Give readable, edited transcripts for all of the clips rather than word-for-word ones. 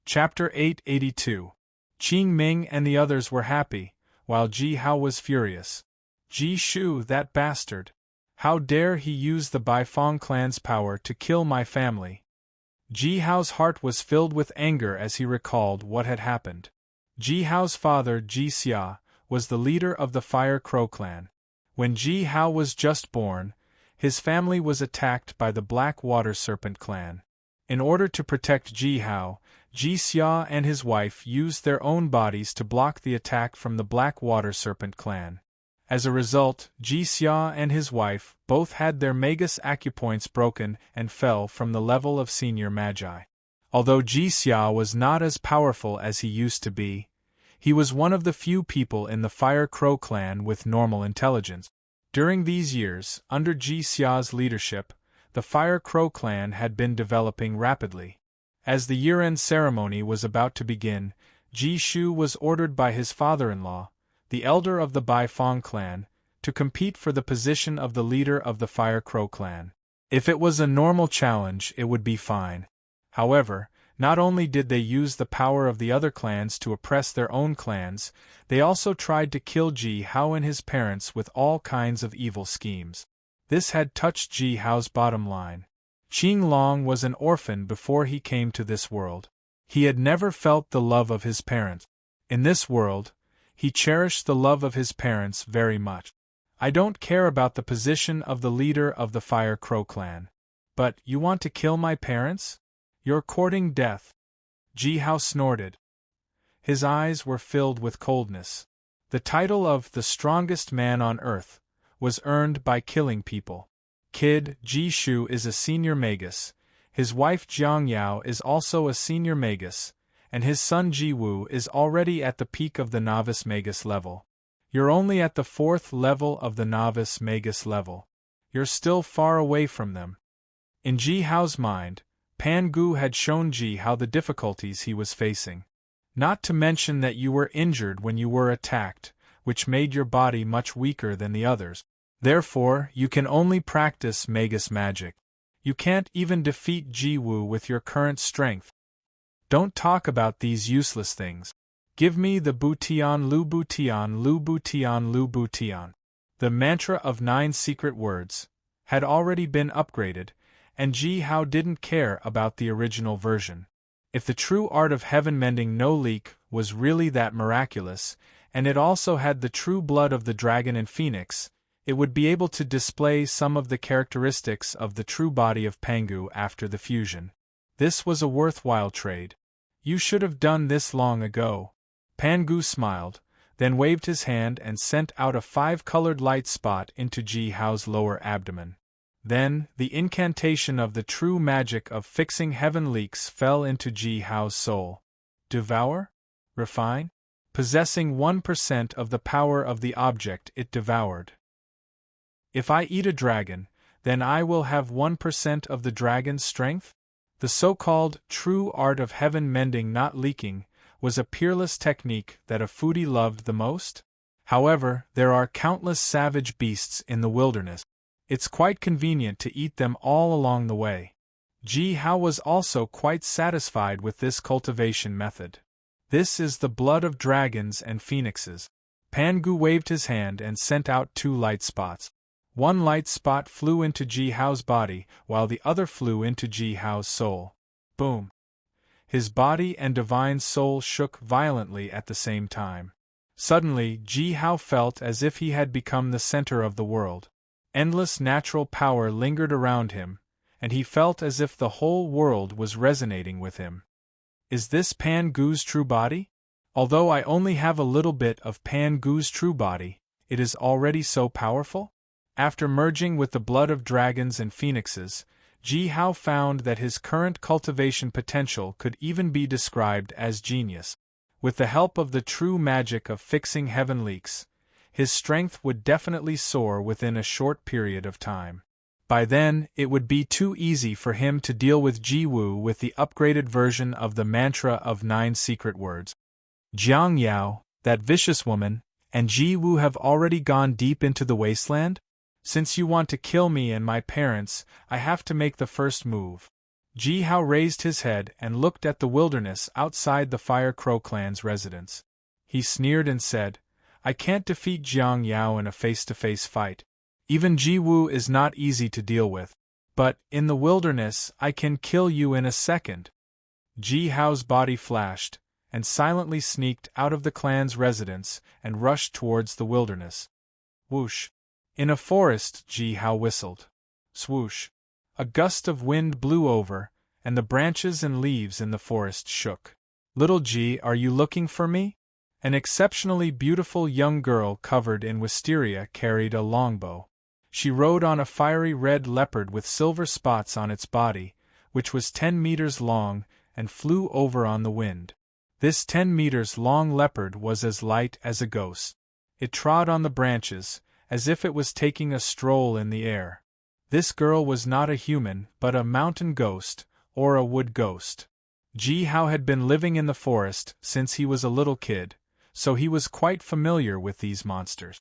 Chapter 882. Qing Ming and the others were happy, while Ji Hao was furious. Ji Shu, that bastard! How dare he use the Baifeng clan's power to kill my family? Ji Hao's heart was filled with anger as he recalled what had happened. Ji Hao's father, Ji Xia, was the leader of the Fire Crow clan. When Ji Hao was just born, his family was attacked by the Black Water Serpent clan. In order to protect Ji Hao, Ji Xia and his wife used their own bodies to block the attack from the Black Water Serpent clan. As a result, Ji Xia and his wife both had their Magus acupoints broken and fell from the level of senior magi. Although Ji Xia was not as powerful as he used to be, he was one of the few people in the Fire Crow clan with normal intelligence. During these years, under Ji Xia's leadership, the Fire Crow clan had been developing rapidly. As the year-end ceremony was about to begin, Ji Shu was ordered by his father-in-law, the elder of the Baifeng clan, to compete for the position of the leader of the Fire Crow clan. If it was a normal challenge, it would be fine. However, not only did they use the power of the other clans to oppress their own clans, they also tried to kill Ji Hao and his parents with all kinds of evil schemes. This had touched Ji Hao's bottom line. Qing Long was an orphan before he came to this world. He had never felt the love of his parents. In this world, he cherished the love of his parents very much. I don't care about the position of the leader of the Fire Crow clan. But you want to kill my parents? You're courting death. Ji Hao snorted. His eyes were filled with coldness. The title of the strongest man on earth was earned by killing people. Kid Ji Shu is a senior magus, his wife Jiang Yao is also a senior magus, and his son Ji Wu is already at the peak of the novice magus level. You're only at the 4th level of the novice magus level. You're still far away from them. In Ji Hao's mind, Pan Gu had shown Ji Hao the difficulties he was facing. Not to mention that you were injured when you were attacked, which made your body much weaker than the others. Therefore, you can only practice magus magic. You can't even defeat Ji Wu with your current strength. Don't talk about these useless things. Give me the Butian Lu Butian Lu Butian Lu Butian. The mantra of 9 secret words had already been upgraded, and Ji Hao didn't care about the original version. If the true art of heaven mending no leak was really that miraculous, and it also had the true blood of the dragon and phoenix, it would be able to display some of the characteristics of the true body of Pangu after the fusion. This was a worthwhile trade. You should have done this long ago. Pangu smiled, then waved his hand and sent out a 5-colored light spot into Ji Hao's lower abdomen. Then, the incantation of the true magic of fixing heaven leaks fell into Ji Hao's soul. Devour? Refine? Possessing 1% of the power of the object it devoured. If I eat a dragon, then I will have 1% of the dragon's strength? The so-called true art of heaven mending not leaking was a peerless technique that a foodie loved the most. However, there are countless savage beasts in the wilderness. It's quite convenient to eat them all along the way. Ji Hao was also quite satisfied with this cultivation method. This is the blood of dragons and phoenixes. Pangu waved his hand and sent out 2 light spots. One light spot flew into Ji Hao's body, while the other flew into Ji Hao's soul. Boom! His body and divine soul shook violently at the same time. Suddenly, Ji Hao felt as if he had become the center of the world. Endless natural power lingered around him, and he felt as if the whole world was resonating with him. Is this Pan Gu's true body? Although I only have a little bit of Pan Gu's true body, it is already so powerful? After merging with the blood of dragons and phoenixes, Ji Hao found that his current cultivation potential could even be described as genius. With the help of the true magic of fixing heaven leaks, his strength would definitely soar within a short period of time. By then, it would be too easy for him to deal with Ji Wu with the upgraded version of the mantra of 9 secret words. Jiang Yao, that vicious woman, and Ji Wu have already gone deep into the wasteland? Since you want to kill me and my parents, I have to make the first move. Ji Hao raised his head and looked at the wilderness outside the Fire Crow clan's residence. He sneered and said, I can't defeat Jiang Yao in a face-to-face fight. Even Ji Wu is not easy to deal with. But, in the wilderness, I can kill you in a second. Ji Hao's body flashed, and silently sneaked out of the clan's residence and rushed towards the wilderness. Whoosh! In a forest, Ji Hao whistled. Swoosh! A gust of wind blew over, and the branches and leaves in the forest shook. Little Ji, are you looking for me? An exceptionally beautiful young girl covered in wisteria carried a longbow. She rode on a fiery red leopard with silver spots on its body, which was 10 meters long, and flew over on the wind. This 10 meters long leopard was as light as a ghost. It trod on the branches, as if it was taking a stroll in the air. This girl was not a human, but a mountain ghost, or a wood ghost. Ji Hao had been living in the forest since he was a little kid, so he was quite familiar with these monsters.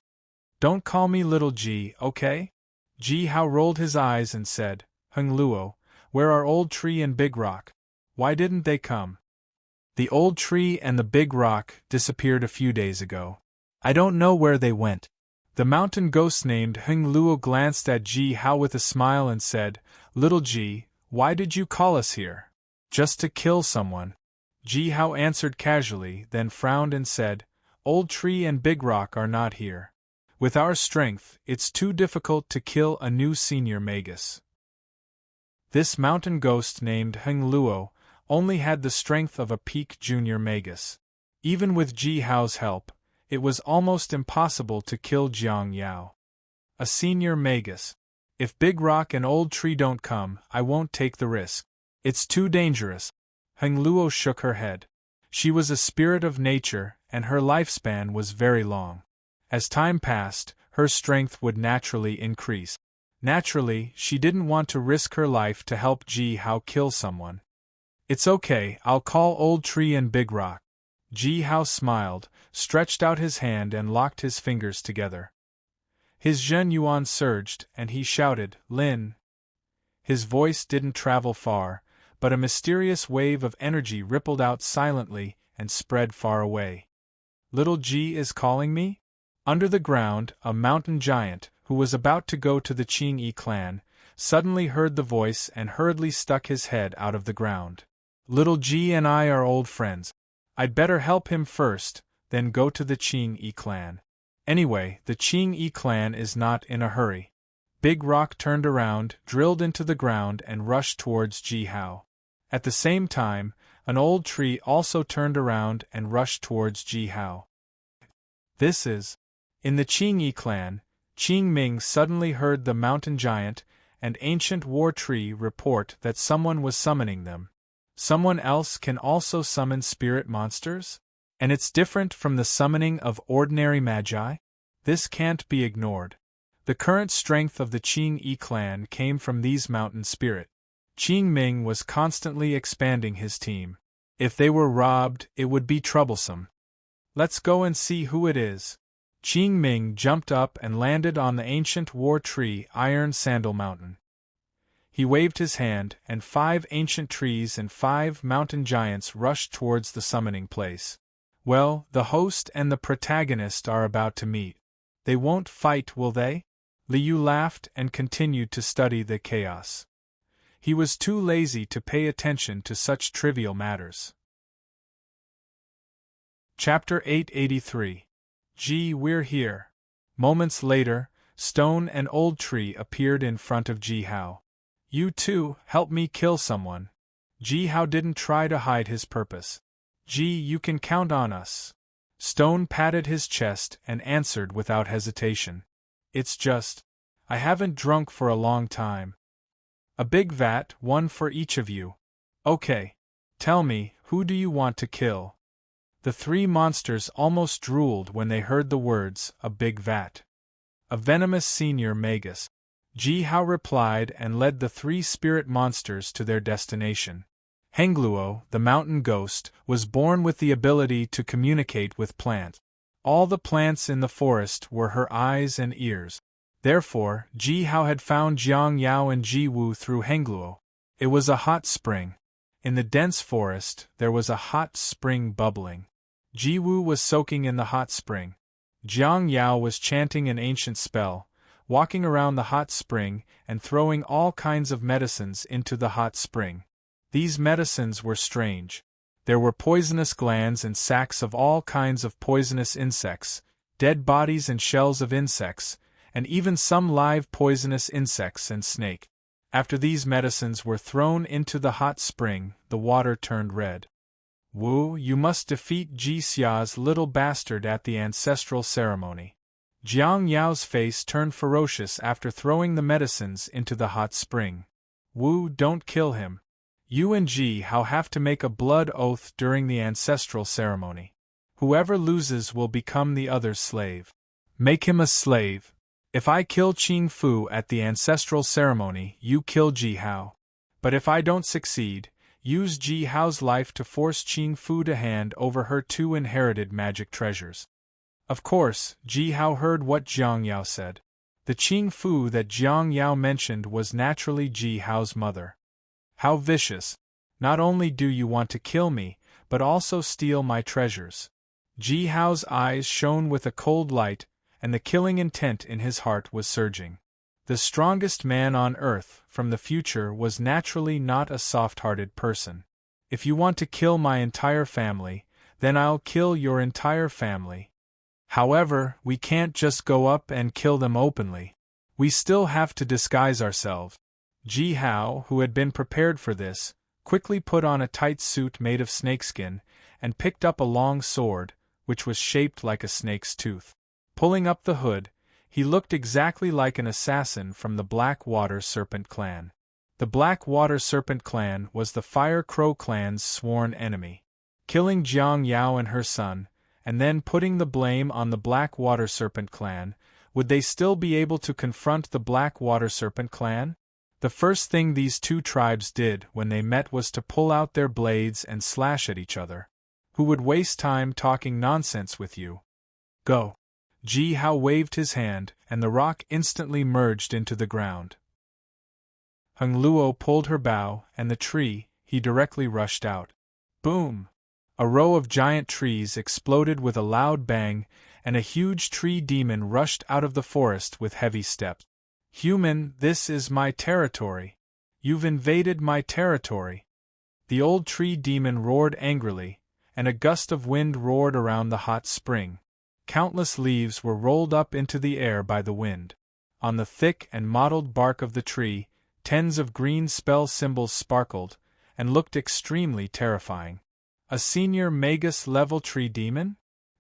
Don't call me Little Ji, okay? Ji Hao rolled his eyes and said, Heng Luo, where are Old Tree and Big Rock? Why didn't they come? The Old Tree and the Big Rock disappeared a few days ago. I don't know where they went. The mountain ghost named Heng Luo glanced at Ji Hao with a smile and said, Little Ji, why did you call us here? Just to kill someone. Ji Hao answered casually, then frowned and said, Old Tree and Big Rock are not here. With our strength, it's too difficult to kill a new senior magus. This mountain ghost named Heng Luo only had the strength of a peak junior magus. Even with Ji Hao's help, it was almost impossible to kill Jiang Yao. A senior magus. If Big Rock and Old Tree don't come, I won't take the risk. It's too dangerous. Heng Luo shook her head. She was a spirit of nature, and her lifespan was very long. As time passed, her strength would naturally increase. Naturally, she didn't want to risk her life to help Ji Hao kill someone. It's okay, I'll call Old Tree and Big Rock. Ji Hao smiled, stretched out his hand and locked his fingers together. His Zhen Yuan surged, and he shouted, Lin. His voice didn't travel far, but a mysterious wave of energy rippled out silently and spread far away. Little Ji is calling me? Under the ground, a mountain giant, who was about to go to the Qingyi clan, suddenly heard the voice and hurriedly stuck his head out of the ground. Little Ji and I are old friends. I'd better help him first, then go to the Qingyi clan. Anyway, the Qingyi clan is not in a hurry. Big Rock turned around, drilled into the ground and rushed towards Ji Hao. At the same time, an Old Tree also turned around and rushed towards Ji Hao. This is... In the Qingyi clan, Qing Ming suddenly heard the mountain giant and ancient war tree report that someone was summoning them. Someone else can also summon spirit monsters? And it's different from the summoning of ordinary magi? This can't be ignored. The current strength of the Qingyi clan came from these mountain spirits. Qing Ming was constantly expanding his team. If they were robbed, it would be troublesome. Let's go and see who it is. Qing Ming jumped up and landed on the ancient war tree Iron Sandal Mountain. He waved his hand, and 5 ancient trees and 5 mountain giants rushed towards the summoning place. Well, the host and the protagonist are about to meet. They won't fight, will they? Liu laughed and continued to study the chaos. He was too lazy to pay attention to such trivial matters. Chapter 883. Gee, we're here. Moments later, Stone and Old Tree appeared in front of Ji Hao. You two, help me kill someone. Ji Hao didn't try to hide his purpose. Gee, you can count on us. Stone patted his chest and answered without hesitation. It's just, I haven't drunk for a long time. A big vat, one for each of you. Okay. Tell me, who do you want to kill? The 3 monsters almost drooled when they heard the words, a big vat. A venomous senior magus. Ji Hao replied and led the 3 spirit monsters to their destination. Hengluo, the mountain ghost, was born with the ability to communicate with plants. All the plants in the forest were her eyes and ears. Therefore, Ji Hao had found Jiang Yao and Ji Wu through Hengluo. It was a hot spring. In the dense forest, there was a hot spring bubbling. Ji Wu was soaking in the hot spring. Jiang Yao was chanting an ancient spell, walking around the hot spring and throwing all kinds of medicines into the hot spring. These medicines were strange. There were poisonous glands and sacs of all kinds of poisonous insects, dead bodies and shells of insects, and even some live poisonous insects and snake. After these medicines were thrown into the hot spring, the water turned red. Wu, you must defeat Ji Xia's little bastard at the ancestral ceremony. Jiang Yao's face turned ferocious after throwing the medicines into the hot spring. Wu, don't kill him. You and Ji Hao have to make a blood oath during the ancestral ceremony. Whoever loses will become the other's slave. Make him a slave. If I kill Qing Fu at the ancestral ceremony, you kill Ji Hao. But if I don't succeed, use Ji Hao's life to force Qing Fu to hand over her 2 inherited magic treasures. Of course, Ji Hao heard what Jiang Yao said. The Qing Fu that Jiang Yao mentioned was naturally Ji Hao's mother. How vicious! Not only do you want to kill me, but also steal my treasures. Ji Hao's eyes shone with a cold light, and the killing intent in his heart was surging. The strongest man on earth from the future was naturally not a soft-hearted person. If you want to kill my entire family, then I'll kill your entire family. However, we can't just go up and kill them openly. We still have to disguise ourselves. Ji Hao, who had been prepared for this, quickly put on a tight suit made of snakeskin, and picked up a long sword, which was shaped like a snake's tooth. Pulling up the hood, he looked exactly like an assassin from the Black Water Serpent clan. The Black Water Serpent clan was the Fire Crow clan's sworn enemy. Killing Jiang Yao and her son, and then putting the blame on the Black Water Serpent clan, would they still be able to confront the Black Water Serpent clan? The first thing these 2 tribes did when they met was to pull out their blades and slash at each other. Who would waste time talking nonsense with you? Go! Ji Hao waved his hand, and the rock instantly merged into the ground. Hung Luo pulled her bow, and the tree, he directly rushed out. Boom! A row of giant trees exploded with a loud bang, and a huge tree demon rushed out of the forest with heavy steps. Human, this is my territory. You've invaded my territory. The old tree demon roared angrily, and a gust of wind roared around the hot spring. Countless leaves were rolled up into the air by the wind. On the thick and mottled bark of the tree, tens of green spell symbols sparkled, and looked extremely terrifying. A senior Magus-level tree demon?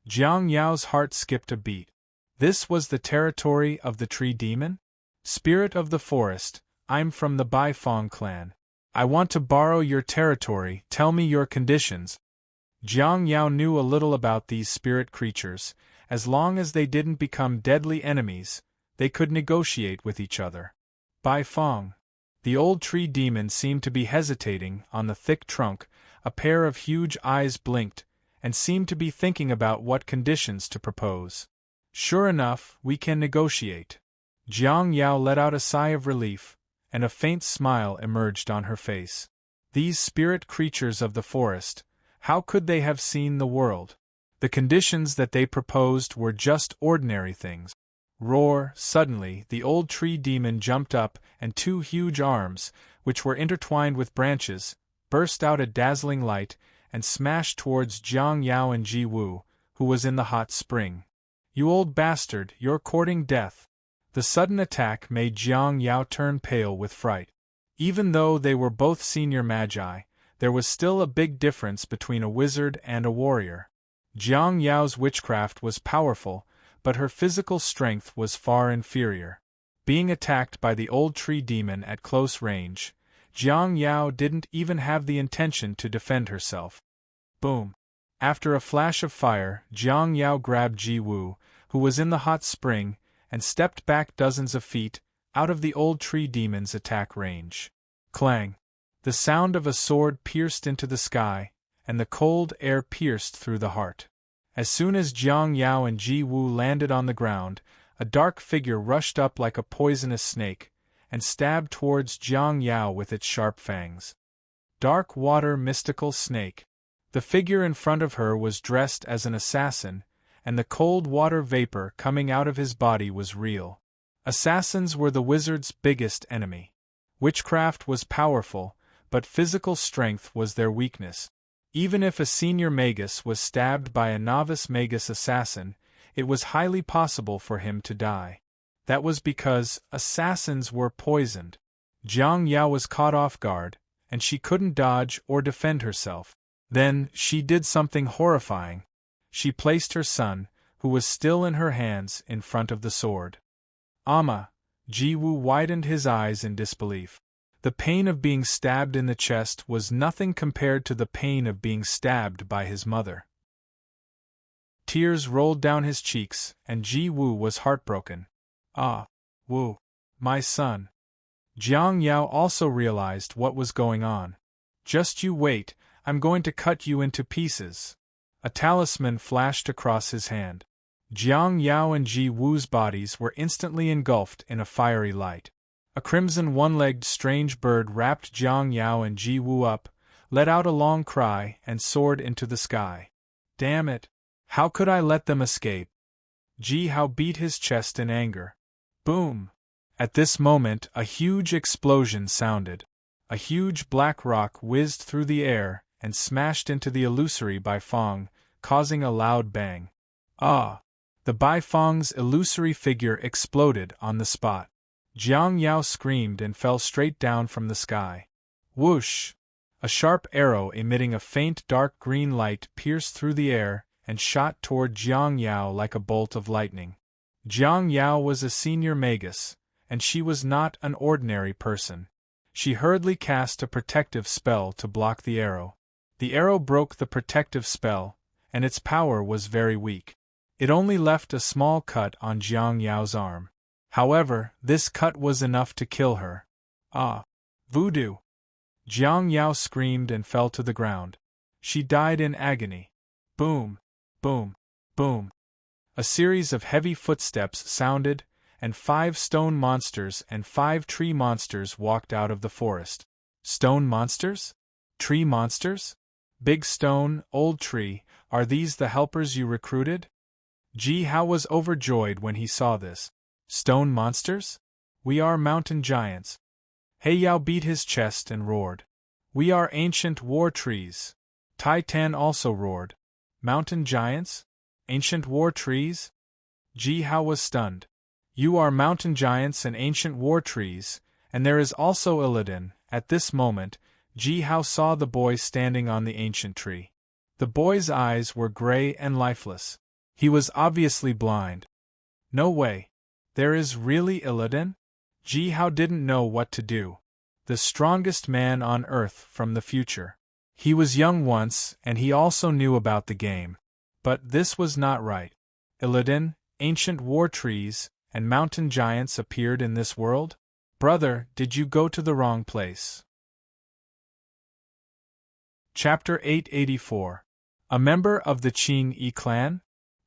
Jiang Yao's heart skipped a beat. This was the territory of the tree demon? Spirit of the forest, I'm from the Baifeng clan. I want to borrow your territory, tell me your conditions. Jiang Yao knew a little about these spirit creatures. As long as they didn't become deadly enemies, they could negotiate with each other. Baifeng. The old tree demon seemed to be hesitating on the thick trunk, a pair of huge eyes blinked, and seemed to be thinking about what conditions to propose. Sure enough, we can negotiate. Jiang Yao let out a sigh of relief, and a faint smile emerged on her face. These spirit creatures of the forest, how could they have seen the world? The conditions that they proposed were just ordinary things. Roar! Suddenly, the old tree demon jumped up, and 2 huge arms, which were intertwined with branches, burst out a dazzling light, and smashed towards Jiang Yao and Ji Wu, who was in the hot spring. You old bastard, you're courting death. The sudden attack made Jiang Yao turn pale with fright. Even though they were both senior magi, there was still a big difference between a wizard and a warrior. Jiang Yao's witchcraft was powerful, but her physical strength was far inferior. Being attacked by the old tree demon at close range, Jiang Yao didn't even have the intention to defend herself. Boom! After a flash of fire, Jiang Yao grabbed Ji Wu, who was in the hot spring, and stepped back dozens of feet, out of the old tree demon's attack range. Clang! The sound of a sword pierced into the sky, and the cold air pierced through the heart. As soon as Jiang Yao and Ji Wu landed on the ground, a dark figure rushed up like a poisonous snake, and stabbed towards Jiang Yao with its sharp fangs. Dark water mystical snake. The figure in front of her was dressed as an assassin, and the cold water vapor coming out of his body was real. Assassins were the wizard's biggest enemy. Witchcraft was powerful, but physical strength was their weakness. Even if a senior magus was stabbed by a novice magus assassin, it was highly possible for him to die. That was because assassins were poisoned. Jiang Yao was caught off guard, and she couldn't dodge or defend herself. Then, she did something horrifying. She placed her son, who was still in her hands, in front of the sword. Amma! Ji Wu widened his eyes in disbelief. The pain of being stabbed in the chest was nothing compared to the pain of being stabbed by his mother. Tears rolled down his cheeks, and Ji Wu was heartbroken. Ah, Wu, my son. Jiang Yao also realized what was going on. Just you wait, I'm going to cut you into pieces. A talisman flashed across his hand. Jiang Yao and Ji Wu's bodies were instantly engulfed in a fiery light. A crimson one-legged strange bird wrapped Jiang Yao and Ji Wu up, let out a long cry, and soared into the sky. Damn it! How could I let them escape? Ji Hao beat his chest in anger. Boom! At this moment a huge explosion sounded. A huge black rock whizzed through the air and smashed into the illusory Baifeng, causing a loud bang. Ah! The Baifeng's illusory figure exploded on the spot. Jiang Yao screamed and fell straight down from the sky. Whoosh! A sharp arrow emitting a faint dark green light pierced through the air and shot toward Jiang Yao like a bolt of lightning. Jiang Yao was a senior magus, and she was not an ordinary person. She hurriedly cast a protective spell to block the arrow. The arrow broke the protective spell, and its power was very weak. It only left a small cut on Jiang Yao's arm. However, this cut was enough to kill her. Ah! Voodoo! Jiang Yao screamed and fell to the ground. She died in agony. Boom! Boom! Boom! A series of heavy footsteps sounded, and 5 stone monsters and 5 tree monsters walked out of the forest. Stone monsters? Tree monsters? Big stone, old tree, are these the helpers you recruited? Ji Hao was overjoyed when he saw this. Stone monsters? We are mountain giants. He Yao beat his chest and roared. We are ancient war trees. Tai Tan also roared. Mountain giants? Ancient war trees? Ji Hao was stunned. You are mountain giants and ancient war trees, and there is also Illidan. At this moment, Ji Hao saw the boy standing on the ancient tree. The boy's eyes were gray and lifeless. He was obviously blind. No way. There is really Illidan? Ji Hao didn't know what to do. The strongest man on earth from the future. He was young once, and he also knew about the game. But this was not right. Illidan, ancient war trees, and mountain giants appeared in this world? Brother, did you go to the wrong place? Chapter 884. A member of the Qing Yi clan?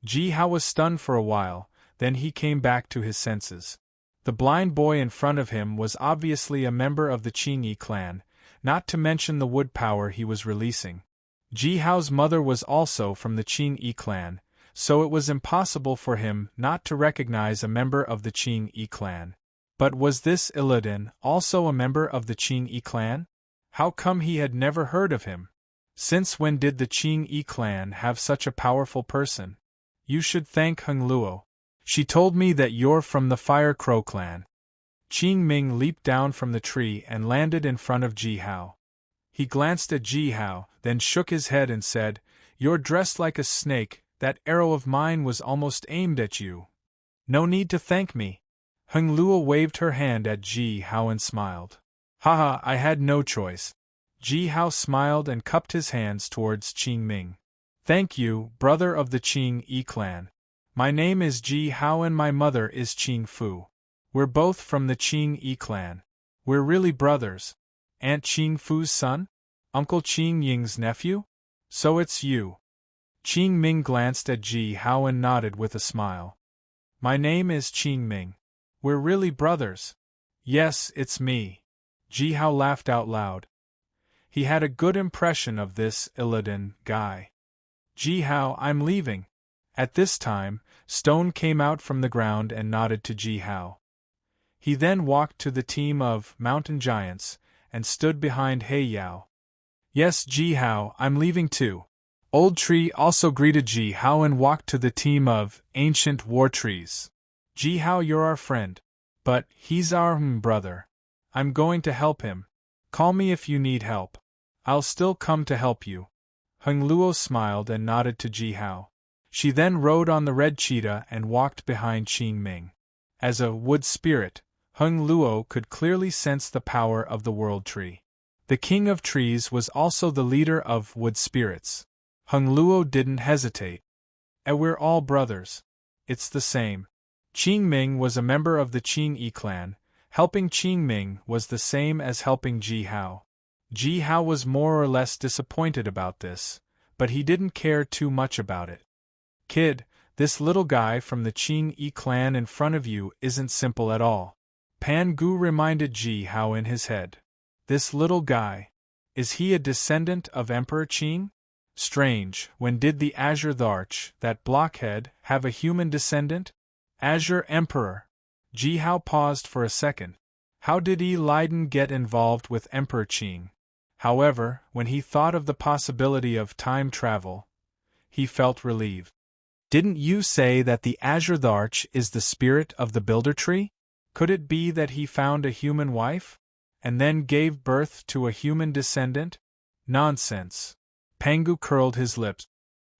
Ji Hao was stunned for a while, then he came back to his senses. The blind boy in front of him was obviously a member of the Qing Yi clan, not to mention the wood power he was releasing. Ji Hao's mother was also from the Qing Yi clan, so it was impossible for him not to recognize a member of the Qing Yi clan. But was this Illidan also a member of the Qing Yi clan? How come he had never heard of him? Since when did the Qing Yi clan have such a powerful person? You should thank Heng Luo. She told me that you're from the Fire Crow clan. Qing Ming leaped down from the tree and landed in front of Ji Hao. He glanced at Ji Hao, then shook his head and said, You're dressed like a snake, that arrow of mine was almost aimed at you. No need to thank me. Heng Luo waved her hand at Ji Hao and smiled. Haha, I had no choice. Ji Hao smiled and cupped his hands towards Qing Ming. Thank you, brother of the Qing Yi clan. My name is Ji Hao and my mother is Qing Fu. We're both from the Qing Yi clan. We're really brothers. Aunt Qing Fu's son? Uncle Qing Ying's nephew? So it's you. Qing Ming glanced at Ji Hao and nodded with a smile. My name is Qing Ming. We're really brothers. Yes, it's me. Ji Hao laughed out loud. He had a good impression of this Illidan guy. Ji Hao, I'm leaving. At this time, Stone came out from the ground and nodded to Ji Hao. He then walked to the team of mountain giants and stood behind He Yao. Yes, Ji Hao, I'm leaving too. Old Tree also greeted Ji Hao and walked to the team of ancient war trees. Ji Hao, you're our friend. But he's our brother. I'm going to help him. Call me if you need help. I'll still come to help you. Hung Luo smiled and nodded to Ji Hao. She then rode on the red cheetah and walked behind Qing Ming. As a wood spirit, Hung Luo could clearly sense the power of the world tree. The king of trees was also the leader of wood spirits. Hung Luo didn't hesitate. We're all brothers. It's the same. Qing Ming was a member of the Qing Yi clan. Helping Qing Ming was the same as helping Ji Hao. Ji Hao was more or less disappointed about this, but he didn't care too much about it. Kid, this little guy from the Qing Yi clan in front of you isn't simple at all. Pan Gu reminded Ji Hao in his head. This little guy. Is he a descendant of Emperor Qing? Strange, when did the Azure Tharch, that blockhead, have a human descendant? Azure Emperor. Ji Hao paused for a second. How did Leiden get involved with Emperor Qing? However, when he thought of the possibility of time travel, he felt relieved. Didn't you say that the Azure Tharch is the spirit of the Builder Tree? Could it be that he found a human wife, and then gave birth to a human descendant? Nonsense. Pangu curled his lips.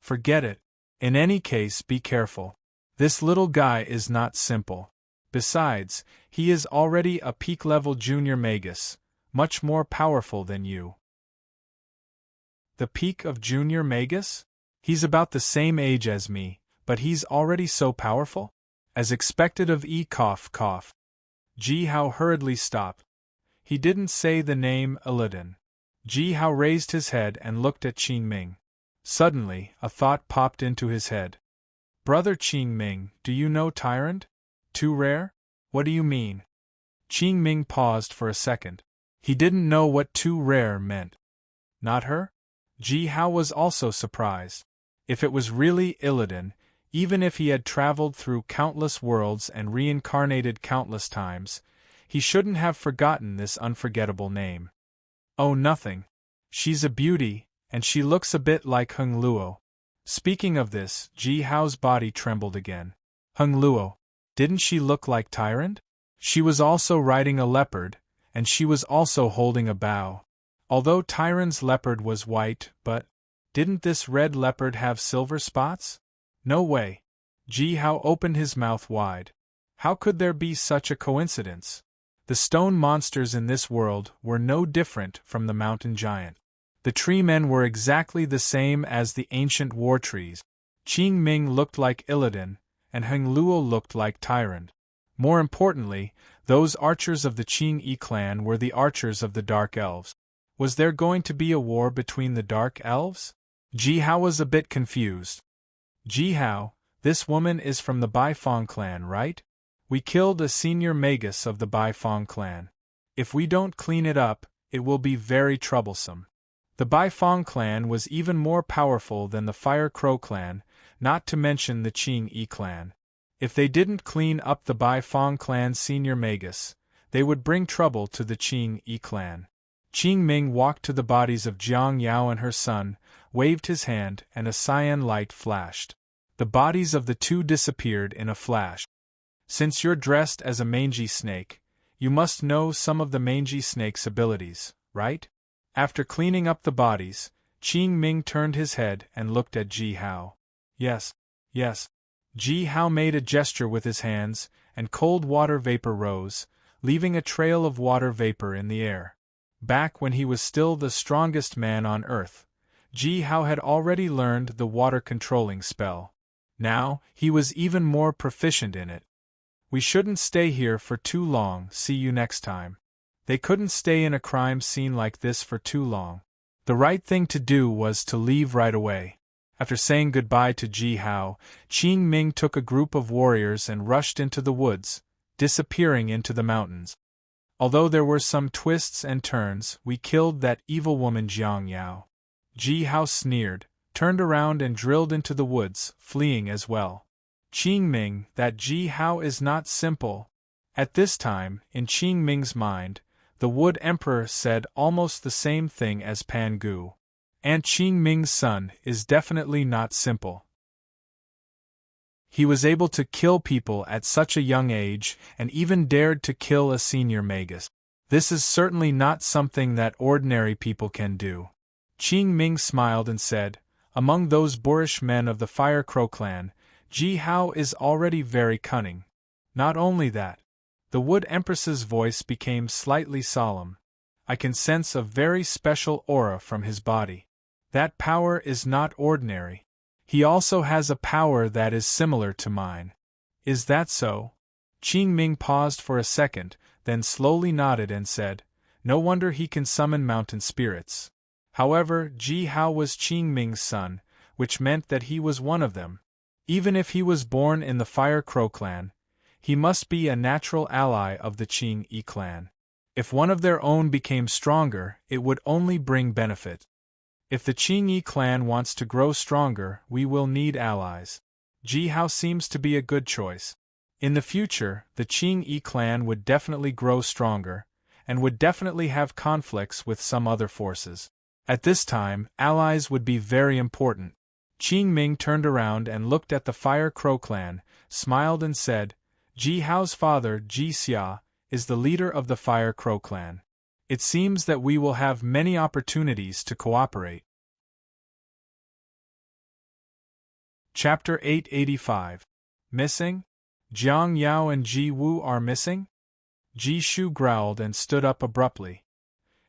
Forget it. In any case, be careful. This little guy is not simple. Besides, he is already a peak-level junior magus, much more powerful than you. The peak of junior magus? He's about the same age as me, but he's already so powerful? As expected of cough cough. Ji Hao hurriedly stopped. He didn't say the name Illidan. Ji Hao raised his head and looked at Qing Ming. Suddenly, a thought popped into his head. Brother Qing Ming, do you know Tyrant? Too rare? What do you mean? Qing Ming paused for a second. He didn't know what too rare meant. Not her? Ji Hao was also surprised. If it was really Illidan, even if he had traveled through countless worlds and reincarnated countless times, he shouldn't have forgotten this unforgettable name. Oh, nothing. She's a beauty, and she looks a bit like Hung Luo. Speaking of this, Ji Hao's body trembled again. Hung Luo. Didn't she look like Tyrant? She was also riding a leopard, and she was also holding a bow. Although Tyrant's leopard was white, but didn't this red leopard have silver spots? No way. Ji Hao opened his mouth wide. How could there be such a coincidence? The stone monsters in this world were no different from the mountain giant. The tree men were exactly the same as the ancient war trees. Qing Ming looked like Illidan, and Hung Luo looked like Tyrant. More importantly, those archers of the Qing Yi clan were the archers of the Dark Elves. Was there going to be a war between the Dark Elves? Ji Hao was a bit confused. Ji Hao, this woman is from the Baifeng clan, right? We killed a senior magus of the Baifeng clan. If we don't clean it up, it will be very troublesome. The Baifeng clan was even more powerful than the Fire Crow clan, not to mention the Qing Yi clan. If they didn't clean up the Baifeng clan senior magus, they would bring trouble to the Qing Yi clan. Qing Ming walked to the bodies of Jiang Yao and her son, waved his hand, and a cyan light flashed. The bodies of the two disappeared in a flash. Since you're dressed as a mangy snake, you must know some of the mangy snake's abilities, right? After cleaning up the bodies, Qing Ming turned his head and looked at Ji Hao. Yes, yes. Ji Hao made a gesture with his hands, and cold water vapor rose, leaving a trail of water vapor in the air. Back when he was still the strongest man on Earth, Ji Hao had already learned the water controlling spell. Now, he was even more proficient in it. We shouldn't stay here for too long, see you next time. They couldn't stay in a crime scene like this for too long. The right thing to do was to leave right away. After saying goodbye to Ji Hao, Qing Ming took a group of warriors and rushed into the woods, disappearing into the mountains. Although there were some twists and turns, we killed that evil woman Jiang Yao. Ji Hao sneered, turned around and drilled into the woods, fleeing as well. Qing Ming, that Ji Hao is not simple. At this time, in Qing Ming's mind, the Wood Emperor said almost the same thing as Pan Gu. And Qing Ming's son is definitely not simple. He was able to kill people at such a young age, and even dared to kill a senior magus. This is certainly not something that ordinary people can do. Qing Ming smiled and said, among those boorish men of the Fire Crow clan, Ji Hao is already very cunning. Not only that. The Wood Empress's voice became slightly solemn. I can sense a very special aura from his body. That power is not ordinary. He also has a power that is similar to mine. Is that so? Qing Ming paused for a second, then slowly nodded and said, no wonder he can summon mountain spirits. However, Ji Hao was Qing Ming's son, which meant that he was one of them. Even if he was born in the Fire Crow clan, he must be a natural ally of the Qing Yi clan. If one of their own became stronger, it would only bring benefit. If the Qing Yi clan wants to grow stronger, we will need allies. Ji Hao seems to be a good choice. In the future, the Qing Yi clan would definitely grow stronger, and would definitely have conflicts with some other forces. At this time, allies would be very important. Qing Ming turned around and looked at the Fire Crow clan, smiled and said, Ji Hao's father, Ji Xia, is the leader of the Fire Crow clan. It seems that we will have many opportunities to cooperate. Chapter 885. Missing? Jiang Yao and Ji Wu are missing? Ji Shu growled and stood up abruptly.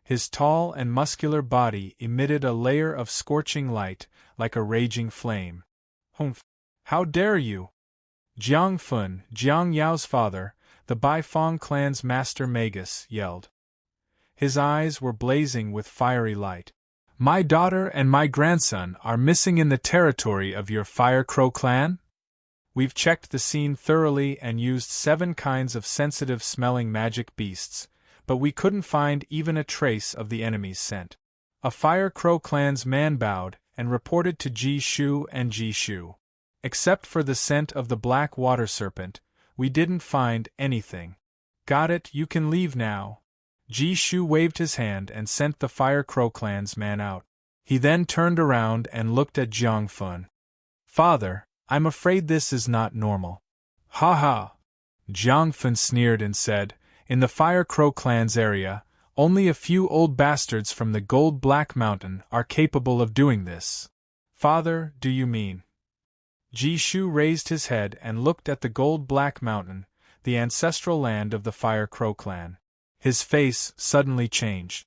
His tall and muscular body emitted a layer of scorching light, like a raging flame. Humph! How dare you! Jiang Fun, Jiang Yao's father, the Bai Fong clan's master magus, yelled. His eyes were blazing with fiery light. My daughter and my grandson are missing in the territory of your Fire Crow clan? We've checked the scene thoroughly and used 7 kinds of sensitive-smelling magic beasts, but we couldn't find even a trace of the enemy's scent. A Fire Crow clan's man bowed and reported to Ji Shu and Ji Shu. Except for the scent of the black water serpent, we didn't find anything. Got it, you can leave now. Ji Shu waved his hand and sent the Fire Crow clan's man out. He then turned around and looked at Jiang Fun. Father, I'm afraid this is not normal. Ha ha! Jiang Fun sneered and said, in the Fire Crow clan's area, only a few old bastards from the Gold Black Mountain are capable of doing this. Father, do you mean? Ji Shu raised his head and looked at the Gold Black Mountain, the ancestral land of the Fire Crow clan. His face suddenly changed.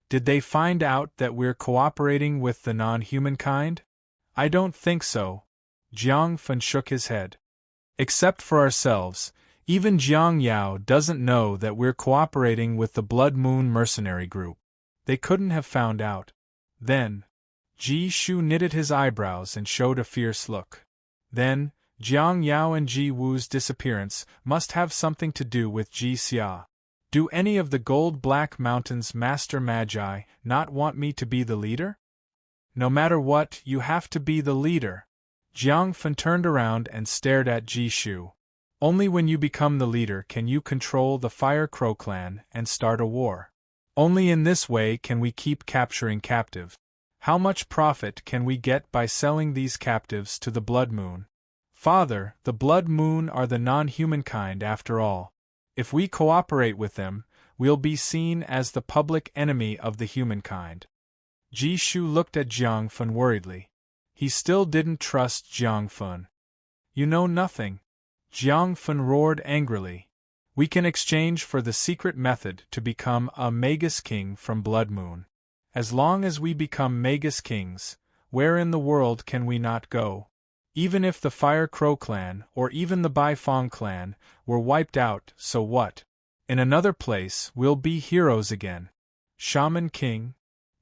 Did they find out that we're cooperating with the non-human kind? I don't think so. Jiang Fun shook his head. Except for ourselves, even Jiang Yao doesn't know that we're cooperating with the Blood Moon mercenary group. They couldn't have found out. Then, Ji Shu knitted his eyebrows and showed a fierce look. Then, Jiang Yao and Ji Wu's disappearance must have something to do with Ji Xia. Do any of the Gold Black Mountain's master magi not want me to be the leader? No matter what, you have to be the leader. Jiang Fun turned around and stared at Ji Shu. Only when you become the leader can you control the Fire Crow clan and start a war. Only in this way can we keep capturing captives. How much profit can we get by selling these captives to the Blood Moon? Father, the Blood Moon are the non-human kind after all. If we cooperate with them, we'll be seen as the public enemy of the humankind. Ji Shu looked at Jiang Fun worriedly. He still didn't trust Jiang Fun. You know nothing. Jiang Fun roared angrily. We can exchange for the secret method to become a Magus King from Blood Moon. As long as we become Magus Kings, where in the world can we not go? Even if the Fire Crow clan, or even the Bai Fong clan, were wiped out, so what? In another place, we'll be heroes again. Shaman King?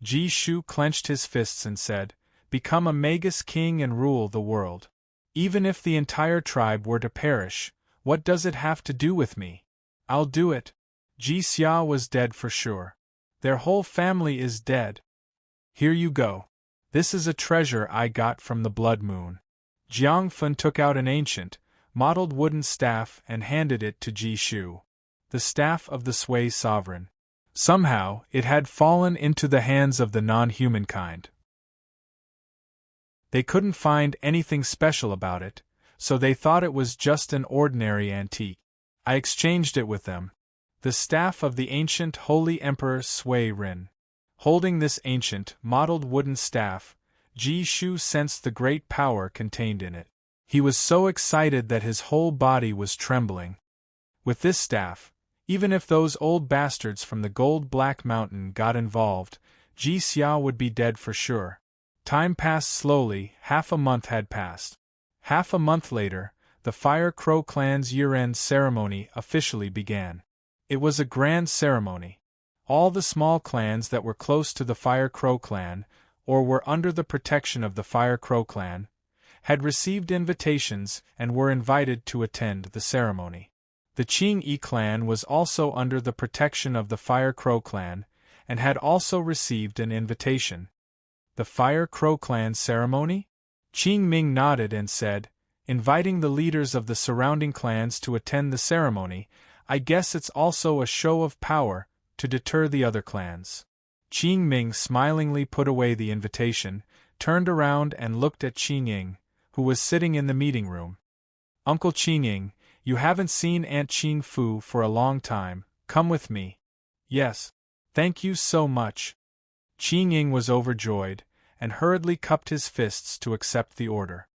Ji Shu clenched his fists and said, become a Magus King and rule the world. Even if the entire tribe were to perish, what does it have to do with me? I'll do it. Ji Xia was dead for sure. Their whole family is dead. Here you go. This is a treasure I got from the Blood Moon. Jiang Fun took out an ancient, mottled wooden staff and handed it to Ji Shu. The staff of the Sui sovereign. Somehow, it had fallen into the hands of the non-human kind. They couldn't find anything special about it, so they thought it was just an ordinary antique. I exchanged it with them. The staff of the ancient holy emperor Sui Rin. Holding this ancient, mottled wooden staff, Ji Shu sensed the great power contained in it. He was so excited that his whole body was trembling. With this staff, even if those old bastards from the Gold Black Mountain got involved, Ji Xia would be dead for sure. Time passed slowly. Half a month had passed. Half a month later, the Fire Crow clan's year-end ceremony officially began. It was a grand ceremony. All the small clans that were close to the Fire Crow clan, or were under the protection of the Fire Crow clan, had received invitations and were invited to attend the ceremony. The Qing Yi clan was also under the protection of the Fire Crow clan, and had also received an invitation. The Fire Crow clan ceremony? Qing Ming nodded and said, inviting the leaders of the surrounding clans to attend the ceremony. I guess it's also a show of power, to deter the other clans. Qing Ming smilingly put away the invitation, turned around and looked at Qing Ying, who was sitting in the meeting room. Uncle Qing Ying, you haven't seen Aunt Qing Fu for a long time, come with me. Yes. Thank you so much. Qing Ying was overjoyed, and hurriedly cupped his fists to accept the order.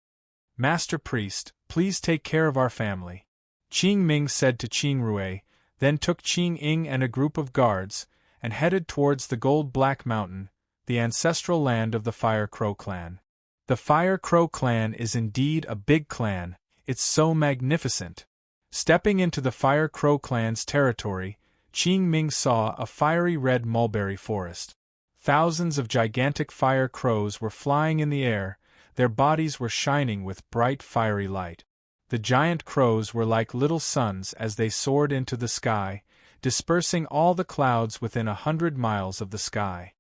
Master Priest, please take care of our family. Qing Ming said to Qing Rui, then took Qing Ying and a group of guards, and headed towards the Gold Black Mountain, the ancestral land of the Fire Crow clan. The Fire Crow clan is indeed a big clan, it's so magnificent. Stepping into the Fire Crow clan's territory, Qing Ming saw a fiery red mulberry forest. Thousands of gigantic fire crows were flying in the air, their bodies were shining with bright fiery light. The giant crows were like little suns as they soared into the sky, dispersing all the clouds within 100 miles of the sky.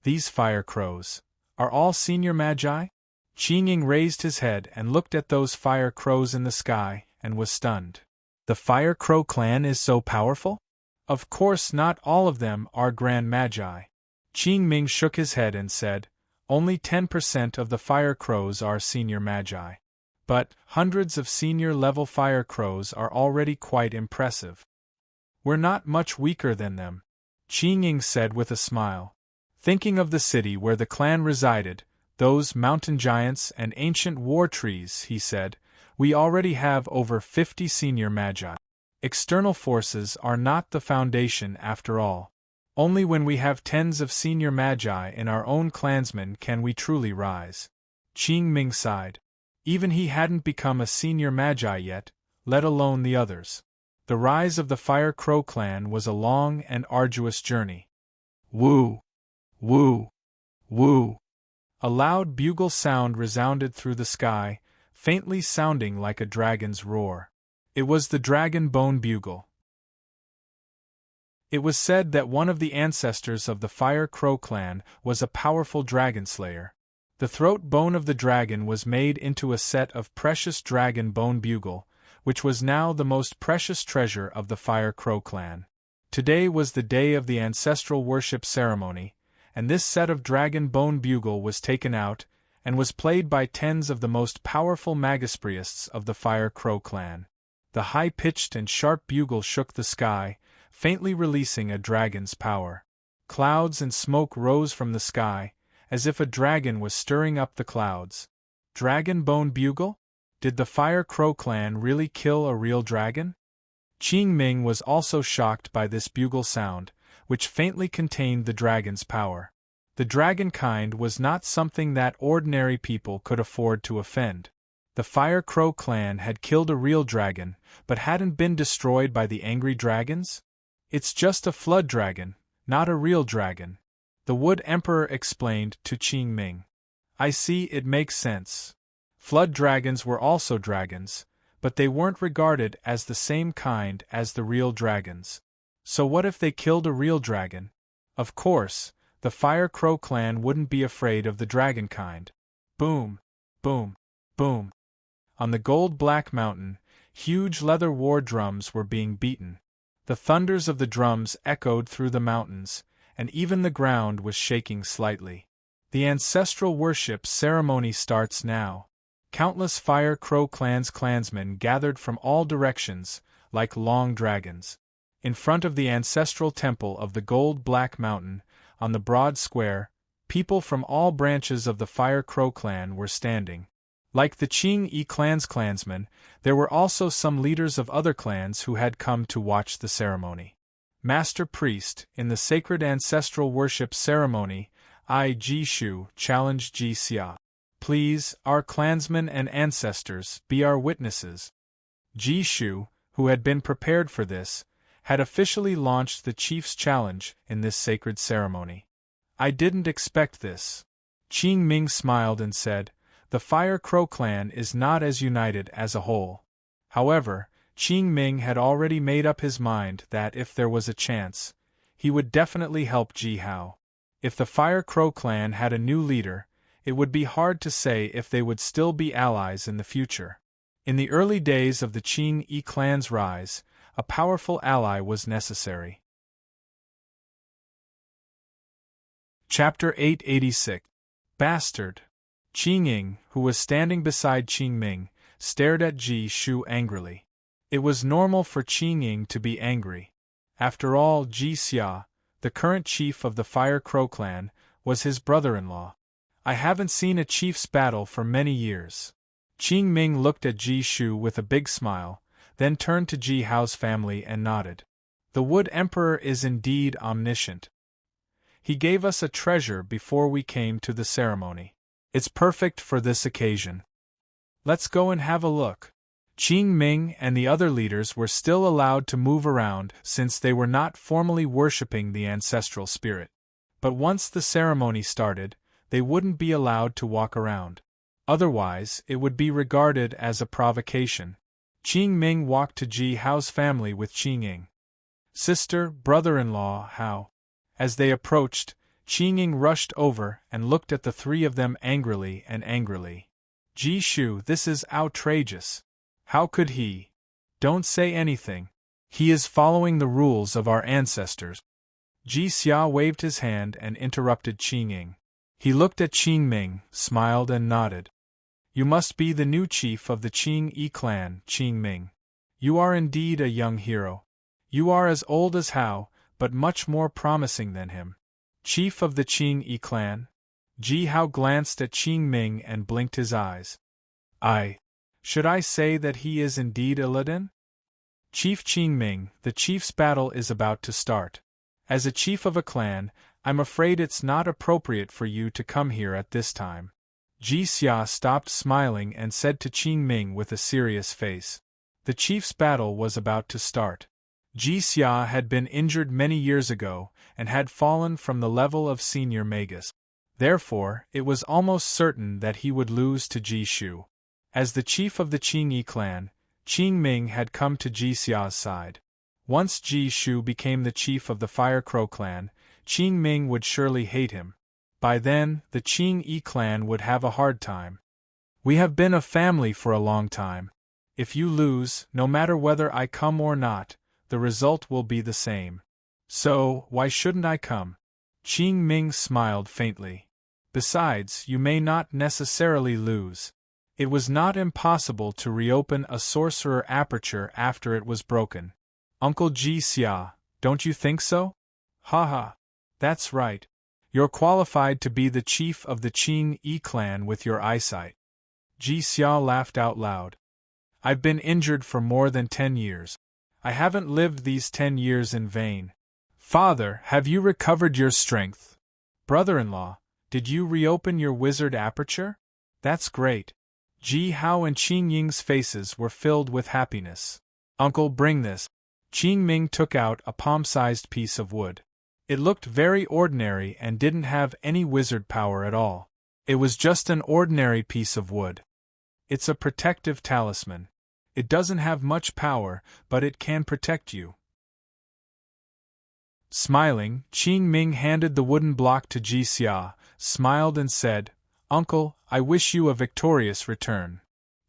These fire crows are all senior magi? Qing Ying raised his head and looked at those fire crows in the sky, and was stunned. The Fire Crow clan is so powerful? Of course not all of them are grand magi. Qing Ming shook his head and said, only 10% of the fire crows are senior magi. But hundreds of senior-level fire crows are already quite impressive. We're not much weaker than them, Qing Ying said with a smile. Thinking of the city where the clan resided, those mountain giants and ancient war trees, he said, we already have over 50 senior magi. External forces are not the foundation after all. Only when we have tens of senior magi in our own clansmen can we truly rise. Qing Ming sighed. Even he hadn't become a senior magi yet, let alone the others. The rise of the Fire Crow clan was a long and arduous journey. Woo! Woo! Woo! A loud bugle sound resounded through the sky, faintly sounding like a dragon's roar. It was the dragon bone bugle. It was said that one of the ancestors of the Fire Crow clan was a powerful dragon slayer. The throat bone of the dragon was made into a set of precious dragon bone bugle, which was now the most precious treasure of the Fire Crow clan. Today was the day of the ancestral worship ceremony, and this set of dragon bone bugle was taken out, and was played by tens of the most powerful magispriests of the Fire Crow clan. The high-pitched and sharp bugle shook the sky, faintly releasing a dragon's power. Clouds and smoke rose from the sky, as if a dragon was stirring up the clouds. Dragon bone bugle? Did the Fire Crow clan really kill a real dragon? Qing Ming was also shocked by this bugle sound, which faintly contained the dragon's power. The dragon kind was not something that ordinary people could afford to offend. The Fire Crow clan had killed a real dragon, but hadn't been destroyed by the angry dragons? It's just a flood dragon, not a real dragon, the Wood Emperor explained to Qing Ming. I see, it makes sense. Flood dragons were also dragons, but they weren't regarded as the same kind as the real dragons. So what if they killed a real dragon? Of course, the Fire Crow clan wouldn't be afraid of the dragon kind. Boom, boom, boom. On the gold-black mountain, huge leather war drums were being beaten. The thunders of the drums echoed through the mountains, and even the ground was shaking slightly. The ancestral worship ceremony starts now. Countless Fire Crow clan's clansmen gathered from all directions, like long dragons. In front of the ancestral temple of the gold-black mountain, on the broad square, people from all branches of the Fire Crow clan were standing. Like the Qing clan's clansmen, there were also some leaders of other clans who had come to watch the ceremony. Master Priest, in the sacred ancestral worship ceremony, Ji Shu challenged Ji Xia. Please, our clansmen and ancestors, be our witnesses. Ji Shu, who had been prepared for this, had officially launched the chief's challenge in this sacred ceremony. I didn't expect this. Qing Ming smiled and said, the Fire Crow clan is not as united as a whole. However, Qing Ming had already made up his mind that if there was a chance, he would definitely help Ji Hao. If the Fire Crow clan had a new leader, it would be hard to say if they would still be allies in the future. In the early days of the Qing clan's rise, a powerful ally was necessary. Chapter 886. Bastard. Qing Ying, who was standing beside Qing Ming, stared at Ji Shu angrily. It was normal for Qing Ying to be angry. After all, Ji Xia, the current chief of the Fire Crow clan, was his brother-in-law. I haven't seen a chief's battle for many years. Qing Ming looked at Ji Shu with a big smile, then turned to Ji Hao's family and nodded. The Wood Emperor is indeed omniscient. He gave us a treasure before we came to the ceremony. It's perfect for this occasion. Let's go and have a look. Qing Ming and the other leaders were still allowed to move around since they were not formally worshipping the ancestral spirit. But once the ceremony started, they wouldn't be allowed to walk around. Otherwise, it would be regarded as a provocation. Qing Ming walked to Ji Hao's family with Qing Ying. Sister, brother-in-law, Hao. As they approached, Qing Ying rushed over and looked at the three of them angrily. Ji Shu, this is outrageous. How could he? Don't say anything. He is following the rules of our ancestors. Ji Xia waved his hand and interrupted Qing Ying. He looked at Qing Ming, smiled and nodded. You must be the new chief of the Qing clan, Qing Ming. You are indeed a young hero. You are as old as Hao, but much more promising than him. Chief of the Qing clan? Ji Hao glanced at Qing Ming and blinked his eyes. Should I say that he is indeed Illidan? Chief Qing Ming, the chief's battle is about to start. As a chief of a clan, I'm afraid it's not appropriate for you to come here at this time. Ji Xia stopped smiling and said to Qing Ming with a serious face. The chief's battle was about to start. Ji Xia had been injured many years ago and had fallen from the level of senior magus. Therefore, it was almost certain that he would lose to Ji Shu. As the chief of the Qing clan, Qing Ming had come to Ji Xia's side. Once Ji Shu became the chief of the Fire Crow clan, Qing Ming would surely hate him. By then, the Qing clan would have a hard time. We have been a family for a long time. If you lose, no matter whether I come or not, the result will be the same. So, why shouldn't I come? Qing Ming smiled faintly. Besides, you may not necessarily lose. It was not impossible to reopen a sorcerer aperture after it was broken. Uncle Ji Xia, don't you think so? Haha. That's right. You're qualified to be the chief of the Qing clan with your eyesight. Ji Xia laughed out loud. I've been injured for more than 10 years. I haven't lived these 10 years in vain. Father, have you recovered your strength? Brother-in-law, did you reopen your wizard aperture? That's great. Ji Hao and Qing Ying's faces were filled with happiness. Uncle, bring this. Qing Ming took out a palm-sized piece of wood. It looked very ordinary and didn't have any wizard power at all. It was just an ordinary piece of wood. It's a protective talisman. It doesn't have much power, but it can protect you. Smiling, Qing Ming handed the wooden block to Ji Xia, smiled and said, "Uncle, I wish you a victorious return.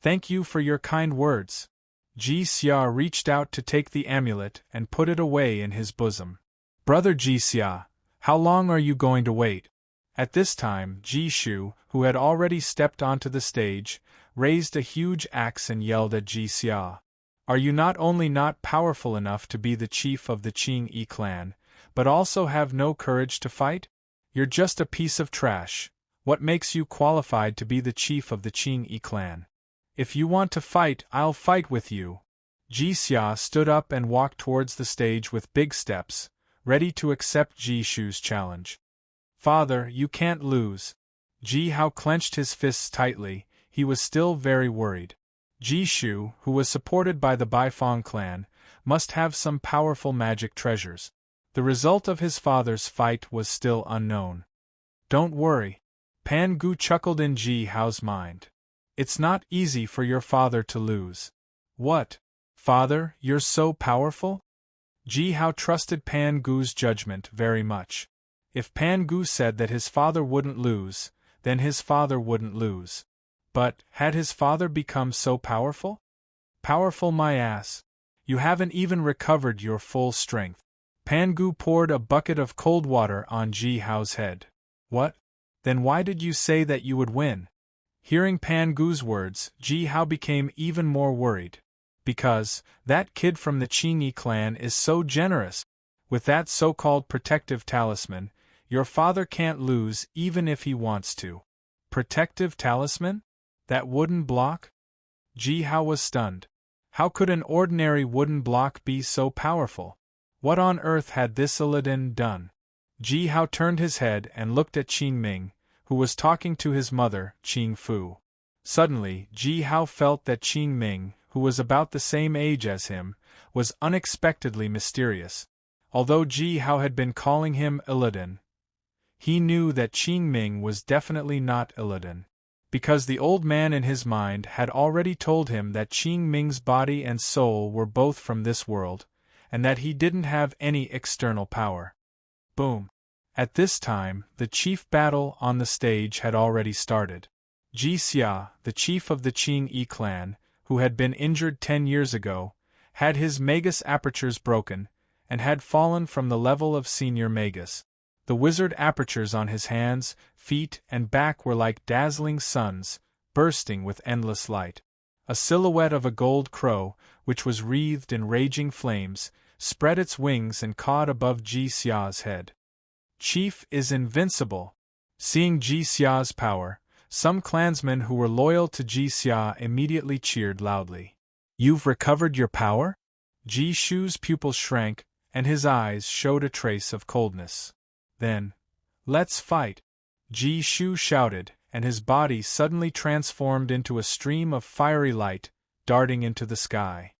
Thank you for your kind words." Ji Xia reached out to take the amulet and put it away in his bosom. "Brother Ji Xia, how long are you going to wait?" At this time, Ji Shu, who had already stepped onto the stage, raised a huge axe and yelled at Ji Xia. "Are you not only not powerful enough to be the chief of the Qing Yi clan, but also have no courage to fight? You're just a piece of trash. What makes you qualified to be the chief of the Qing Yi clan? If you want to fight, I'll fight with you." Ji Xia stood up and walked towards the stage with big steps, ready to accept Ji Shu's challenge. "Father, you can't lose." Ji Hao clenched his fists tightly. He was still very worried. Ji Shu, who was supported by the Baifeng clan, must have some powerful magic treasures. The result of his father's fight was still unknown. "Don't worry." Pan Gu chuckled in Ji Hao's mind. "It's not easy for your father to lose." "What? Father, you're so powerful?" Ji Hao trusted Pan Gu's judgment very much. If Pan Gu said that his father wouldn't lose, then his father wouldn't lose. But, had his father become so powerful? "Powerful my ass. You haven't even recovered your full strength." Pan Gu poured a bucket of cold water on Ji Hao's head. "What? Then why did you say that you would win?" Hearing Pan Gu's words, Ji Hao became even more worried. "Because, that kid from the Qing Yi clan is so generous. With that so-called protective talisman, your father can't lose even if he wants to." "Protective talisman? That wooden block?" Ji Hao was stunned. How could an ordinary wooden block be so powerful? What on earth had this Aladdin done? Ji Hao turned his head and looked at Qing Ming, who was talking to his mother, Qing Fu. Suddenly, Ji Hao felt that Qing Ming, who was about the same age as him, was unexpectedly mysterious. Although Ji Hao had been calling him Aladdin, he knew that Qing Ming was definitely not Aladdin, because the old man in his mind had already told him that Qing Ming's body and soul were both from this world, and that he didn't have any external power. Boom! At this time, the chief battle on the stage had already started. Ji Xia, the chief of the Qing Yi clan, who had been injured 10 years ago, had his magus apertures broken, and had fallen from the level of senior magus. The wizard apertures on his hands, feet, and back were like dazzling suns, bursting with endless light. A silhouette of a gold crow, which was wreathed in raging flames, spread its wings and cawed above Ji Xia's head. "Chief is invincible." Seeing Ji Xia's power, some clansmen who were loyal to Ji Xia immediately cheered loudly. "You've recovered your power?" Ji Shu's pupils shrank, and his eyes showed a trace of coldness. "Then, let's fight!" Ji Shu shouted, and his body suddenly transformed into a stream of fiery light, darting into the sky.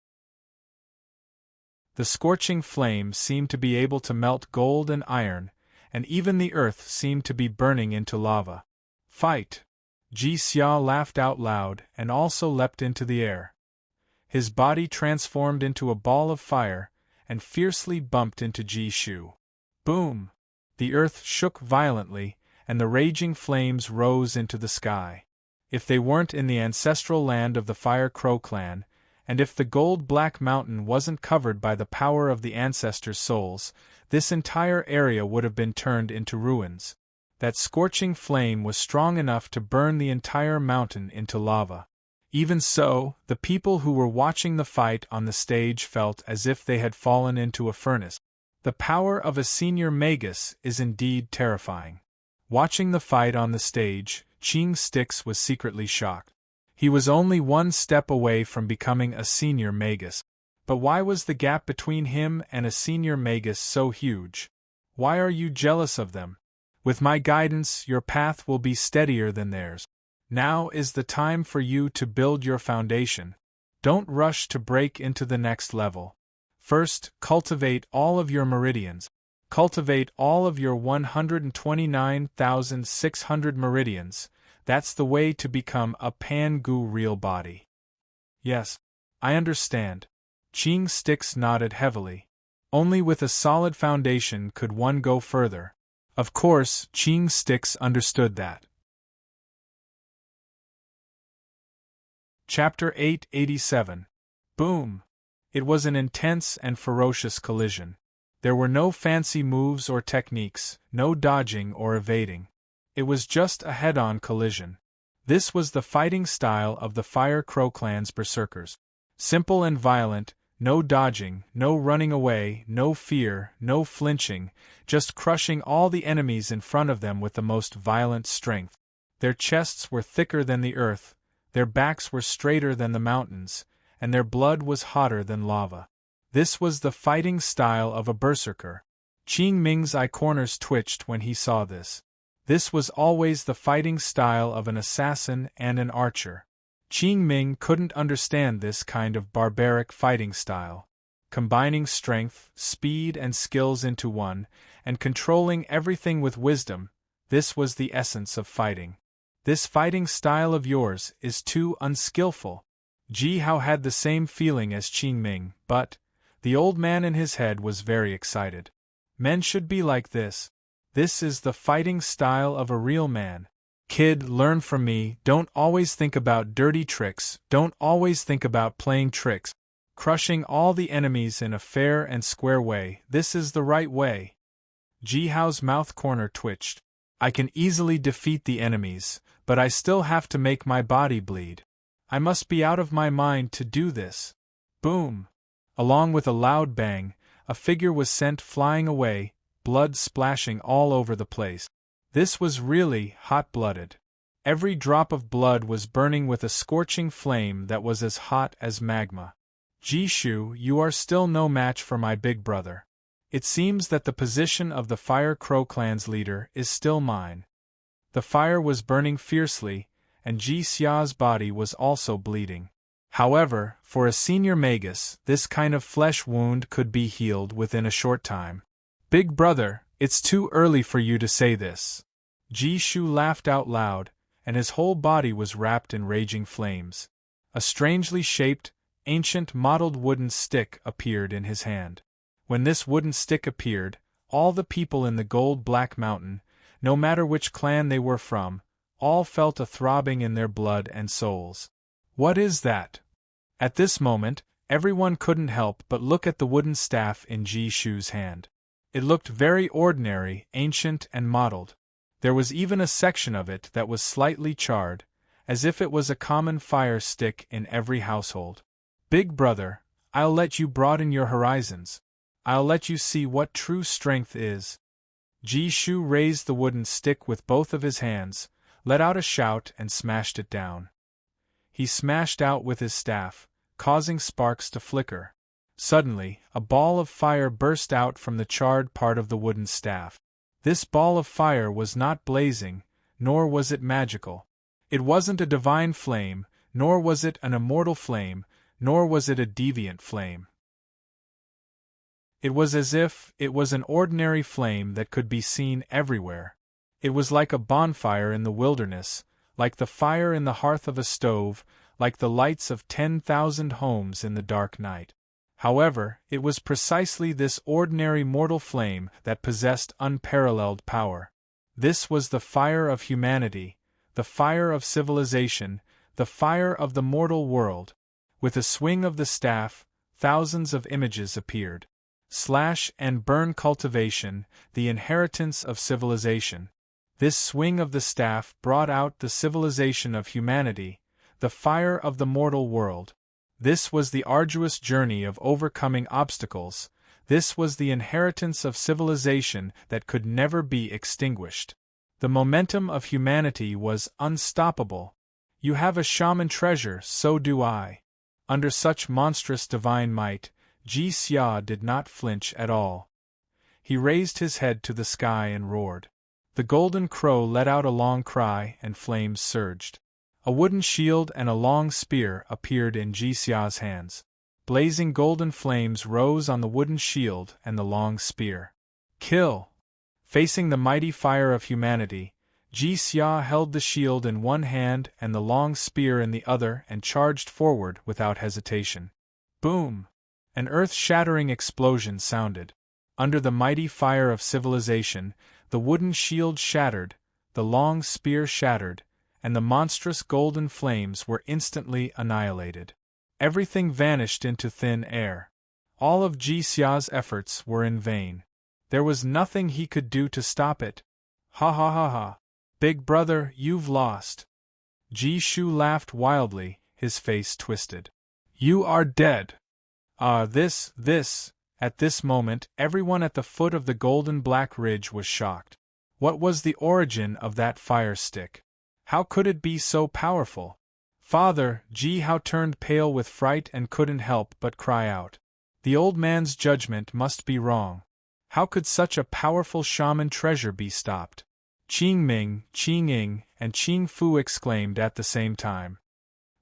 The scorching flame seemed to be able to melt gold and iron, and even the earth seemed to be burning into lava. "Fight!" Ji Xia laughed out loud and also leapt into the air. His body transformed into a ball of fire, and fiercely bumped into Ji Shu. Boom! The earth shook violently, and the raging flames rose into the sky. If they weren't in the ancestral land of the Fire Crow clan, and if the gold-black mountain wasn't covered by the power of the ancestors' souls, this entire area would have been turned into ruins. That scorching flame was strong enough to burn the entire mountain into lava. Even so, the people who were watching the fight on the stage felt as if they had fallen into a furnace. The power of a senior magus is indeed terrifying. Watching the fight on the stage, Qing Stix was secretly shocked. He was only one step away from becoming a senior magus. But why was the gap between him and a senior magus so huge? Why are you jealous of them? With my guidance, your path will be steadier than theirs. Now is the time for you to build your foundation. Don't rush to break into the next level. First, cultivate all of your meridians. Cultivate all of your 129,600 meridians. That's the way to become a Pan-Gu real body. Yes, I understand. Qing Stix nodded heavily. Only with a solid foundation could one go further. Of course, Qing's sticks understood that. Chapter 887. Boom! It was an intense and ferocious collision. There were no fancy moves or techniques, no dodging or evading. It was just a head-on collision. This was the fighting style of the Fire Crow clan's berserkers. Simple and violent, no dodging, no running away, no fear, no flinching, just crushing all the enemies in front of them with the most violent strength. Their chests were thicker than the earth, their backs were straighter than the mountains, and their blood was hotter than lava. This was the fighting style of a berserker. Qing Ming's eye corners twitched when he saw this. This was always the fighting style of an assassin and an archer. Qing Ming couldn't understand this kind of barbaric fighting style. Combining strength, speed and skills into one, and controlling everything with wisdom, this was the essence of fighting. This fighting style of yours is too unskillful. Ji Hao had the same feeling as Qing Ming, but the old man in his head was very excited. Men should be like this. This is the fighting style of a real man. Kid, learn from me, don't always think about dirty tricks, don't always think about playing tricks. Crushing all the enemies in a fair and square way, this is the right way. Ji Hao's mouth corner twitched. I can easily defeat the enemies, but I still have to make my body bleed. I must be out of my mind to do this. Boom! Along with a loud bang, a figure was sent flying away, blood splashing all over the place. This was really hot-blooded. Every drop of blood was burning with a scorching flame that was as hot as magma. Jishu, you are still no match for my big brother. It seems that the position of the Fire Crow clan's leader is still mine. The fire was burning fiercely, and Ji Xia's body was also bleeding. However, for a senior magus, this kind of flesh wound could be healed within a short time. Big brother, it's too early for you to say this. Jishu laughed out loud, and his whole body was wrapped in raging flames. A strangely shaped, ancient mottled wooden stick appeared in his hand. When this wooden stick appeared, all the people in the gold-black mountain, no matter which clan they were from, all felt a throbbing in their blood and souls. What is that? At this moment, everyone couldn't help but look at the wooden staff in Jishu's hand. It looked very ordinary, ancient and mottled. There was even a section of it that was slightly charred, as if it was a common fire stick in every household. Big brother, I'll let you broaden your horizons. I'll let you see what true strength is. Jishu raised the wooden stick with both of his hands, let out a shout and smashed it down. He smashed out with his staff, causing sparks to flicker. Suddenly, a ball of fire burst out from the charred part of the wooden staff. This ball of fire was not blazing, nor was it magical. It wasn't a divine flame, nor was it an immortal flame, nor was it a deviant flame. It was as if it was an ordinary flame that could be seen everywhere. It was like a bonfire in the wilderness, like the fire in the hearth of a stove, like the lights of 10,000 homes in the dark night. However, it was precisely this ordinary mortal flame that possessed unparalleled power. This was the fire of humanity, the fire of civilization, the fire of the mortal world. With a swing of the staff, thousands of images appeared. Slash and burn cultivation, the inheritance of civilization. This swing of the staff brought out the civilization of humanity, the fire of the mortal world. This was the arduous journey of overcoming obstacles. This was the inheritance of civilization that could never be extinguished. The momentum of humanity was unstoppable. You have a shaman treasure, so do I. Under such monstrous divine might, Ji Xia did not flinch at all. He raised his head to the sky and roared. The golden crow let out a long cry and flames surged. A wooden shield and a long spear appeared in Ji Xia's hands. Blazing golden flames rose on the wooden shield and the long spear. Kill! Facing the mighty fire of humanity, Ji Xia held the shield in one hand and the long spear in the other and charged forward without hesitation. Boom! An earth-shattering explosion sounded. Under the mighty fire of civilization, the wooden shield shattered, the long spear shattered, and the monstrous golden flames were instantly annihilated. Everything vanished into thin air. All of Ji Xia's efforts were in vain. There was nothing he could do to stop it. Ha ha ha ha. Big brother, you've lost. Ji Shu laughed wildly, his face twisted. You are dead. This. At this moment, everyone at the foot of the golden black ridge was shocked. What was the origin of that fire stick? How could it be so powerful? Father, Ji Hao turned pale with fright and couldn't help but cry out. The old man's judgment must be wrong. How could such a powerful shaman treasure be stopped? Qing Ming, Qing Ying, and Qing Fu exclaimed at the same time.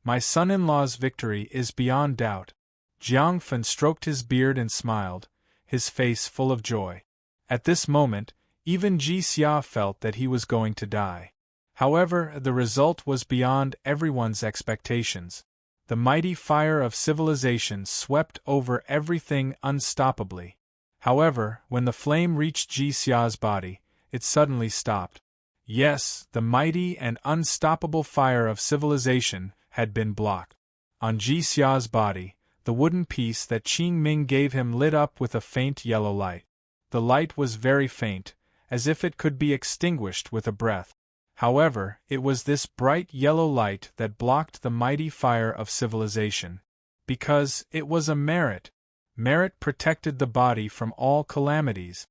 My son-in-law's victory is beyond doubt. Jiang Fan stroked his beard and smiled, his face full of joy. At this moment, even Ji Xia felt that he was going to die. However, the result was beyond everyone's expectations. The mighty fire of civilization swept over everything unstoppably. However, when the flame reached Ji Xia's body, it suddenly stopped. Yes, the mighty and unstoppable fire of civilization had been blocked. On Ji Xia's body, the wooden piece that Qing Ming gave him lit up with a faint yellow light. The light was very faint, as if it could be extinguished with a breath. However, it was this bright yellow light that blocked the mighty fire of civilization. Because it was a merit. Merit protected the body from all calamities.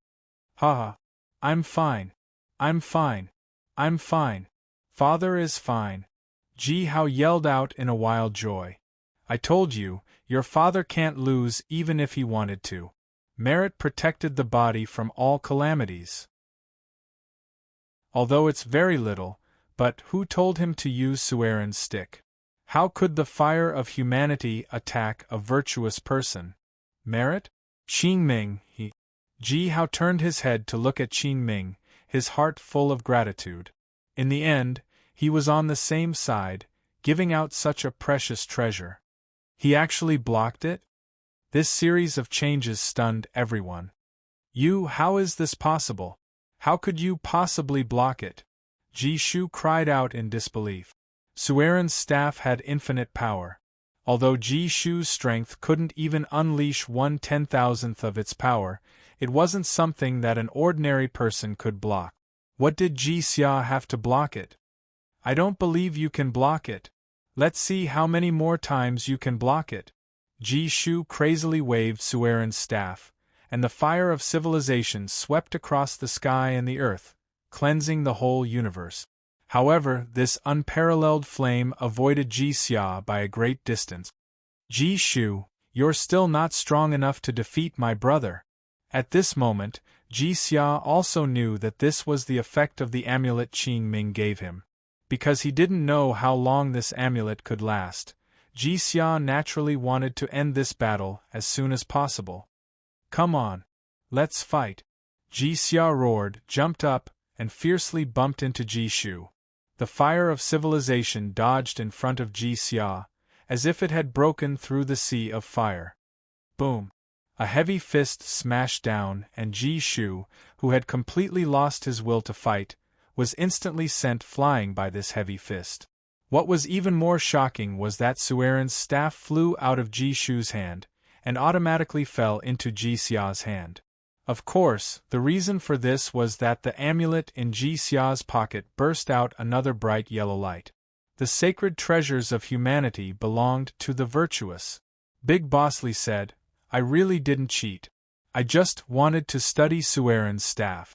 Ha! I'm fine. I'm fine. I'm fine. Father is fine. Ji Hao yelled out in a wild joy. I told you, your father can't lose even if he wanted to. Merit protected the body from all calamities. Although it's very little, but who told him to use Sueren's stick? How could the fire of humanity attack a virtuous person? Merit? Qing Ming, Ji Hao turned his head to look at Qing Ming, his heart full of gratitude. In the end, he was on the same side, giving out such a precious treasure. He actually blocked it? This series of changes stunned everyone. How is this possible? How could you possibly block it? Ji Shu cried out in disbelief. Sueren's staff had infinite power. Although Ji Shu's strength couldn't even unleash 1/10,000th of its power, it wasn't something that an ordinary person could block. What did Ji Xia have to block it? I don't believe you can block it. Let's see how many more times you can block it. Ji Shu crazily waved Sueren's staff, and the fire of civilization swept across the sky and the earth, cleansing the whole universe. However, this unparalleled flame avoided Ji Xia by a great distance. Ji Shu, you're still not strong enough to defeat my brother. At this moment, Ji Xia also knew that this was the effect of the amulet Qing Ming gave him. Because he didn't know how long this amulet could last, Ji Xia naturally wanted to end this battle as soon as possible. Come on. Let's fight. Ji Xia roared, jumped up, and fiercely bumped into Ji Shu. The fire of civilization dodged in front of Ji Xia, as if it had broken through the sea of fire. Boom! A heavy fist smashed down, and Ji Shu, who had completely lost his will to fight, was instantly sent flying by this heavy fist. What was even more shocking was that Sueren's staff flew out of Ji Shu's hand, and automatically fell into Ji Xia's hand. Of course, the reason for this was that the amulet in Ji Xia's pocket burst out another bright yellow light. The sacred treasures of humanity belonged to the virtuous. Big Bosley said, I really didn't cheat. I just wanted to study Sueren's staff.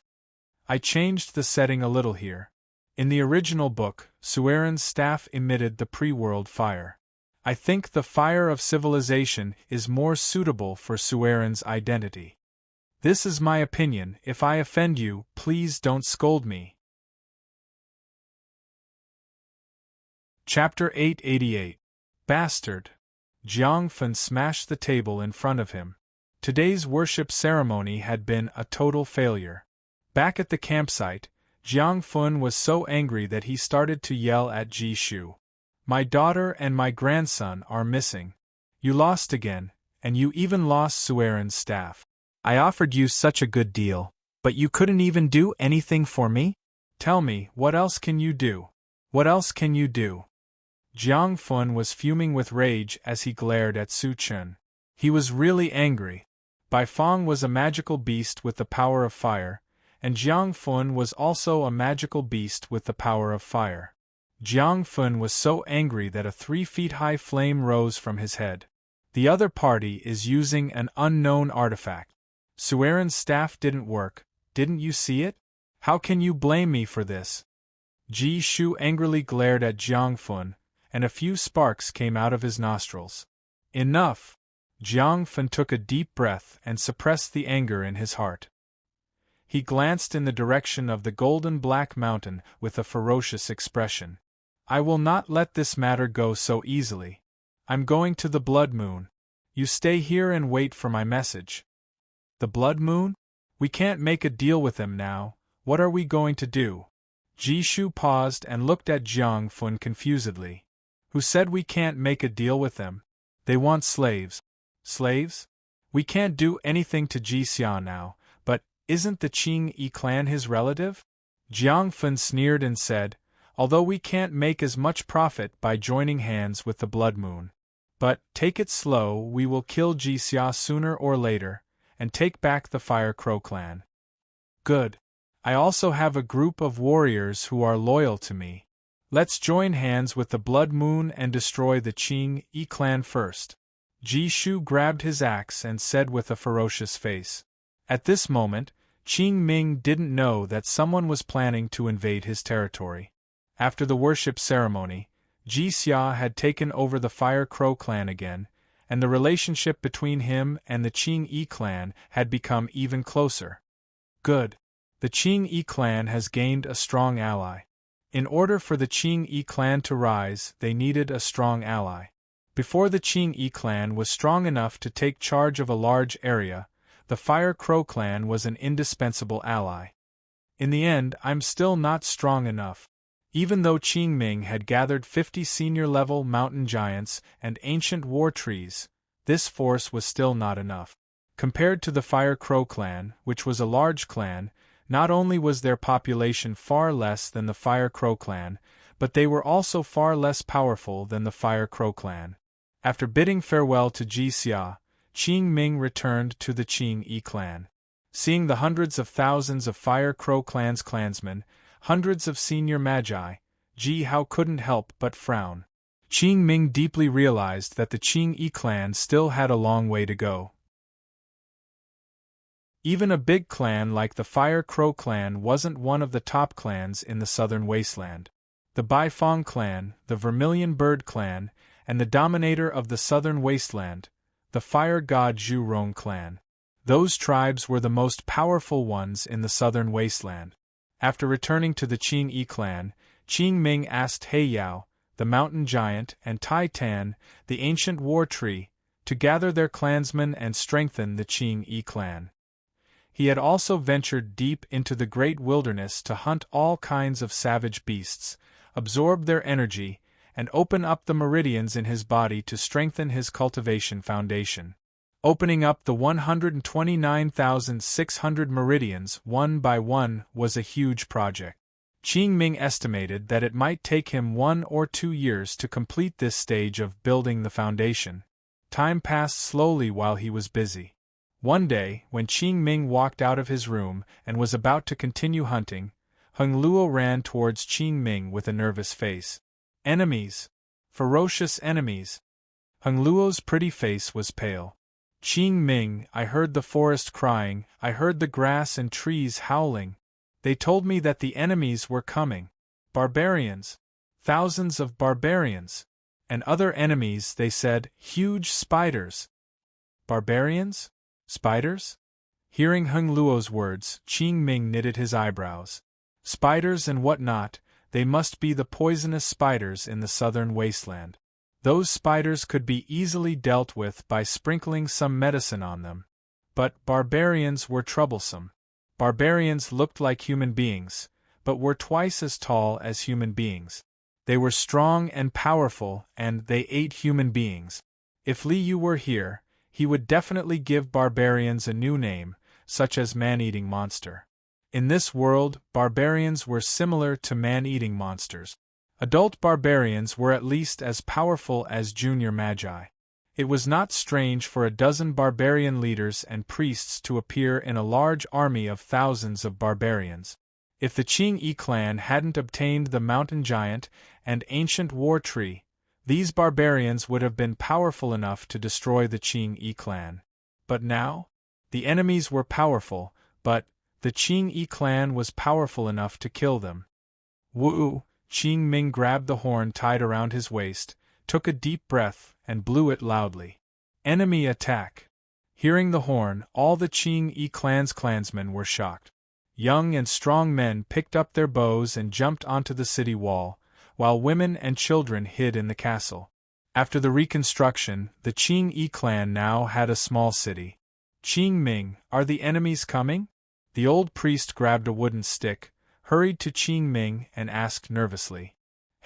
I changed the setting a little here. In the original book, Sueren's staff emitted the pre-world fire. I think the fire of civilization is more suitable for Sueren's identity. This is my opinion. If I offend you, please don't scold me. Chapter 888. Bastard. Jiang Fan smashed the table in front of him. Today's worship ceremony had been a total failure. Back at the campsite, Jiang Fan was so angry that he started to yell at Ji Shu. My daughter and my grandson are missing. You lost again, and you even lost Sueren's staff. I offered you such a good deal, but you couldn't even do anything for me? Tell me, what else can you do? What else can you do? Jiang Fun was fuming with rage as he glared at Su Chun. He was really angry. Bai Fong was a magical beast with the power of fire, and Jiang Fun was also a magical beast with the power of fire. Jiang Fun was so angry that a 3-feet-high flame rose from his head. The other party is using an unknown artifact. Sueren's staff didn't work, didn't you see it? How can you blame me for this? Ji Shu angrily glared at Jiang Fun, and a few sparks came out of his nostrils. Enough! Jiang Fun took a deep breath and suppressed the anger in his heart. He glanced in the direction of the golden black mountain with a ferocious expression. I will not let this matter go so easily. I'm going to the Blood Moon. You stay here and wait for my message. The Blood Moon? We can't make a deal with them now. What are we going to do? Ji Shu paused and looked at Jiang Fun confusedly. Who said we can't make a deal with them? They want slaves. Slaves? We can't do anything to Ji Xia now, but isn't the Qing Yi clan his relative? Jiang Fun sneered and said, although we can't make as much profit by joining hands with the Blood Moon. But, take it slow, we will kill Ji Xia sooner or later, and take back the Fire Crow clan. Good. I also have a group of warriors who are loyal to me. Let's join hands with the Blood Moon and destroy the Qing Yi clan first. Ji Shu grabbed his axe and said with a ferocious face. At this moment, Qing Ming didn't know that someone was planning to invade his territory. After the worship ceremony, Ji Xia had taken over the Fire Crow clan again, and the relationship between him and the Qing Yi clan had become even closer. Good. The Qing Yi clan has gained a strong ally. In order for the Qing Yi clan to rise, they needed a strong ally. Before the Qing Yi clan was strong enough to take charge of a large area, the Fire Crow clan was an indispensable ally. In the end, I'm still not strong enough. Even though Qing Ming had gathered 50 senior-level mountain giants and ancient war trees, this force was still not enough. Compared to the Fire Crow clan, which was a large clan, not only was their population far less than the Fire Crow clan, but they were also far less powerful than the Fire Crow clan. After bidding farewell to Ji Xia, Qing Ming returned to the Qing Yi clan. Seeing the hundreds of thousands of Fire Crow clan's clansmen, hundreds of senior magi, Ji Hao couldn't help but frown. Qing Ming deeply realized that the Qing Yi clan still had a long way to go. Even a big clan like the Fire Crow clan wasn't one of the top clans in the southern wasteland. The Bai Fong clan, the Vermilion Bird clan, and the dominator of the southern wasteland, the Fire God Zhu Rong clan. Those tribes were the most powerful ones in the southern wasteland. After returning to the Qing Yi clan, Qing Ming asked He Yao, the mountain giant, and Tai Tan, the ancient war tree, to gather their clansmen and strengthen the Qing Yi clan. He had also ventured deep into the great wilderness to hunt all kinds of savage beasts, absorb their energy, and open up the meridians in his body to strengthen his cultivation foundation. Opening up the 129,600 meridians one by one was a huge project. Qing Ming estimated that it might take him 1 or 2 years to complete this stage of building the foundation. Time passed slowly while he was busy. One day, when Qing Ming walked out of his room and was about to continue hunting, Heng Luo ran towards Qing Ming with a nervous face. Enemies! Ferocious enemies! Heng Luo's pretty face was pale. Qing Ming, I heard the forest crying, I heard the grass and trees howling. They told me that the enemies were coming. Barbarians! Thousands of barbarians! And other enemies, they said, huge spiders. Barbarians? Spiders? Hearing Heng Luo's words, Qing Ming knitted his eyebrows. Spiders and what not, they must be the poisonous spiders in the southern wasteland. Those spiders could be easily dealt with by sprinkling some medicine on them. But barbarians were troublesome. Barbarians looked like human beings, but were twice as tall as human beings. They were strong and powerful, and they ate human beings. If Li Yu were here, he would definitely give barbarians a new name, such as man-eating monster. In this world, barbarians were similar to man-eating monsters. Adult barbarians were at least as powerful as junior magi. It was not strange for a dozen barbarian leaders and priests to appear in a large army of thousands of barbarians. If the Qing clan hadn't obtained the mountain giant and ancient war tree, these barbarians would have been powerful enough to destroy the Qing clan. But now? The enemies were powerful, but the Qing clan was powerful enough to kill them. Woo! Qing Ming grabbed the horn tied around his waist, took a deep breath, and blew it loudly. Enemy attack! Hearing the horn, all the Qing clan's clansmen were shocked. Young and strong men picked up their bows and jumped onto the city wall, while women and children hid in the castle. After the reconstruction, the Qing clan now had a small city. Qing Ming, are the enemies coming? The old priest grabbed a wooden stick, hurried to Qing Ming and asked nervously.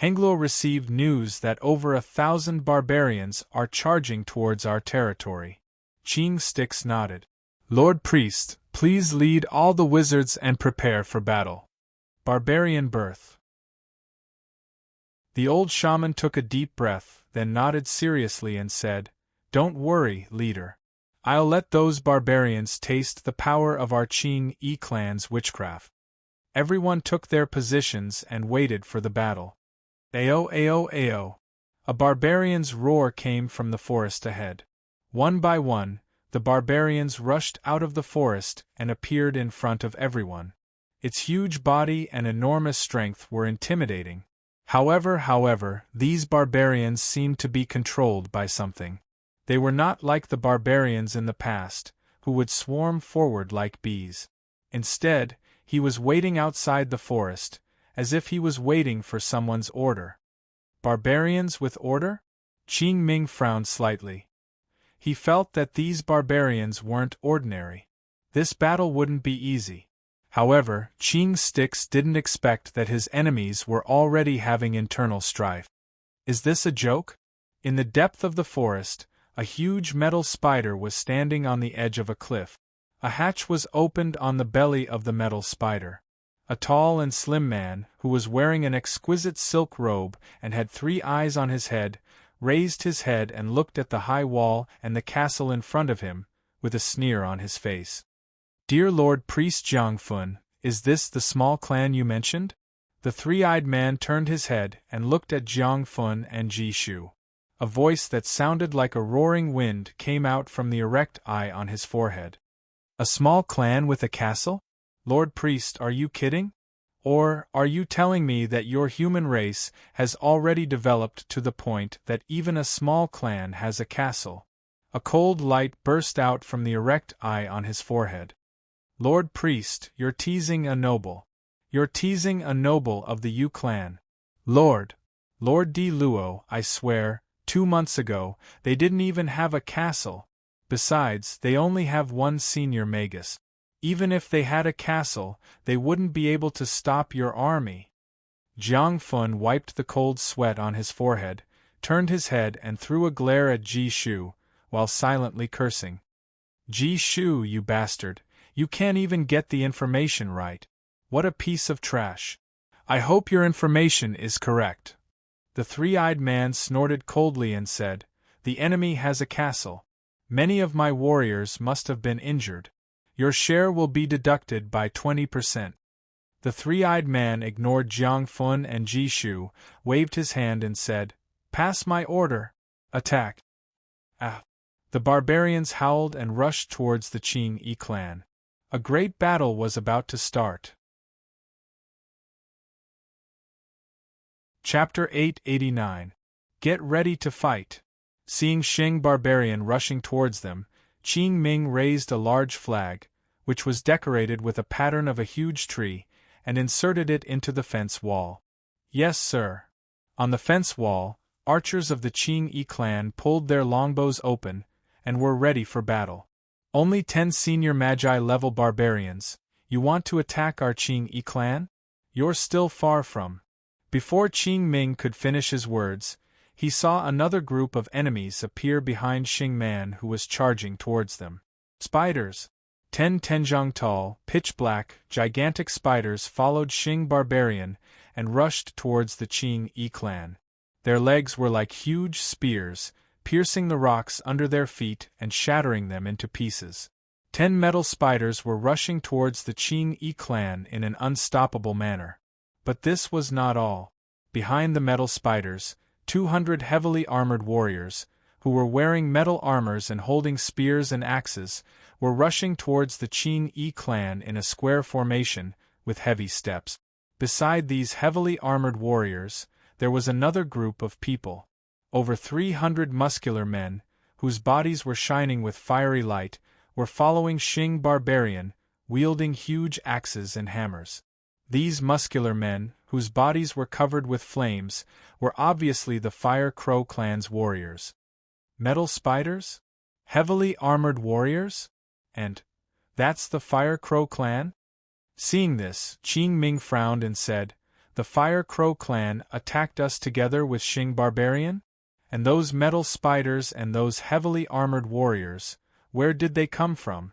Hengluo received news that over 1,000 barbarians are charging towards our territory. Qing Sticks nodded. Lord Priest, please lead all the wizards and prepare for battle. Barbarian birth. The old shaman took a deep breath, then nodded seriously and said, Don't worry, leader. I'll let those barbarians taste the power of our Qing clan's witchcraft. Everyone took their positions and waited for the battle. Ao ao ao. A barbarian's roar came from the forest ahead. One by one, the barbarians rushed out of the forest and appeared in front of everyone. Its huge body and enormous strength were intimidating. However, these barbarians seemed to be controlled by something. They were not like the barbarians in the past, who would swarm forward like bees. Instead, he was waiting outside the forest, as if he was waiting for someone's order. Barbarians with order? Qing Ming frowned slightly. He felt that these barbarians weren't ordinary. This battle wouldn't be easy. However, Qing Sticks didn't expect that his enemies were already having internal strife. Is this a joke? In the depth of the forest, a huge metal spider was standing on the edge of a cliff. A hatch was opened on the belly of the metal spider. A tall and slim man, who was wearing an exquisite silk robe and had 3 eyes on his head, raised his head and looked at the high wall and the castle in front of him, with a sneer on his face. Dear Lord Priest Jiangfun, is this the small clan you mentioned? The 3-eyed man turned his head and looked at Jiangfun and Ji Shu. A voice that sounded like a roaring wind came out from the erect eye on his forehead. A small clan with a castle? Lord Priest, are you kidding? Or are you telling me that your human race has already developed to the point that even a small clan has a castle? A cold light burst out from the erect eye on his forehead. Lord Priest, you're teasing a noble. You're teasing a noble of the Yu clan. Lord Di Luo, I swear, 2 months ago, they didn't even have a castle. Besides, they only have 1 senior magus. Even if they had a castle, they wouldn't be able to stop your army. Jiangfun wiped the cold sweat on his forehead, turned his head and threw a glare at Ji Shu, while silently cursing. Ji Shu, you bastard, you can't even get the information right. What a piece of trash. I hope your information is correct. The 3-eyed man snorted coldly and said, The enemy has a castle. Many of my warriors must have been injured. Your share will be deducted by 20%. The 3-eyed man ignored Jiangfun and Ji Shu, waved his hand and said, Pass my order. Attack. Ah! The barbarians howled and rushed towards the Qing clan. A great battle was about to start. Chapter 889. Get ready to fight. Seeing Qing barbarian rushing towards them, Qing Ming raised a large flag, which was decorated with a pattern of a huge tree, and inserted it into the fence wall. Yes, sir. On the fence wall, archers of the Qing clan pulled their longbows open, and were ready for battle. Only 10 senior magi-level barbarians. You want to attack our Qing clan? You're still far from. Before Qing Ming could finish his words, he saw another group of enemies appear behind Xing Man, who was charging towards them. Spiders! 10 tenjong tall, pitch-black, gigantic spiders followed Xing Barbarian and rushed towards the Qing Yi clan. Their legs were like huge spears, piercing the rocks under their feet and shattering them into pieces. 10 metal spiders were rushing towards the Qing Yi clan in an unstoppable manner. But this was not all. Behind the metal spiders, 200 heavily armored warriors, who were wearing metal armors and holding spears and axes, were rushing towards the Qing Yi clan in a square formation, with heavy steps. Beside these heavily armored warriors, there was another group of people. Over 300 muscular men, whose bodies were shining with fiery light, were following Xing Barbarian, wielding huge axes and hammers. These muscular men, whose bodies were covered with flames, were obviously the Fire Crow clan's warriors. Metal spiders? Heavily armored warriors? And that's the Fire Crow clan? Seeing this, Qing Ming frowned and said, "The Fire Crow clan attacked us together with Xing Barbarian? And those metal spiders and those heavily armored warriors, where did they come from?"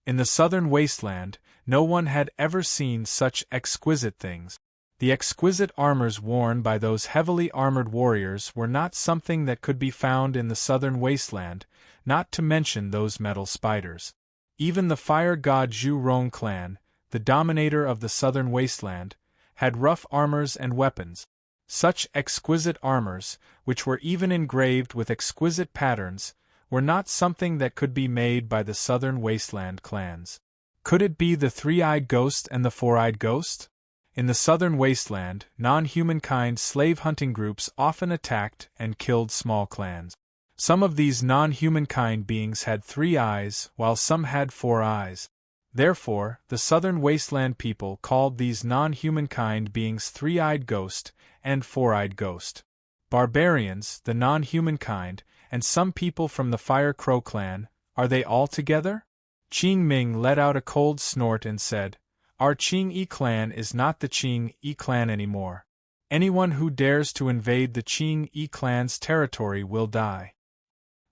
In the southern wasteland, no one had ever seen such exquisite things. The exquisite armors worn by those heavily armored warriors were not something that could be found in the southern wasteland, not to mention those metal spiders. Even the fire god Zhu Rong clan, the dominator of the southern wasteland, had rough armors and weapons. Such exquisite armors, which were even engraved with exquisite patterns, were not something that could be made by the southern wasteland clans. Could it be the three-eyed ghost and the four-eyed ghost? In the southern wasteland, non-humankind slave-hunting groups often attacked and killed small clans. Some of these non-humankind beings had 3 eyes, while some had 4 eyes. Therefore, the southern wasteland people called these non-humankind beings three-eyed ghost and four-eyed ghost. Barbarians, the non-humankind, and some people from the Fire Crow clan, are they all together? Qing Ming let out a cold snort and said, "Our Qing Yi clan is not the Qing Yi clan anymore. Anyone who dares to invade the Qing Yi clan's territory will die."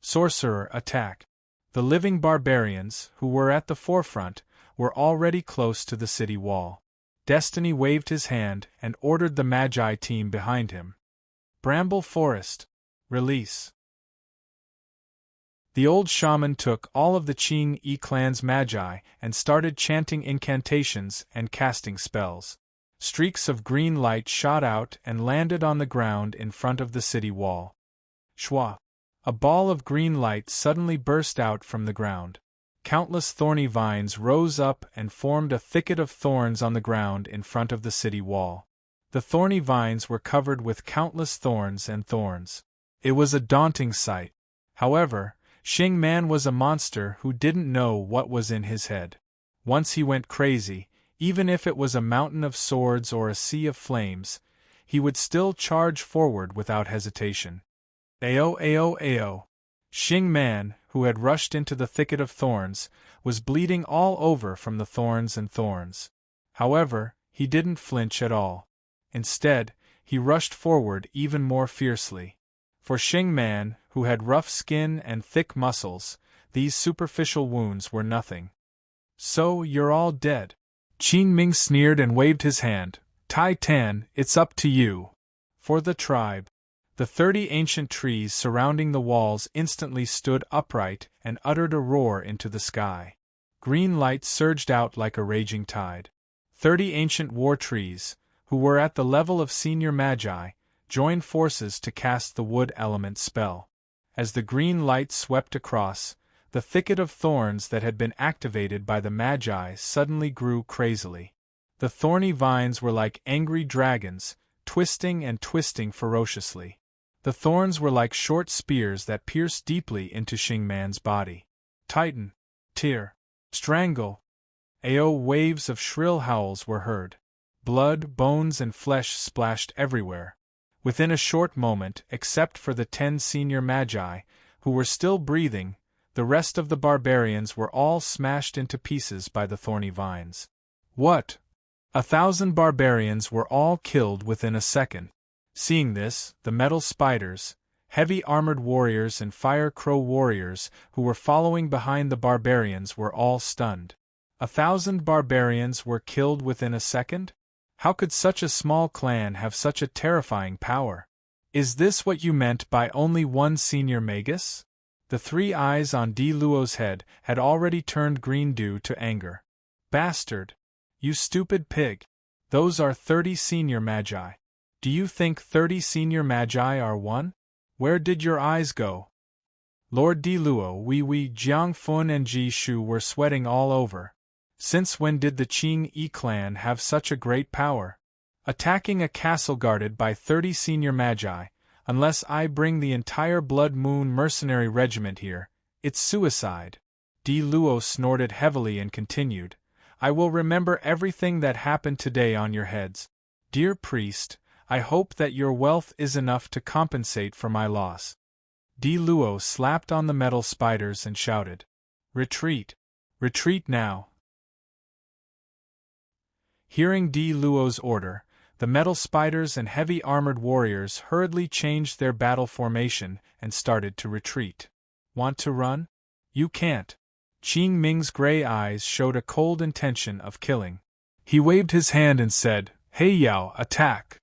Sorcerer, attack! The living barbarians, who were at the forefront, were already close to the city wall. Destiny waved his hand and ordered the Magi team behind him. Bramble Forest. Release. The old shaman took all of the Qing Yi clan's Magi and started chanting incantations and casting spells. Streaks of green light shot out and landed on the ground in front of the city wall. Shwa! A ball of green light suddenly burst out from the ground. Countless thorny vines rose up and formed a thicket of thorns on the ground in front of the city wall. The thorny vines were covered with countless thorns and thorns. It was a daunting sight. However, Xing Man was a monster who didn't know what was in his head. Once he went crazy, even if it was a mountain of swords or a sea of flames, he would still charge forward without hesitation. Ao ao ao. Xing Man, who had rushed into the thicket of thorns, was bleeding all over from the thorns and thorns. However, he didn't flinch at all. Instead, he rushed forward even more fiercely. For Xing Man, who had rough skin and thick muscles, these superficial wounds were nothing. "So, you're all dead." Qing Ming sneered and waved his hand. "Tai Tan, it's up to you." For the tribe. The 30 ancient trees surrounding the walls instantly stood upright and uttered a roar into the sky. Green light surged out like a raging tide. 30 ancient war trees, who were at the level of senior magi, joined forces to cast the wood element spell. As the green light swept across, the thicket of thorns that had been activated by the magi suddenly grew crazily. The thorny vines were like angry dragons, twisting and twisting ferociously. The thorns were like short spears that pierced deeply into Xing Man's body. Tighten, tear, strangle. Ao waves of shrill howls were heard. Blood, bones and flesh splashed everywhere. Within a short moment, except for the 10 senior magi, who were still breathing, the rest of the barbarians were all smashed into pieces by the thorny vines. What? 1,000 barbarians were all killed within a second. Seeing this, the metal spiders, Heavy armored warriors and fire crow warriors who were following behind the barbarians were all stunned. 1,000 barbarians were killed within a second? How could such a small clan have such a terrifying power? Is this what you meant by only one senior magus? The 3 eyes on Di Luo's head had already turned green due to anger. Bastard! You stupid pig! Those are 30 senior magi. Do you think 30 senior magi are one? Where did your eyes go? Lord Di Luo, Jiang Fun and Ji Shu were sweating all over. Since when did the Qing Yi clan have such a great power? Attacking a castle guarded by 30 senior magi, unless I bring the entire Blood Moon mercenary regiment here, it's suicide. Di Luo snorted heavily and continued, I will remember everything that happened today on your heads. Dear priest, I hope that your wealth is enough to compensate for my loss. Di Luo slapped on the metal spiders and shouted, Retreat! Retreat now! Hearing Di Luo's order, the metal spiders and heavy armored warriors hurriedly changed their battle formation and started to retreat. Want to run? You can't. Qing Ming's gray eyes showed a cold intention of killing. He waved his hand and said, Hey Yao, attack!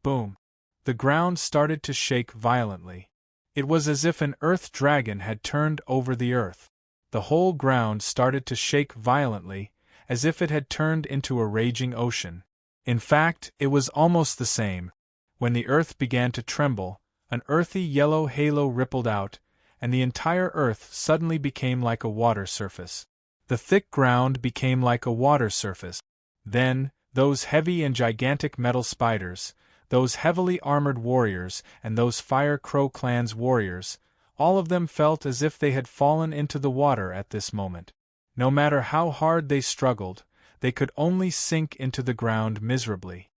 Boom! The ground started to shake violently. It was as if an earth dragon had turned over the earth. The whole ground started to shake violently, as if it had turned into a raging ocean. In fact, it was almost the same. When the earth began to tremble, an earthy yellow halo rippled out, and the entire earth suddenly became like a water surface. The thick ground became like a water surface. Then, those heavy and gigantic metal spiders, those heavily armored warriors, and those Fire Crow clan's warriors, all of them felt as if they had fallen into the water at this moment. No matter how hard they struggled, they could only sink into the ground miserably.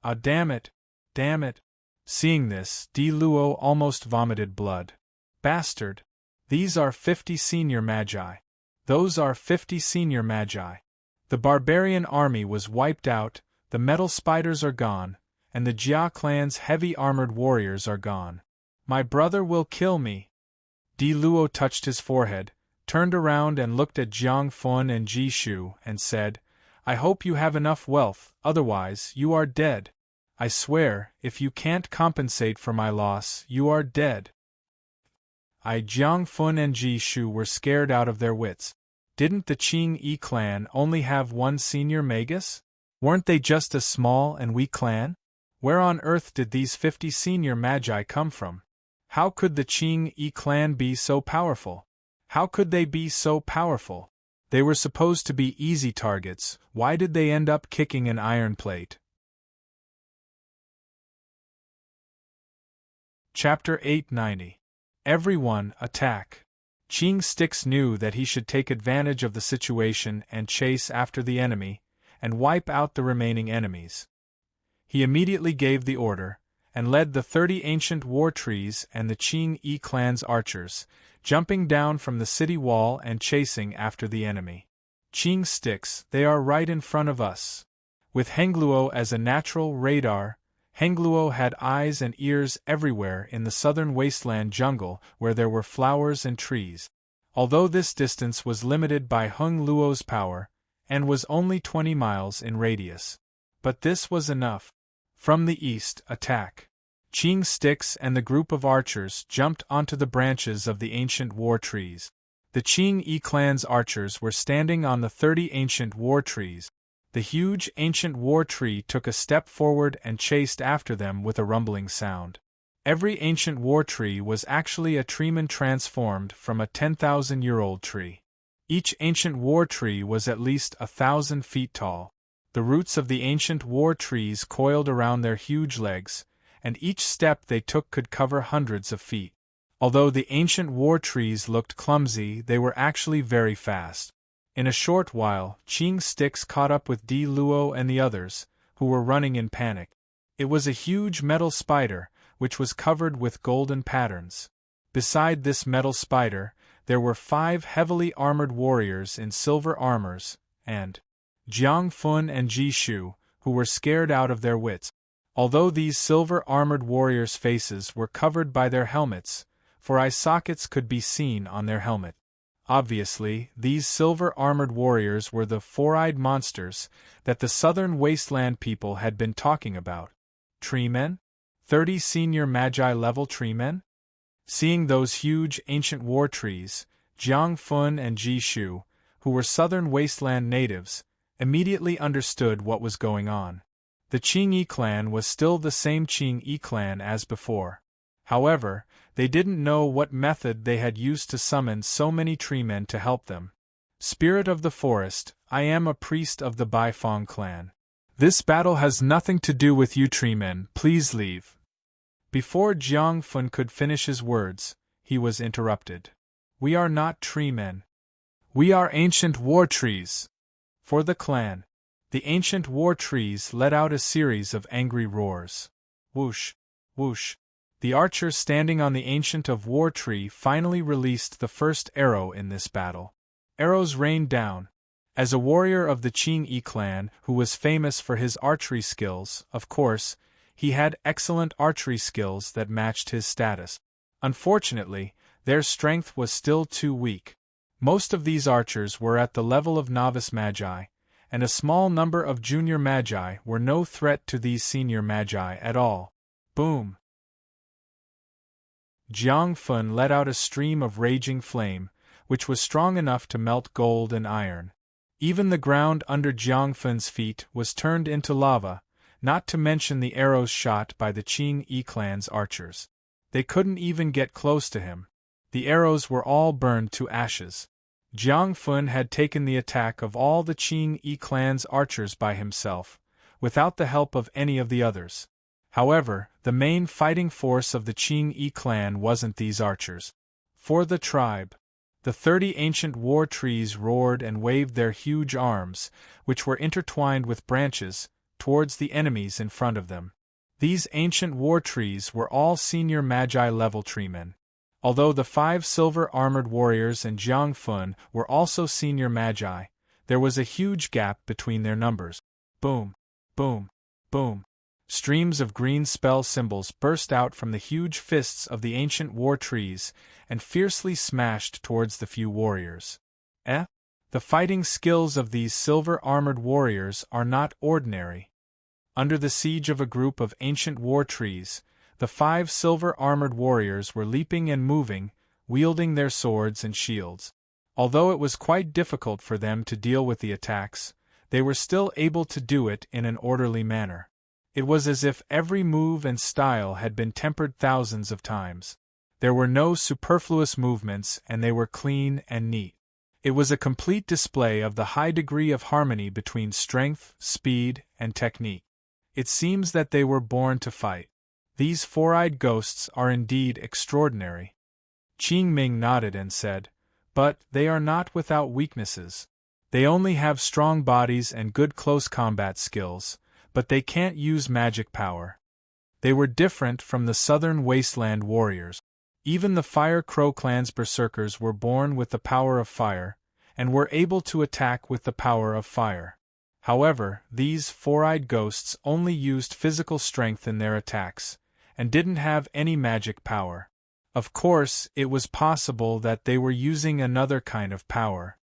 Ah, damn it! Damn it! Seeing this, Di Luo almost vomited blood. Bastard! These are 50 senior magi. Those are 50 senior magi. The barbarian army was wiped out, the metal spiders are gone, and the Jia clan's heavy armored warriors are gone. My brother will kill me. Di Luo touched his forehead, turned around and looked at Jiang Fun and Ji Shu, and said, I hope you have enough wealth, otherwise you are dead. I swear, if you can't compensate for my loss, you are dead. Jiang Fun and Ji Shu were scared out of their wits. Didn't the Qing Yi clan only have one senior magus? Weren't they just a small and weak clan? Where on earth did these 50 senior magi come from? How could the Qing Yi clan be so powerful? How could they be so powerful? They were supposed to be easy targets, why did they end up kicking an iron plate? Chapter 890. Everyone, attack! Qing Sticks knew that he should take advantage of the situation and chase after the enemy, and wipe out the remaining enemies. He immediately gave the order, and led the 30 ancient war trees and the Qing Yi clan's archers, jumping down from the city wall and chasing after the enemy. Qing Sticks, they are right in front of us. With Hengluo as a natural radar, Hengluo had eyes and ears everywhere in the southern wasteland jungle where there were flowers and trees. Although this distance was limited by Heng Luo's power, and was only 20 miles in radius. But this was enough. From the east, attack! Qing Sticks and the group of archers jumped onto the branches of the ancient war trees. The Qing Yi clan's archers were standing on the 30 ancient war trees. The huge ancient war tree took a step forward and chased after them with a rumbling sound. Every ancient war tree was actually a treeman transformed from a 10,000-year-old tree. Each ancient war tree was at least 1,000 feet tall. The roots of the ancient war trees coiled around their huge legs, and each step they took could cover hundreds of feet. Although the ancient war trees looked clumsy, they were actually very fast. In a short while, Qing Sticks caught up with Di Luo and the others, who were running in panic. It was a huge metal spider, which was covered with golden patterns. Beside this metal spider, there were 5 heavily armored warriors in silver armors, and Jiang Fun and Ji Shu, who were scared out of their wits. Although these silver-armored warriors' faces were covered by their helmets, for eye sockets could be seen on their helmet. Obviously, these silver-armored warriors were the four-eyed monsters that the southern wasteland people had been talking about. Treemen? 30 senior Magi-level treemen? Seeing those huge ancient war trees, Jiang Fun and Ji Shu, who were southern wasteland natives, immediately understood what was going on. The Qing-Yi clan was still the same Qing-Yi clan as before. However, they didn't know what method they had used to summon so many treemen to help them. Spirit of the forest, I am a priest of the Baifeng clan. This battle has nothing to do with you treemen, please leave. Before Jiang Fun could finish his words, he was interrupted. We are not treemen. We are ancient war trees. For the clan. The ancient war trees let out a series of angry roars. Whoosh, whoosh. The archers standing on the ancient of war tree finally released the first arrow in this battle. Arrows rained down. As a warrior of the Qing-Yi clan who was famous for his archery skills, of course, he had excellent archery skills that matched his status. Unfortunately, their strength was still too weak. Most of these archers were at the level of novice magi, and a small number of junior magi were no threat to these senior magi at all. Boom! Jiang Fun let out a stream of raging flame, which was strong enough to melt gold and iron. Even the ground under Jiang Fun's feet was turned into lava, not to mention the arrows shot by the Qing-Yi clan's archers. They couldn't even get close to him. The arrows were all burned to ashes. Jiang Fun had taken the attack of all the Qing-Yi clan's archers by himself, without the help of any of the others. However, the main fighting force of the Qing-Yi clan wasn't these archers. For the tribe. The 30 ancient war trees roared and waved their huge arms, which were intertwined with branches, towards the enemies in front of them. These ancient war trees were all senior Magi-level treemen. Although the 5 silver-armored warriors and Jiang Fun were also senior Magi, there was a huge gap between their numbers. Boom, boom, boom. Streams of green spell symbols burst out from the huge fists of the ancient war trees and fiercely smashed towards the few warriors. The fighting skills of these silver-armored warriors are not ordinary. Under the siege of a group of ancient war trees, the 5 silver-armored warriors were leaping and moving, wielding their swords and shields. Although it was quite difficult for them to deal with the attacks, they were still able to do it in an orderly manner. It was as if every move and style had been tempered thousands of times. There were no superfluous movements and they were clean and neat. It was a complete display of the high degree of harmony between strength, speed, and technique. It seems that they were born to fight. These four-eyed ghosts are indeed extraordinary. Qing Ming nodded and said, but they are not without weaknesses. They only have strong bodies and good close combat skills, but they can't use magic power. They were different from the southern wasteland warriors. Even the Fire Crow clan's berserkers were born with the power of fire, and were able to attack with the power of fire. However, these four-eyed ghosts only used physical strength in their attacks, and didn't have any magic power. Of course, it was possible that they were using another kind of power.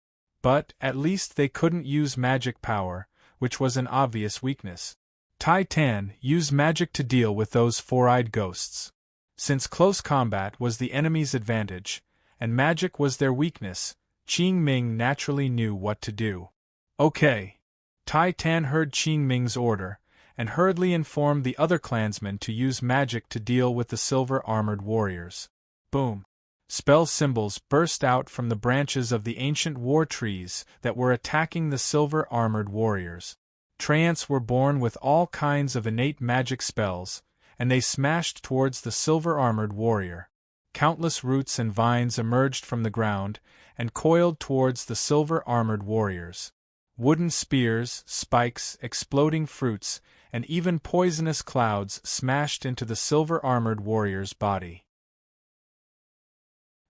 But, at least they couldn't use magic power, which was an obvious weakness. Tai Tan used magic to deal with those four-eyed ghosts. Since close combat was the enemy's advantage, and magic was their weakness, Qing Ming naturally knew what to do. Okay. Tai Tan heard Qing Ming's order, and hurriedly informed the other clansmen to use magic to deal with the silver-armored warriors. Boom! Spell symbols burst out from the branches of the ancient war trees that were attacking the silver-armored warriors. Treants were born with all kinds of innate magic spells, and they smashed towards the silver-armored warrior. Countless roots and vines emerged from the ground and coiled towards the silver-armored warriors. Wooden spears, spikes, exploding fruits, and even poisonous clouds smashed into the silver-armored warrior's body.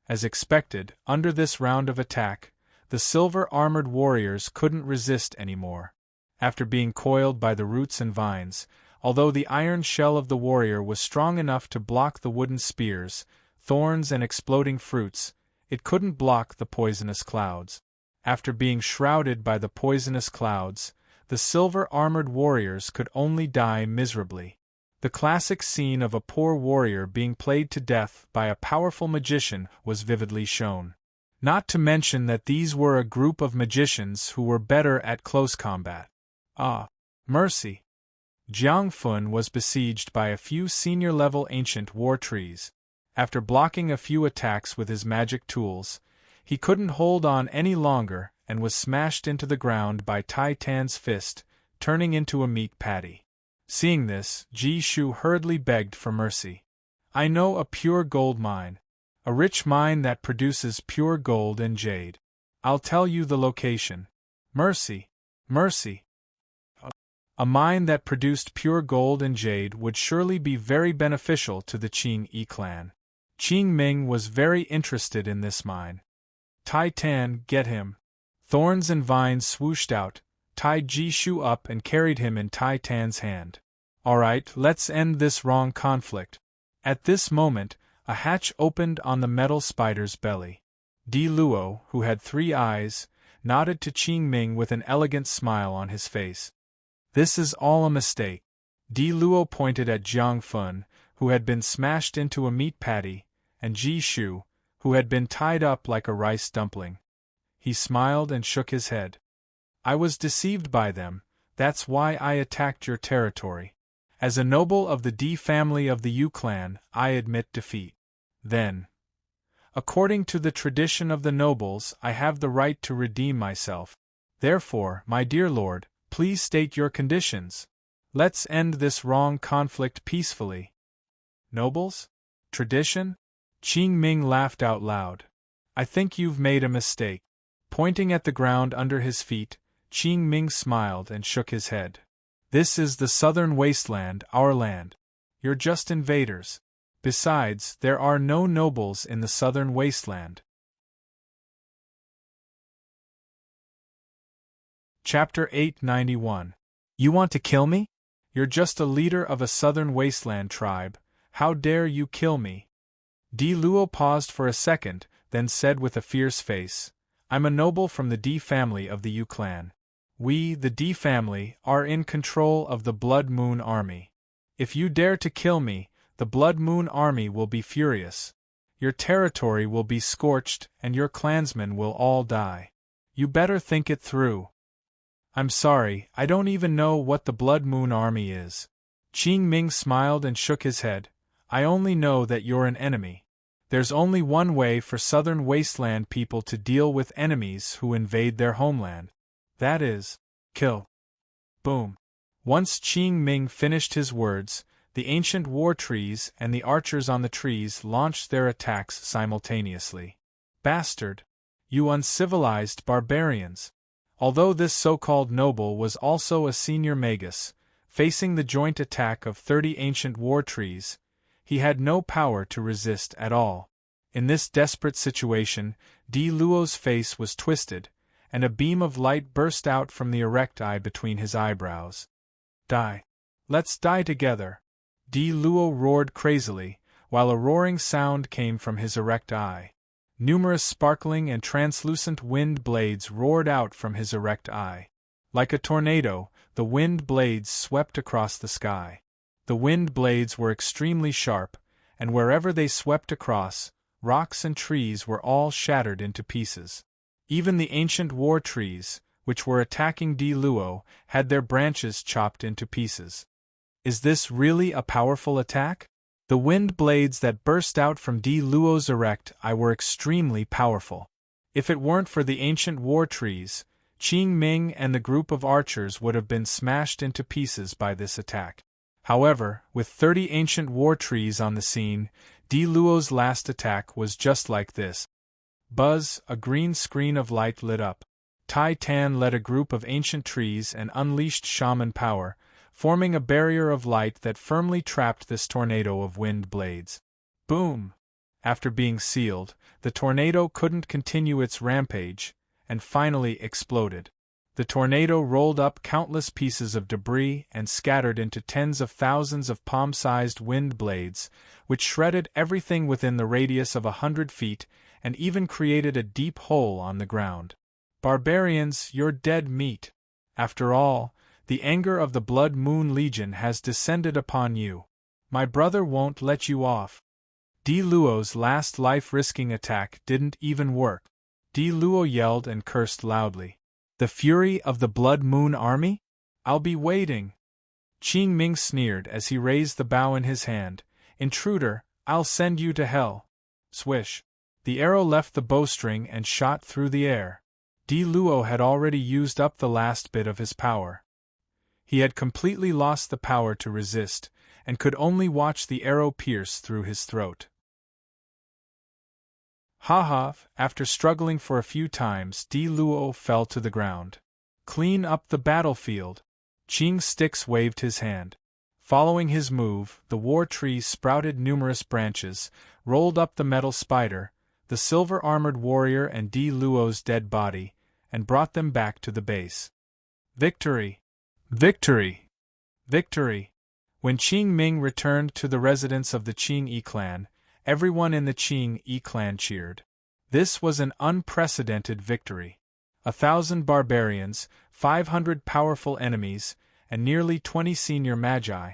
As expected, under this round of attack, the silver-armored warriors couldn't resist anymore. After being coiled by the roots and vines, Although the iron shell of the warrior was strong enough to block the wooden spears, thorns and exploding fruits, it couldn't block the poisonous clouds. After being shrouded by the poisonous clouds, the silver-armored warriors could only die miserably. The classic scene of a poor warrior being played to death by a powerful magician was vividly shown. Not to mention that these were a group of magicians who were better at close combat. Ah, mercy! Jiang Fun was besieged by a few senior-level ancient war trees. After blocking a few attacks with his magic tools, he couldn't hold on any longer and was smashed into the ground by Tai Tan's fist, turning into a meat patty. Seeing this, Ji Shu hurriedly begged for mercy. "I know a pure gold mine. A rich mine that produces pure gold and jade. I'll tell you the location. Mercy! Mercy!" A mine that produced pure gold and jade would surely be very beneficial to the Qing Yi clan. Qing Ming was very interested in this mine. Tai Tan, get him! Thorns and vines swooshed out, tied Ji Shu up and carried him in Tai Tan's hand. "Alright, let's end this wrong conflict." At this moment, a hatch opened on the metal spider's belly. Di Luo, who had 3 eyes, nodded to Qing Ming with an elegant smile on his face. "This is all a mistake." Di Luo pointed at Jiang Fun, who had been smashed into a meat patty, and Ji Shu, who had been tied up like a rice dumpling. He smiled and shook his head. "I was deceived by them, that's why I attacked your territory. As a noble of the Di family of the Yu clan, I admit defeat. Then, according to the tradition of the nobles, I have the right to redeem myself. Therefore, my dear lord, please state your conditions. Let's end this wrong conflict peacefully." "Nobles? Tradition?" Qing Ming laughed out loud. "I think you've made a mistake." Pointing at the ground under his feet, Qing Ming smiled and shook his head. "This is the southern wasteland, our land. You're just invaders. Besides, there are no nobles in the southern wasteland." Chapter 891. You want to kill me? You're just a leader of a southern wasteland tribe. How dare you kill me? Di Luo paused for a second, then said with a fierce face, "I'm a noble from the Di family of the Yu clan. We, the Di family, are in control of the Blood Moon Army. If you dare to kill me, the Blood Moon Army will be furious. Your territory will be scorched and your clansmen will all die. You better think it through." "I'm sorry, I don't even know what the Blood Moon Army is." Qing Ming smiled and shook his head. "I only know that you're an enemy. There's only one way for southern wasteland people to deal with enemies who invade their homeland. That is, kill." Boom. Once Qing Ming finished his words, the ancient war trees and the archers on the trees launched their attacks simultaneously. "Bastard! You uncivilized barbarians!" Although this so-called noble was also a senior magus, facing the joint attack of 30 ancient war trees, he had no power to resist at all. In this desperate situation, Di Luo's face was twisted, and a beam of light burst out from the erect eye between his eyebrows. "Die! Let's die together!" Di Luo roared crazily, while a roaring sound came from his erect eye. Numerous sparkling and translucent wind blades roared out from his erect eye. Like a tornado, the wind blades swept across the sky. The wind blades were extremely sharp, and wherever they swept across, rocks and trees were all shattered into pieces. Even the ancient war trees, which were attacking Di Luo, had their branches chopped into pieces. Is this really a powerful attack? The wind blades that burst out from Di Luo's erect eye were extremely powerful. If it weren't for the ancient war trees, Qing Ming and the group of archers would have been smashed into pieces by this attack. However, with 30 ancient war trees on the scene, Di Luo's last attack was just like this. Buzz, a green screen of light lit up. Tai Tan led a group of ancient trees and unleashed shaman power, forming a barrier of light that firmly trapped this tornado of wind blades. Boom! After being sealed, the tornado couldn't continue its rampage, and finally exploded. The tornado rolled up countless pieces of debris and scattered into tens of thousands of palm-sized wind blades, which shredded everything within the radius of 100 feet and even created a deep hole on the ground. Barbarians, you're dead meat. After all, the anger of the Blood Moon Legion has descended upon you. My brother won't let you off. Di Luo's last life-risking attack didn't even work. Di Luo yelled and cursed loudly. The fury of the Blood Moon Army? I'll be waiting. Qing Ming sneered as he raised the bow in his hand. Intruder, I'll send you to hell. Swish. The arrow left the bowstring and shot through the air. Di Luo had already used up the last bit of his power. He had completely lost the power to resist, and could only watch the arrow pierce through his throat. Ha! After struggling for a few times, Di Luo fell to the ground. Clean up the battlefield. Qing Stix waved his hand. Following his move, the war tree sprouted numerous branches, rolled up the metal spider, the silver-armored warrior and Di Luo's dead body, and brought them back to the base. Victory! Victory! Victory! When Qing Ming returned to the residence of the Qing Yi clan, everyone in the Qing Yi clan cheered. This was an unprecedented victory. 1,000 barbarians, 500 powerful enemies, and nearly 20 senior magi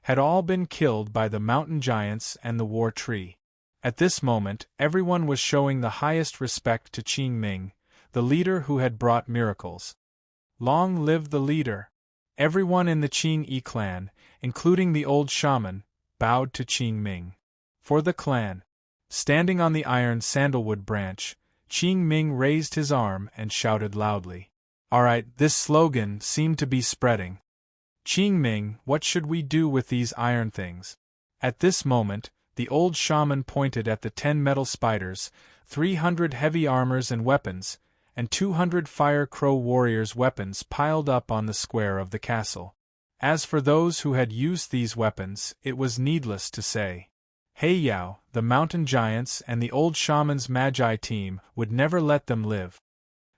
had all been killed by the mountain giants and the war tree. At this moment, everyone was showing the highest respect to Qing Ming, the leader who had brought miracles. Long live the leader! Everyone in the Qing Yi clan, including the old shaman, bowed to Qing Ming. For the clan. Standing on the iron sandalwood branch, Qing Ming raised his arm and shouted loudly. Alright, this slogan seemed to be spreading. Qing Ming, what should we do with these iron things? At this moment, the old shaman pointed at the 10 metal spiders, 300 heavy armors and weapons, and 200 fire crow warriors' weapons piled up on the square of the castle. As for those who had used these weapons, it was needless to say. Heiyao, the mountain giants and the old shaman's magi team would never let them live.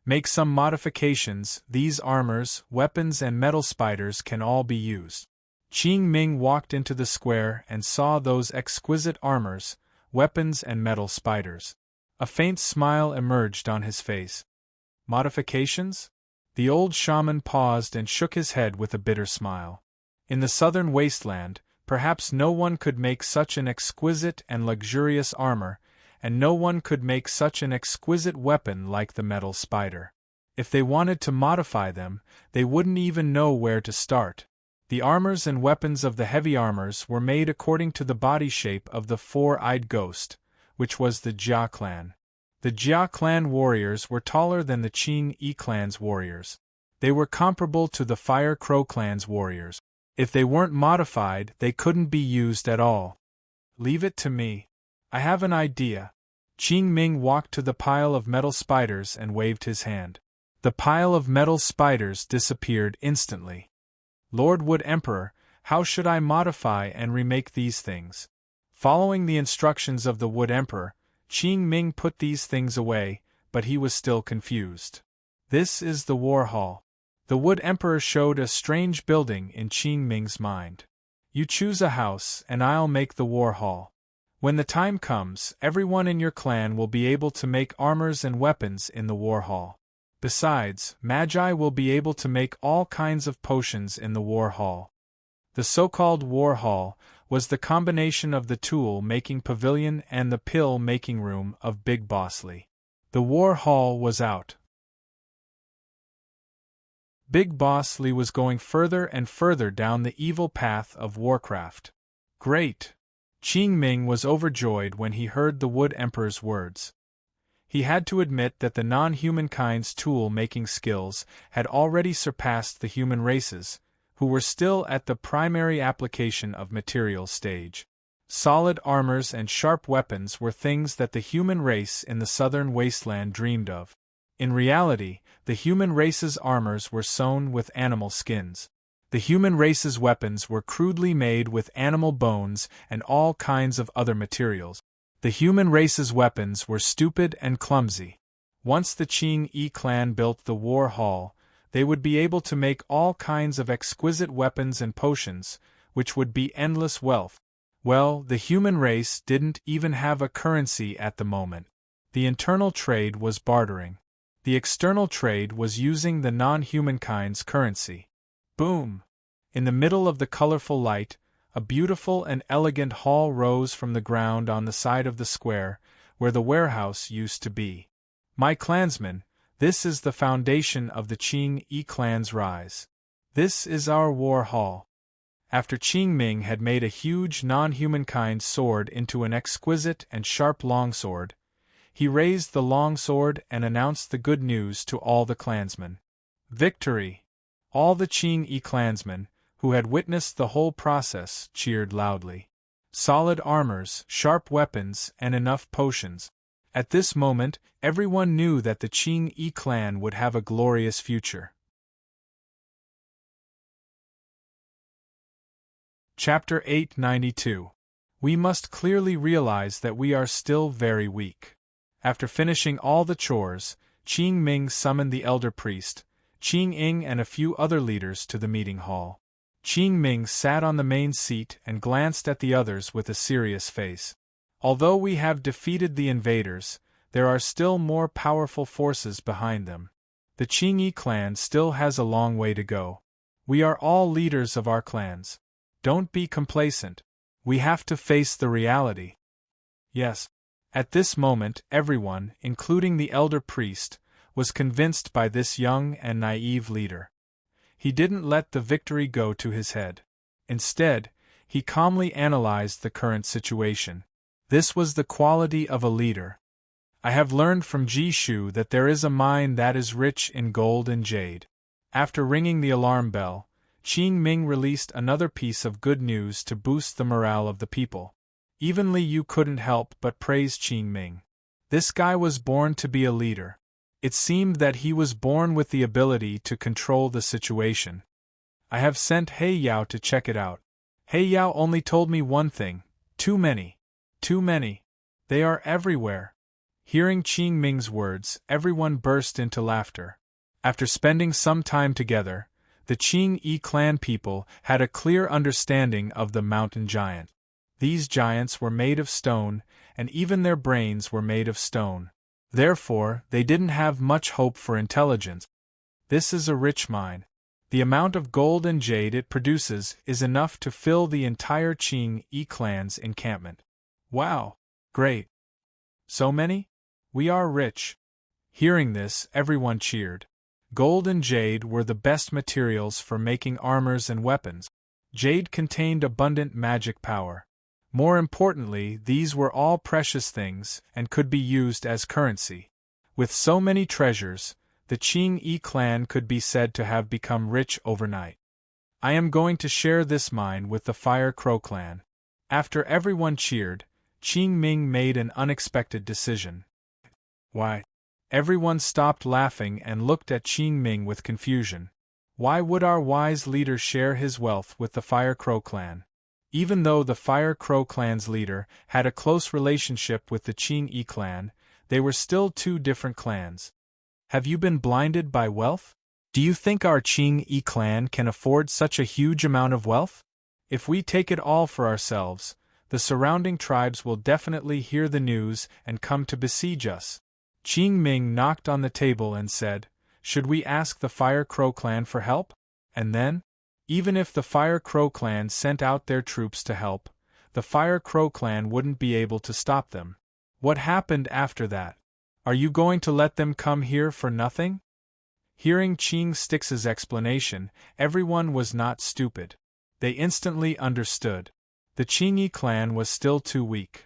Make some modifications, these armors, weapons and metal spiders can all be used. Qing Ming walked into the square and saw those exquisite armors, weapons and metal spiders. A faint smile emerged on his face. Modifications? The old shaman paused and shook his head with a bitter smile. In the southern wasteland, perhaps no one could make such an exquisite and luxurious armor, and no one could make such an exquisite weapon like the metal spider. If they wanted to modify them, they wouldn't even know where to start. The armors and weapons of the heavy armors were made according to the body shape of the four-eyed ghost, which was the Jia clan. The Jia clan warriors were taller than the Qing Yi clan's warriors. They were comparable to the Fire Crow clan's warriors. If they weren't modified, they couldn't be used at all. Leave it to me. I have an idea. Qing Ming walked to the pile of metal spiders and waved his hand. The pile of metal spiders disappeared instantly. Lord Wood Emperor, how should I modify and remake these things? Following the instructions of the Wood Emperor, Qing Ming put these things away, but he was still confused. This is the War Hall. The Wood Emperor showed a strange building in Qing Ming's mind. You choose a house, and I'll make the War Hall. When the time comes, everyone in your clan will be able to make armors and weapons in the War Hall. Besides, Magi will be able to make all kinds of potions in the War Hall. The so-called War Hall was the combination of the tool-making pavilion and the pill-making room of Big Bossly. The War Hall was out. Big Boss Lee was going further and further down the evil path of warcraft. Great! Qing Ming was overjoyed when he heard the Wood Emperor's words. He had to admit that the non-humankind's tool-making skills had already surpassed the human races, who were still at the primary application of material stage. Solid armors and sharp weapons were things that the human race in the southern wasteland dreamed of. In reality, the human race's armors were sewn with animal skins. The human race's weapons were crudely made with animal bones and all kinds of other materials. The human race's weapons were stupid and clumsy. Once the Qing Yi clan built the War Hall, They would be able to make all kinds of exquisite weapons and potions, which would be endless wealth. Well, the human race didn't even have a currency at the moment. The internal trade was bartering. The external trade was using the non-humankind's currency. Boom! In the middle of the colorful light, a beautiful and elegant hall rose from the ground on the side of the square, where the warehouse used to be. My clansmen, this is the foundation of the Qing-Yi clan's rise. This is our war hall. After Qing Ming had made a huge non-humankind sword into an exquisite and sharp longsword, he raised the longsword and announced the good news to all the clansmen. Victory! All the Qing-Yi clansmen, who had witnessed the whole process, cheered loudly. Solid armors, sharp weapons, and enough potions. At this moment, everyone knew that the Qing-Yi clan would have a glorious future. Chapter 892. We must clearly realize that we are still very weak. After finishing all the chores, Qing Ming summoned the elder priest, Qing Ying and a few other leaders to the meeting hall. Qing Ming sat on the main seat and glanced at the others with a serious face. Although we have defeated the invaders, there are still more powerful forces behind them. The Qing-Yi clan still has a long way to go. We are all leaders of our clans. Don't be complacent. We have to face the reality. Yes. At this moment, everyone, including the elder priest, was convinced by this young and naive leader. He didn't let the victory go to his head. Instead, he calmly analyzed the current situation. This was the quality of a leader. I have learned from Ji Shu that there is a mine that is rich in gold and jade. After ringing the alarm bell, Qing Ming released another piece of good news to boost the morale of the people. Even Li Yu couldn't help but praise Qing Ming. This guy was born to be a leader. It seemed that he was born with the ability to control the situation. I have sent He Yao to check it out. He Yao only told me one thing: too many. Too many. They are everywhere. Hearing Qing Ming's words, everyone burst into laughter. After spending some time together, the Qing-Yi clan people had a clear understanding of the mountain giant. These giants were made of stone, and even their brains were made of stone. Therefore, they didn't have much hope for intelligence. This is a rich mine. The amount of gold and jade it produces is enough to fill the entire Qing-Yi clan's encampment. Wow! Great! So many? We are rich. Hearing this, everyone cheered. Gold and jade were the best materials for making armors and weapons. Jade contained abundant magic power. More importantly, these were all precious things and could be used as currency. With so many treasures, the Qing-Yi clan could be said to have become rich overnight. I am going to share this mine with the Fire Crow clan. After everyone cheered, Qing Ming made an unexpected decision. Why? Everyone stopped laughing and looked at Qing Ming with confusion. Why would our wise leader share his wealth with the Fire Crow clan? Even though the Fire Crow clan's leader had a close relationship with the Qing-Yi clan, they were still two different clans. Have you been blinded by wealth? Do you think our Qing-Yi clan can afford such a huge amount of wealth? If we take it all for ourselves, the surrounding tribes will definitely hear the news and come to besiege us. Qing Ming knocked on the table and said, "Should we ask the Fire Crow clan for help?" And then? Even if the Fire Crow clan sent out their troops to help, the Fire Crow clan wouldn't be able to stop them. What happened after that? Are you going to let them come here for nothing? Hearing Qing Stix's explanation, everyone was not stupid. They instantly understood. The Qing-Yi clan was still too weak.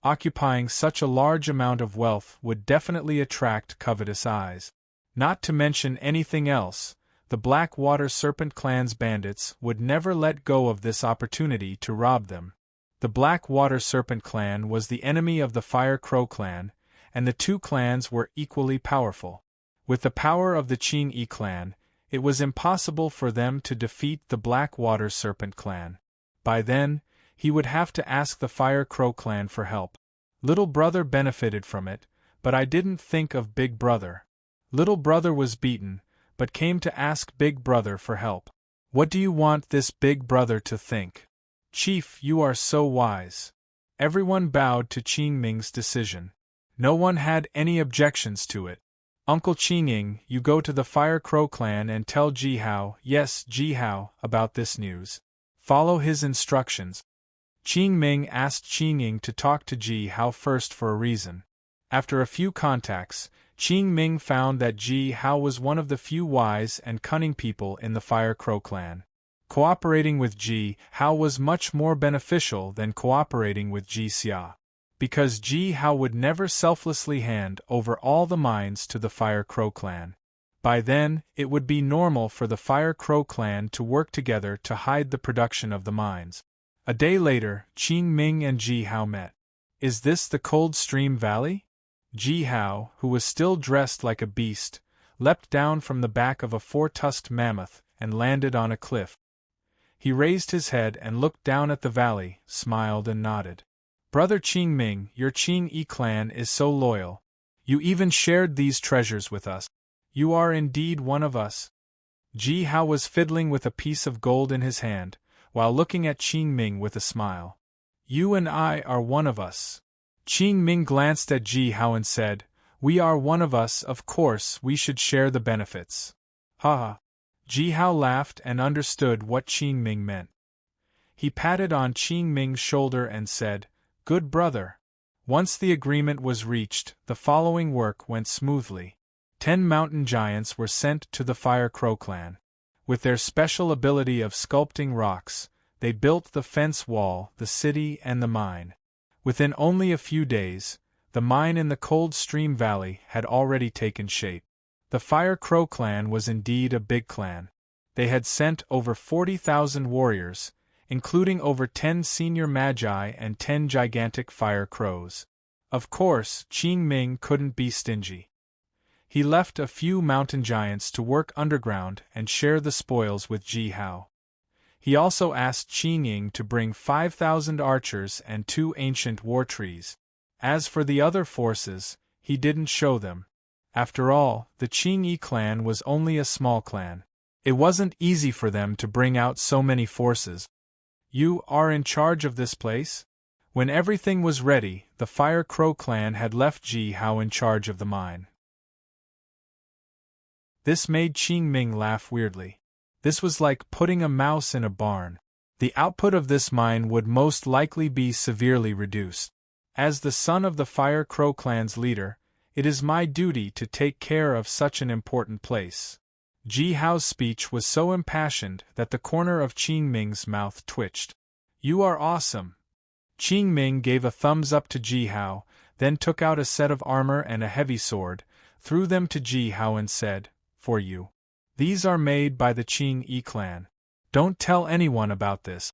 Occupying such a large amount of wealth would definitely attract covetous eyes. Not to mention anything else, the Blackwater Serpent clan's bandits would never let go of this opportunity to rob them. The Blackwater Serpent clan was the enemy of the Fire Crow clan, and the two clans were equally powerful. With the power of the Qing-Yi clan, it was impossible for them to defeat the Blackwater Serpent clan. By then, he would have to ask the Fire Crow clan for help. Little brother benefited from it, but I didn't think of Big Brother. Little brother was beaten, but came to ask big brother for help. What do you want this big brother to think? Chief, you are so wise. Everyone bowed to Qing Ming's decision. No one had any objections to it. Uncle Qing, you go to the Fire Crow clan and tell Ji Hao, yes, Ji Hao, about this news. Follow his instructions. Qing Ming asked Qing to talk to Ji Hao first for a reason. After a few contacts, Qing Ming found that Ji Hao was one of the few wise and cunning people in the Fire Crow clan. Cooperating with Ji Hao was much more beneficial than cooperating with Ji Xia, because Ji Hao would never selflessly hand over all the mines to the Fire Crow clan. By then, it would be normal for the Fire Crow clan to work together to hide the production of the mines. A day later, Qing Ming and Ji Hao met. Is this the Cold Stream Valley? Ji Hao, who was still dressed like a beast, leapt down from the back of a four-tusked mammoth and landed on a cliff. He raised his head and looked down at the valley, smiled and nodded. Brother Qing Ming, your Qing Yi clan is so loyal. You even shared these treasures with us. You are indeed one of us. Ji Hao was fiddling with a piece of gold in his hand, while looking at Qing Ming with a smile. You and I are one of us. Qing Ming glanced at Ji Hao and said, we are one of us, of course we should share the benefits. Ha ha. Ji Hao laughed and understood what Qing Ming meant. He patted on Qing Ming's shoulder and said, good brother. Once the agreement was reached, the following work went smoothly. 10 mountain giants were sent to the Fire Crow clan. With their special ability of sculpting rocks, they built the fence wall, the city and the mine. Within only a few days, the mine in the Cold Stream Valley had already taken shape. The Fire Crow clan was indeed a big clan. They had sent over 40,000 warriors, including over 10 senior magi and 10 gigantic fire crows. Of course, Qing Ming couldn't be stingy. He left a few mountain giants to work underground and share the spoils with Ji Hao. He also asked Qing Ying to bring 5,000 archers and 2 ancient war trees. As for the other forces, he didn't show them. After all, the Qing Yi clan was only a small clan. It wasn't easy for them to bring out so many forces. You are in charge of this place? When everything was ready, the Fire Crow clan had left Ji Hao in charge of the mine. This made Qing Ming laugh weirdly. This was like putting a mouse in a barn. The output of this mine would most likely be severely reduced. As the son of the Fire Crow clan's leader, it is my duty to take care of such an important place. Ji Hao's speech was so impassioned that the corner of Qing Ming's mouth twitched. You are awesome. Qing Ming gave a thumbs up to Ji Hao, then took out a set of armor and a heavy sword, threw them to Ji Hao and said, for you. These are made by the Qing Yi clan. Don't tell anyone about this.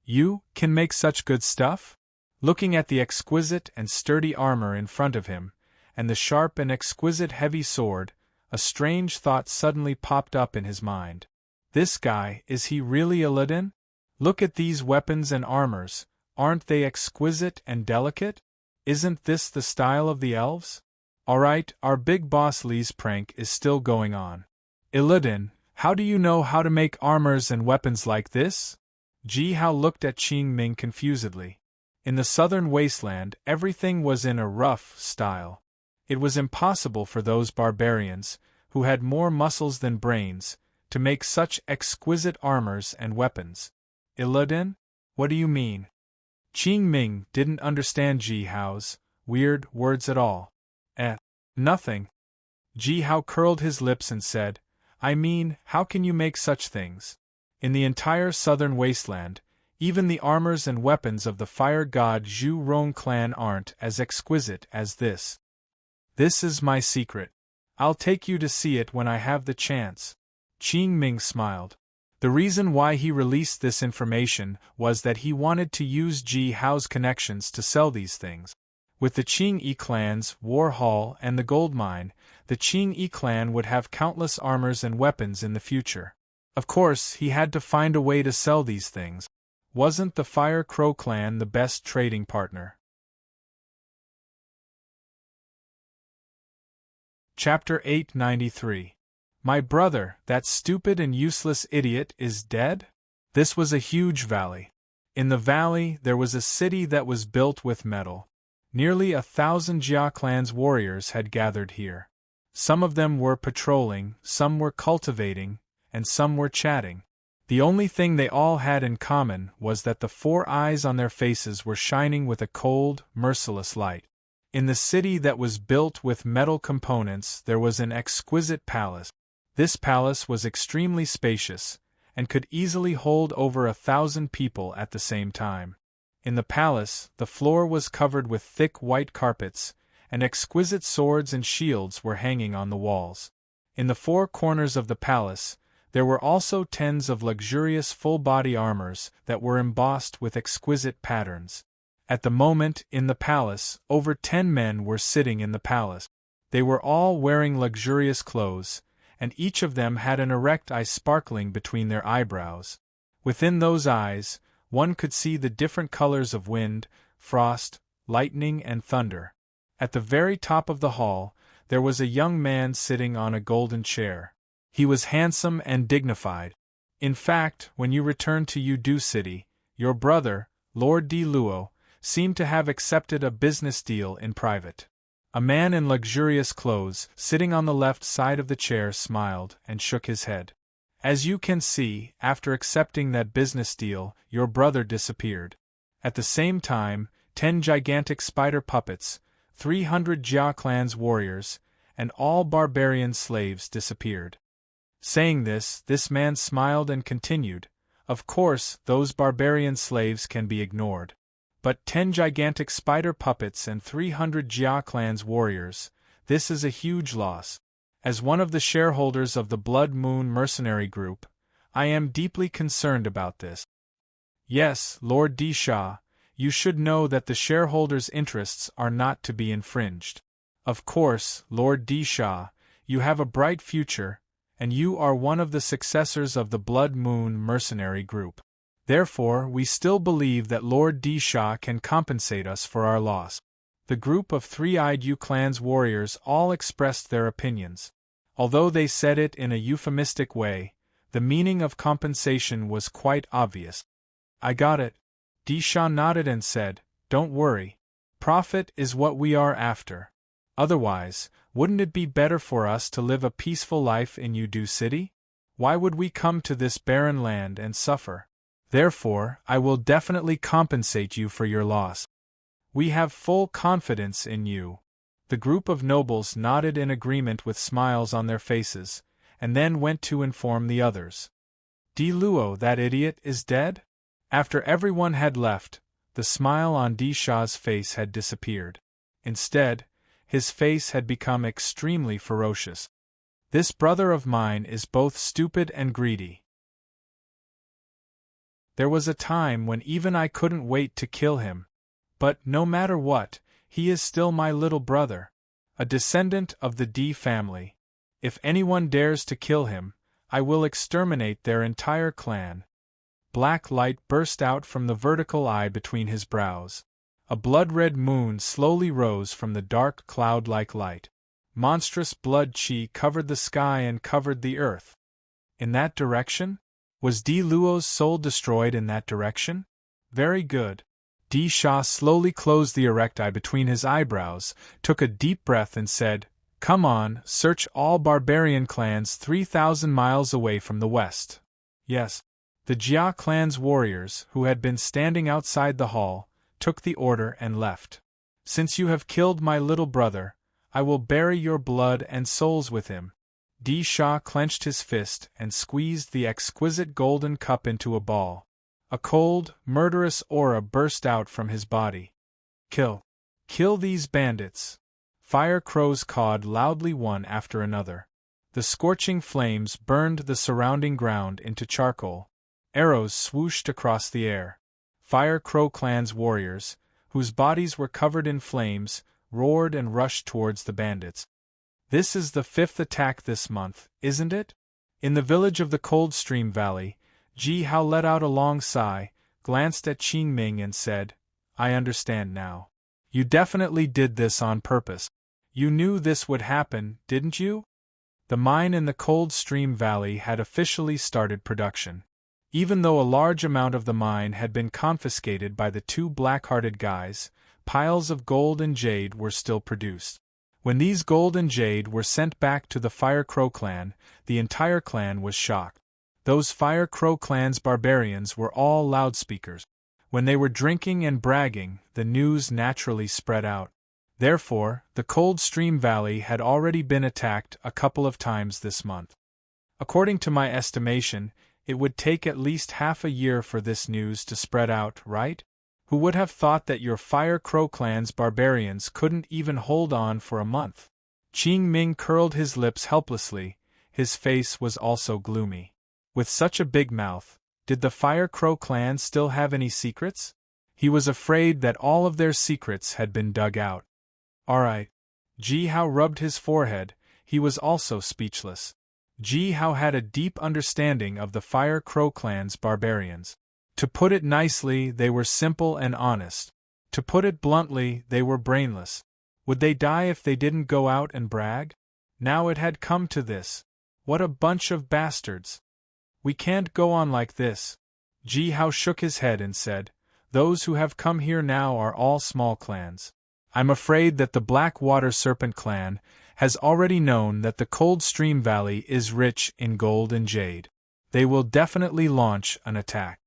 You can make such good stuff? Looking at the exquisite and sturdy armor in front of him, and the sharp and exquisite heavy sword, a strange thought suddenly popped up in his mind. This guy, is he really Illidan? Look at these weapons and armors, aren't they exquisite and delicate? Isn't this the style of the elves? Alright, our big boss Li's prank is still going on. Illidan, how do you know how to make armors and weapons like this? Ji Hao looked at Qing Ming confusedly. In the southern wasteland, everything was in a rough style. It was impossible for those barbarians, who had more muscles than brains, to make such exquisite armors and weapons. Illidan? What do you mean? Qing Ming didn't understand Ji Hao's weird words at all. Nothing. Ji Hao curled his lips and said, I mean, how can you make such things? In the entire southern wasteland, even the armors and weapons of the fire god Zhu Rong clan aren't as exquisite as this. This is my secret. I'll take you to see it when I have the chance. Qing Ming smiled. The reason why he released this information was that he wanted to use Ji Hao's connections to sell these things. With the Qing Yi clan's war hall and the gold mine, the Qing Yi clan would have countless armors and weapons in the future. Of course, he had to find a way to sell these things. Wasn't the Fire Crow clan the best trading partner? Chapter 893. My brother, that stupid and useless idiot, is dead? This was a huge valley. In the valley there was a city that was built with metal. Nearly 1,000 Jia clan's warriors had gathered here. Some of them were patrolling, some were cultivating, and some were chatting. The only thing they all had in common was that the 4 eyes on their faces were shining with a cold, merciless light. In the city that was built with metal components there was an exquisite palace. This palace was extremely spacious, and could easily hold over 1,000 people at the same time. In the palace, the floor was covered with thick white carpets, and exquisite swords and shields were hanging on the walls. In the 4 corners of the palace, there were also tens of luxurious full-body armors that were embossed with exquisite patterns. At the moment, in the palace, over 10 men were sitting in the palace. They were all wearing luxurious clothes, and each of them had an erect eye sparkling between their eyebrows. Within those eyes, one could see the different colors of wind, frost, lightning, and thunder. At the very top of the hall, there was a young man sitting on a golden chair. He was handsome and dignified. In fact, when you returned to Udu City, your brother, Lord Di Luo, seemed to have accepted a business deal in private. A man in luxurious clothes, sitting on the left side of the chair, smiled and shook his head. As you can see, after accepting that business deal, your brother disappeared. At the same time, 10 gigantic spider puppets, 300 Jia clan's warriors, and all barbarian slaves disappeared. Saying this man smiled and continued, "Of course, those barbarian slaves can be ignored. But 10 gigantic spider puppets and 300 Jia clan's warriors, this is a huge loss. As one of the shareholders of the Blood Moon mercenary group, I am deeply concerned about this. Yes, Lord Di Sha, you should know that the shareholders' interests are not to be infringed. Of course, Lord Di Sha, you have a bright future, and you are one of the successors of the Blood Moon mercenary group. Therefore, we still believe that Lord Di Sha can compensate us for our loss." The group of 3-eyed Yu clan's warriors all expressed their opinions. Although they said it in a euphemistic way, the meaning of compensation was quite obvious. "I got it." Di Sha nodded and said, "Don't worry. Profit is what we are after. Otherwise, wouldn't it be better for us to live a peaceful life in Udu City? Why would we come to this barren land and suffer? Therefore, I will definitely compensate you for your loss. We have full confidence in you." The group of nobles nodded in agreement with smiles on their faces, and then went to inform the others. "Di Luo, that idiot, is dead?" After everyone had left, the smile on Di Sha's face had disappeared. Instead, his face had become extremely ferocious. "This brother of mine is both stupid and greedy. There was a time when even I couldn't wait to kill him. But, no matter what, he is still my little brother, a descendant of the Di family. If anyone dares to kill him, I will exterminate their entire clan." Black light burst out from the vertical eye between his brows. A blood-red moon slowly rose from the dark cloud-like light. Monstrous blood chi covered the sky and covered the earth. In that direction? Was Di Luo's soul destroyed in that direction? Very good. Di Sha slowly closed the erect eye between his eyebrows, took a deep breath and said, "Come on, search all barbarian clans 3,000 miles away from the west." Yes. The Jia clan's warriors, who had been standing outside the hall, took the order and left. "Since you have killed my little brother, I will bury your blood and souls with him." Di Sha clenched his fist and squeezed the exquisite golden cup into a ball. A cold, murderous aura burst out from his body. "Kill! Kill these bandits!" Fire crows cawed loudly one after another. The scorching flames burned the surrounding ground into charcoal. Arrows swooshed across the air. Fire Crow clan's warriors, whose bodies were covered in flames, roared and rushed towards the bandits. "This is the 5th attack this month, isn't it?" In the village of the Cold Stream Valley, Ji Hao let out a long sigh, glanced at Qing Ming and said, "I understand now. You definitely did this on purpose. You knew this would happen, didn't you? The mine in the Cold Stream Valley had officially started production. Even though a large amount of the mine had been confiscated by the two black-hearted guys, piles of gold and jade were still produced. When these gold and jade were sent back to the Fire Crow clan, the entire clan was shocked. Those Fire Crow clan's barbarians were all loudspeakers. When they were drinking and bragging, the news naturally spread out. Therefore, the Cold Stream Valley had already been attacked a couple of times this month. According to my estimation, it would take at least half a year for this news to spread out, right? Who would have thought that your Fire Crow clan's barbarians couldn't even hold on for a month? Qing Ming curled his lips helplessly, his face was also gloomy. With such a big mouth, did the Fire Crow clan still have any secrets? He was afraid that all of their secrets had been dug out. All right. Ji Hao rubbed his forehead, he was also speechless. Ji Hao had a deep understanding of the Fire Crow clan's barbarians. To put it nicely, they were simple and honest. To put it bluntly, they were brainless. Would they die if they didn't go out and brag? Now it had come to this. What a bunch of bastards. We can't go on like this. Ji Hao shook his head and said, those who have come here now are all small clans. I'm afraid that the Black Water Serpent clan has already known that the Cold Stream Valley is rich in gold and jade. They will definitely launch an attack.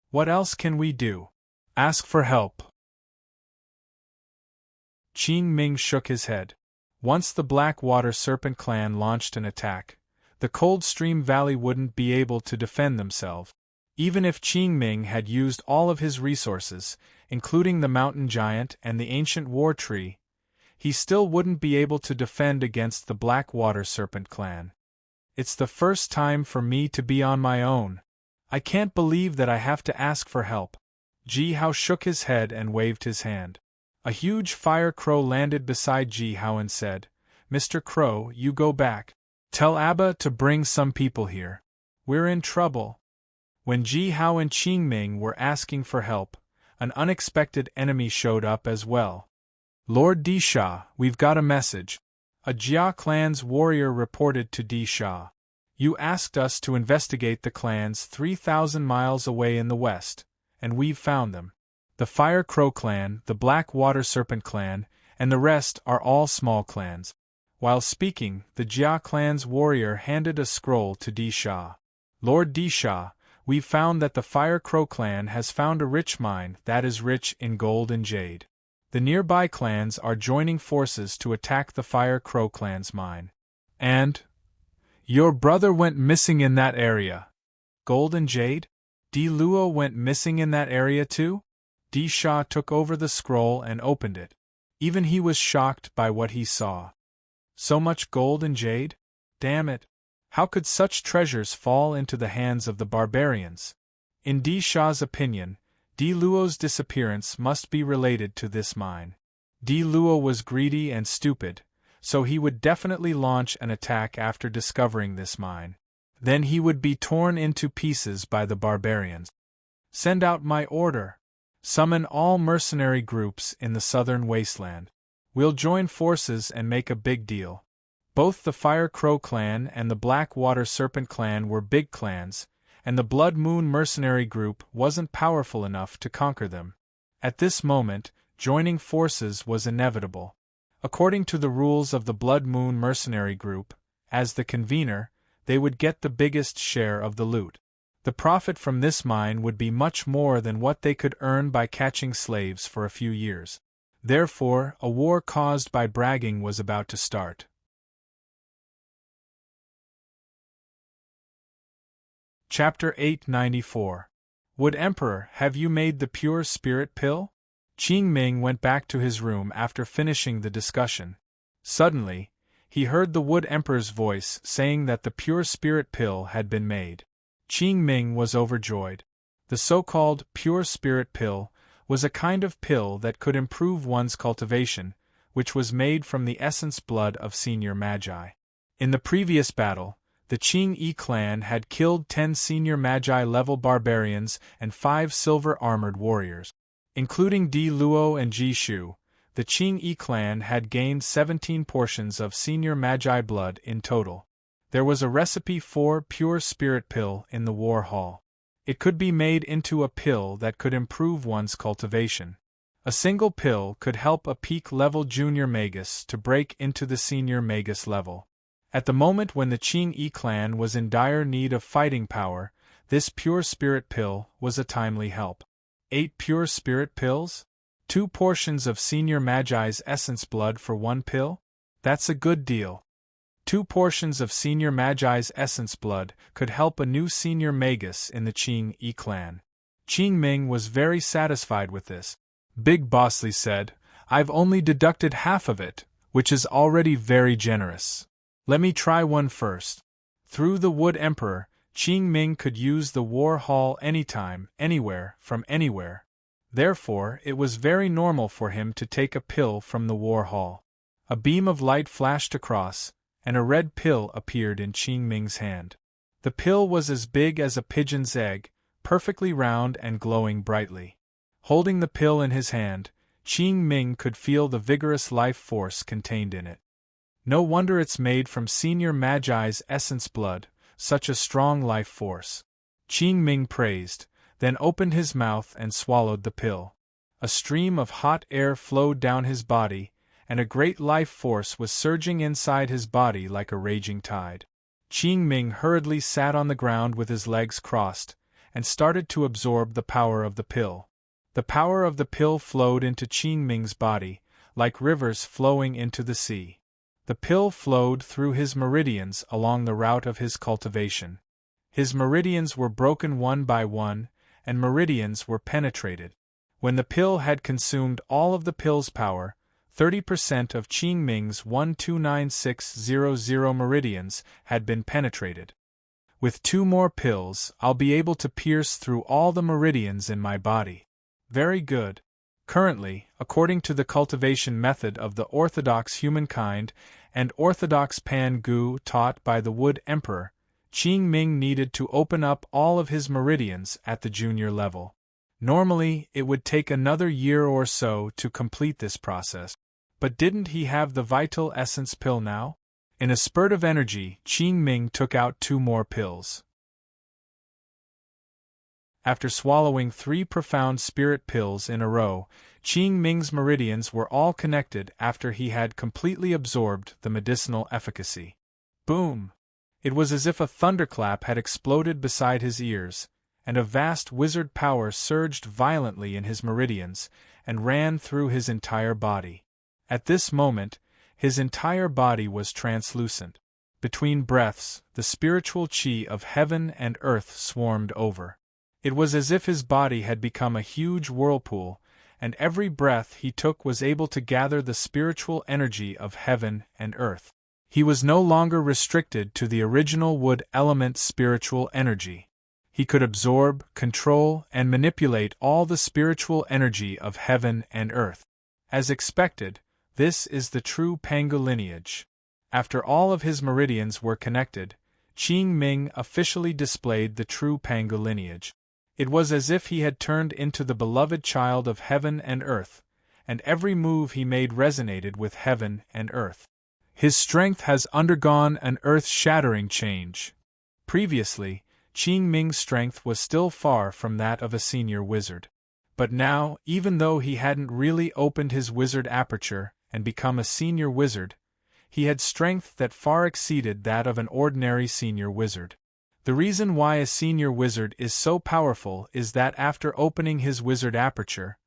What else can we do? Ask for help. Qing Ming shook his head. Once the Black Water Serpent clan launched an attack, the Cold Stream Valley wouldn't be able to defend themselves. Even if Qing Ming had used all of his resources, including the mountain giant and the ancient war tree, he still wouldn't be able to defend against the Black Water Serpent clan. It's the first time for me to be on my own. I can't believe that I have to ask for help. Ji Hao shook his head and waved his hand. A huge fire crow landed beside Ji Hao and said, Mr. Crow, you go back. Tell Abba to bring some people here. We're in trouble. When Ji Hao and Qing Ming were asking for help, an unexpected enemy showed up as well. Lord Disha, we've got a message. A Jia clan's warrior reported to Disha. You asked us to investigate the clans 3,000 miles away in the west, and we've found them. The Fire Crow clan, the Black Water Serpent clan, and the rest are all small clans. While speaking, the Jia clan's warrior handed a scroll to Disha. Lord Disha, we've found that the Fire Crow clan has found a rich mine that is rich in gold and jade. The nearby clans are joining forces to attack the Fire Crow clan's mine. And your brother went missing in that area. Gold and jade? Di Luo went missing in that area too? Di Sha took over the scroll and opened it. Even he was shocked by what he saw. So much gold and jade? Damn it! How could such treasures fall into the hands of the barbarians? In Di Sha's opinion, Di Luo's disappearance must be related to this mine. Di Luo was greedy and stupid, so he would definitely launch an attack after discovering this mine. Then he would be torn into pieces by the barbarians. Send out my order. Summon all mercenary groups in the southern wasteland. We'll join forces and make a big deal. Both the Fire Crow clan and the Black Water Serpent clan were big clans, and the Blood Moon mercenary group wasn't powerful enough to conquer them. At this moment, joining forces was inevitable. According to the rules of the Blood Moon mercenary group, as the convener, they would get the biggest share of the loot. The profit from this mine would be much more than what they could earn by catching slaves for a few years. Therefore, a war caused by bragging was about to start. Chapter 894. Wood Emperor, have you made the pure spirit pill? Qing Ming went back to his room after finishing the discussion. Suddenly, he heard the Wood Emperor's voice saying that the pure spirit pill had been made. Qing Ming was overjoyed. The so-called pure spirit pill was a kind of pill that could improve one's cultivation, which was made from the essence blood of senior magi. In the previous battle, the Qing Yi clan had killed 10 senior magi-level barbarians and 5 silver-armored warriors. Including Di Luo and Ji Shu, the Qing clan had gained 17 portions of senior Magi blood in total. There was a recipe for pure spirit pill in the war hall. It could be made into a pill that could improve one's cultivation. A single pill could help a peak-level junior magus to break into the senior magus level. At the moment when the Qing clan was in dire need of fighting power, this pure spirit pill was a timely help. 8 pure spirit pills? 2 portions of senior Magi's essence blood for 1 pill? That's a good deal. 2 portions of senior Magi's essence blood could help a new senior magus in the Qing clan. Qing Ming was very satisfied with this. Big Bossly said, "I've only deducted half of it, which is already very generous. Let me try one first." Through the Wood Emperor, Qing Ming could use the war hall anytime, anywhere, from anywhere. Therefore, it was very normal for him to take a pill from the war hall. A beam of light flashed across, and a red pill appeared in Qing Ming's hand. The pill was as big as a pigeon's egg, perfectly round and glowing brightly. Holding the pill in his hand, Qing Ming could feel the vigorous life force contained in it. No wonder it's made from senior Magi's essence blood, such a strong life force. Qing Ming praised, then opened his mouth and swallowed the pill. A stream of hot air flowed down his body, and a great life force was surging inside his body like a raging tide. Qing Ming hurriedly sat on the ground with his legs crossed, and started to absorb the power of the pill. The power of the pill flowed into Qing Ming's body, like rivers flowing into the sea. The pill flowed through his meridians along the route of his cultivation. His meridians were broken one by one, and meridians were penetrated. When the pill had consumed all of the pill's power, 30% of Qing Ming's 129600 meridians had been penetrated. With 2 more pills, I'll be able to pierce through all the meridians in my body. Very good. Currently, according to the cultivation method of the orthodox humankind and orthodox Pan-Gu taught by the Wood Emperor, Qing Ming needed to open up all of his meridians at the junior level. Normally, it would take another year or so to complete this process. But didn't he have the vital essence pill now? In a spurt of energy, Qing Ming took out 2 more pills. After swallowing 3 profound spirit pills in a row, Qing Ming's meridians were all connected after he had completely absorbed the medicinal efficacy. Boom! It was as if a thunderclap had exploded beside his ears, and a vast wizard power surged violently in his meridians and ran through his entire body. At this moment, his entire body was translucent. Between breaths, the spiritual qi of heaven and earth swarmed over. It was as if his body had become a huge whirlpool, and every breath he took was able to gather the spiritual energy of heaven and earth. He was no longer restricted to the original wood element spiritual energy. He could absorb, control, and manipulate all the spiritual energy of heaven and earth. As expected, this is the true Pangu lineage. After all of his meridians were connected, Qing Ming officially displayed the true Pangu lineage. It was as if he had turned into the beloved child of heaven and earth, and every move he made resonated with heaven and earth. His strength has undergone an earth-shattering change. Previously, Qing Ming's strength was still far from that of a senior wizard. But now, even though he hadn't really opened his wizard aperture and become a senior wizard, he had strength that far exceeded that of an ordinary senior wizard. The reason why a senior wizard is so powerful is that after opening his wizard aperture,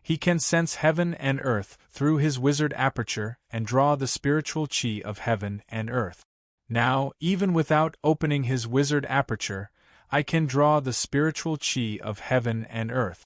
he can sense heaven and earth through his wizard aperture and draw the spiritual qi of heaven and earth. Now, even without opening his wizard aperture, I can draw the spiritual qi of heaven and earth.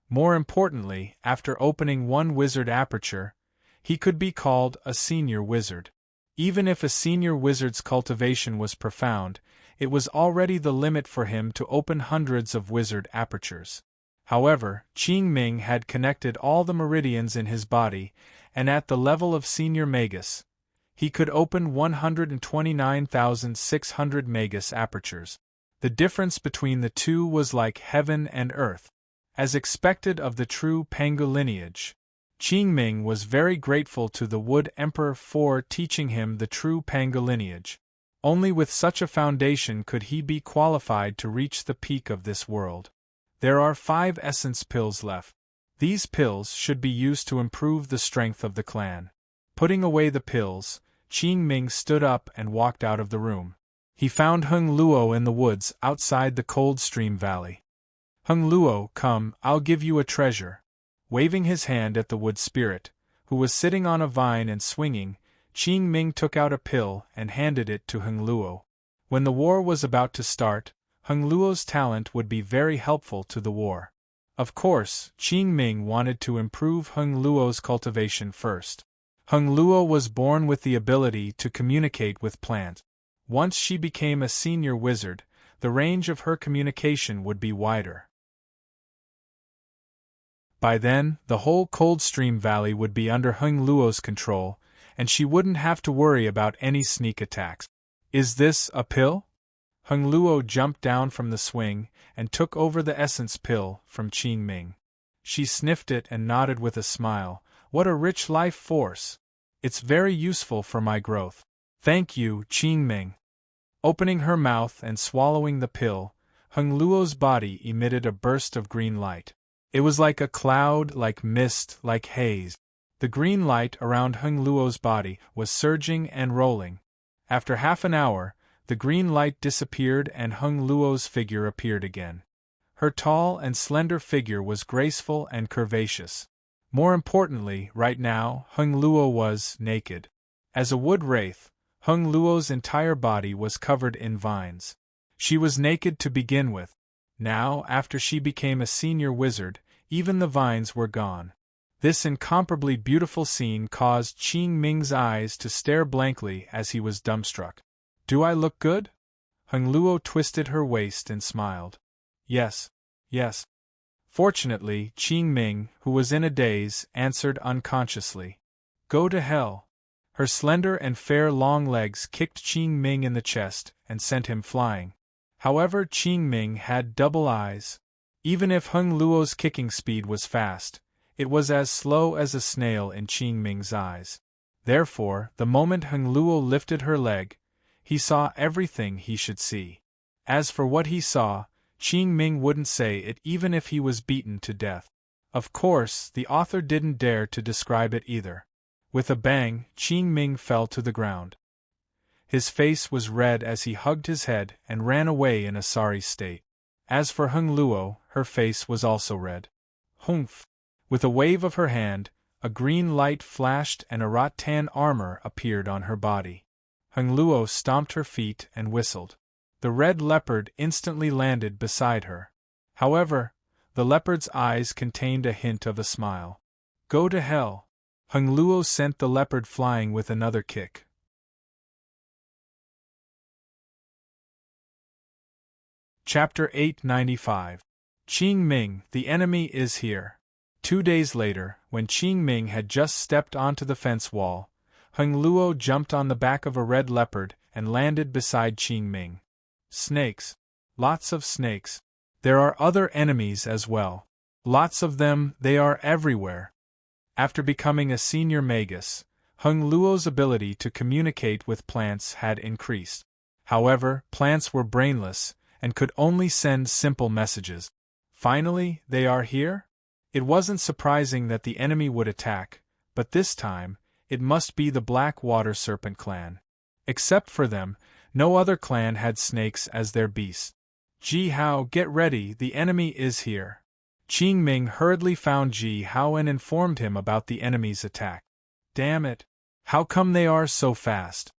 More importantly, after opening one wizard aperture, he could be called a senior wizard. Even if a senior wizard's cultivation was profound, it was already the limit for him to open hundreds of wizard apertures. However, Qing Ming had connected all the meridians in his body, and at the level of senior magus, he could open 129,600 magus apertures. The difference between the two was like heaven and earth. As expected of the true Pangu lineage, Qing Ming was very grateful to the Wood Emperor for teaching him the true Panga lineage. Only with such a foundation could he be qualified to reach the peak of this world. There are 5 essence pills left. These pills should be used to improve the strength of the clan. Putting away the pills, Qing Ming stood up and walked out of the room. He found Hung Luo in the woods outside the Cold Stream Valley. Hung Luo, come, I'll give you a treasure. Waving his hand at the wood spirit, who was sitting on a vine and swinging, Qing Ming took out a pill and handed it to Hung Luo. When the war was about to start, Hung Luo's talent would be very helpful to the war. Of course, Qing Ming wanted to improve Hung Luo's cultivation first. Hung Luo was born with the ability to communicate with plants. Once she became a senior wizard, the range of her communication would be wider. By then, the whole Cold Stream Valley would be under Hung Luo's control, and she wouldn't have to worry about any sneak attacks. Is this a pill? Hung Luo jumped down from the swing and took over the essence pill from Qing Ming. She sniffed it and nodded with a smile. What a rich life force! It's very useful for my growth. Thank you, Qing Ming. Opening her mouth and swallowing the pill, Hung Luo's body emitted a burst of green light. It was like a cloud, like mist, like haze. The green light around Hung Luo's body was surging and rolling. After half an hour, the green light disappeared and Hung Luo's figure appeared again. Her tall and slender figure was graceful and curvaceous. More importantly, right now, Hung Luo was naked. As a wood wraith, Hung Luo's entire body was covered in vines. She was naked to begin with. Now, after she became a senior wizard, even the vines were gone. This incomparably beautiful scene caused Qing Ming's eyes to stare blankly as he was dumbstruck. Do I look good? Hung Luo twisted her waist and smiled. Yes, yes. Fortunately, Qing Ming, who was in a daze, answered unconsciously. Go to hell. Her slender and fair long legs kicked Qing Ming in the chest and sent him flying. However, Qing Ming had double eyes. Even if Hung Luo's kicking speed was fast, it was as slow as a snail in Qing Ming's eyes. Therefore, the moment Hung Luo lifted her leg, he saw everything he should see. As for what he saw, Qing Ming wouldn't say it even if he was beaten to death. Of course, the author didn't dare to describe it either. With a bang, Qing Ming fell to the ground. His face was red as he hugged his head and ran away in a sorry state. As for Hung Luo, her face was also red. Humph! With a wave of her hand, a green light flashed and a rattan armor appeared on her body. Hung Luo stomped her feet and whistled. The red leopard instantly landed beside her. However, the leopard's eyes contained a hint of a smile. Go to hell! Hung Luo sent the leopard flying with another kick. Chapter 895. Qing Ming, the enemy is here. 2 days later, when Qing Ming had just stepped onto the fence wall, Hung Luo jumped on the back of a red leopard and landed beside Qing Ming. Snakes. Lots of snakes. There are other enemies as well. Lots of them, they are everywhere. After becoming a senior magus, Hung Luo's ability to communicate with plants had increased. However, plants were brainless and could only send simple messages. Finally, they are here? It wasn't surprising that the enemy would attack, but this time, it must be the Black Water Serpent clan. Except for them, no other clan had snakes as their beasts. Ji Hao, get ready, the enemy is here. Qing Ming hurriedly found Ji Hao and informed him about the enemy's attack. Damn it! How come they are so fast?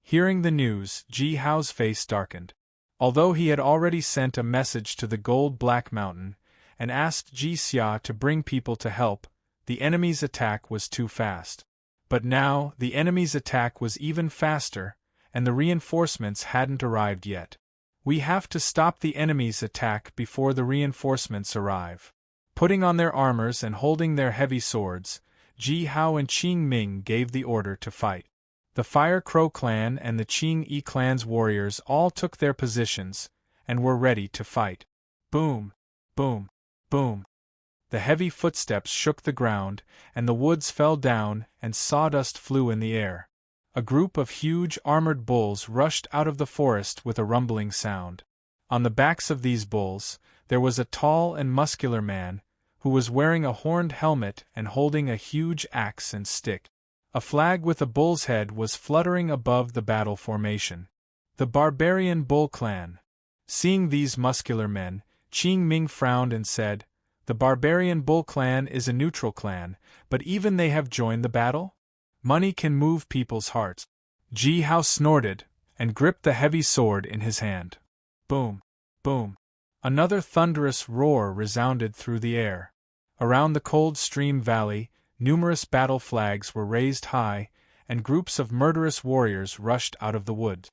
Hearing the news, Ji Hao's face darkened. Although he had already sent a message to the Gold Black Mountain and asked Ji Xia to bring people to help, the enemy's attack was too fast. But now, the enemy's attack was even faster, and the reinforcements hadn't arrived yet. We have to stop the enemy's attack before the reinforcements arrive. Putting on their armors and holding their heavy swords, Ji Hao and Qing Ming gave the order to fight. The Fire Crow clan and the Qing Yi clan's warriors all took their positions, and were ready to fight. Boom! Boom! Boom! The heavy footsteps shook the ground, and the woods fell down, and sawdust flew in the air. A group of huge armored bulls rushed out of the forest with a rumbling sound. On the backs of these bulls, there was a tall and muscular man, who was wearing a horned helmet and holding a huge axe and stick. A flag with a bull's head was fluttering above the battle formation. The barbarian bull clan. Seeing these muscular men, Qing Ming frowned and said, "The barbarian bull clan is a neutral clan, but even they have joined the battle? Money can move people's hearts." Ji Hao snorted, and gripped the heavy sword in his hand. Boom! Boom! Another thunderous roar resounded through the air. Around the Cold Stream Valley, numerous battle flags were raised high, and groups of murderous warriors rushed out of the woods.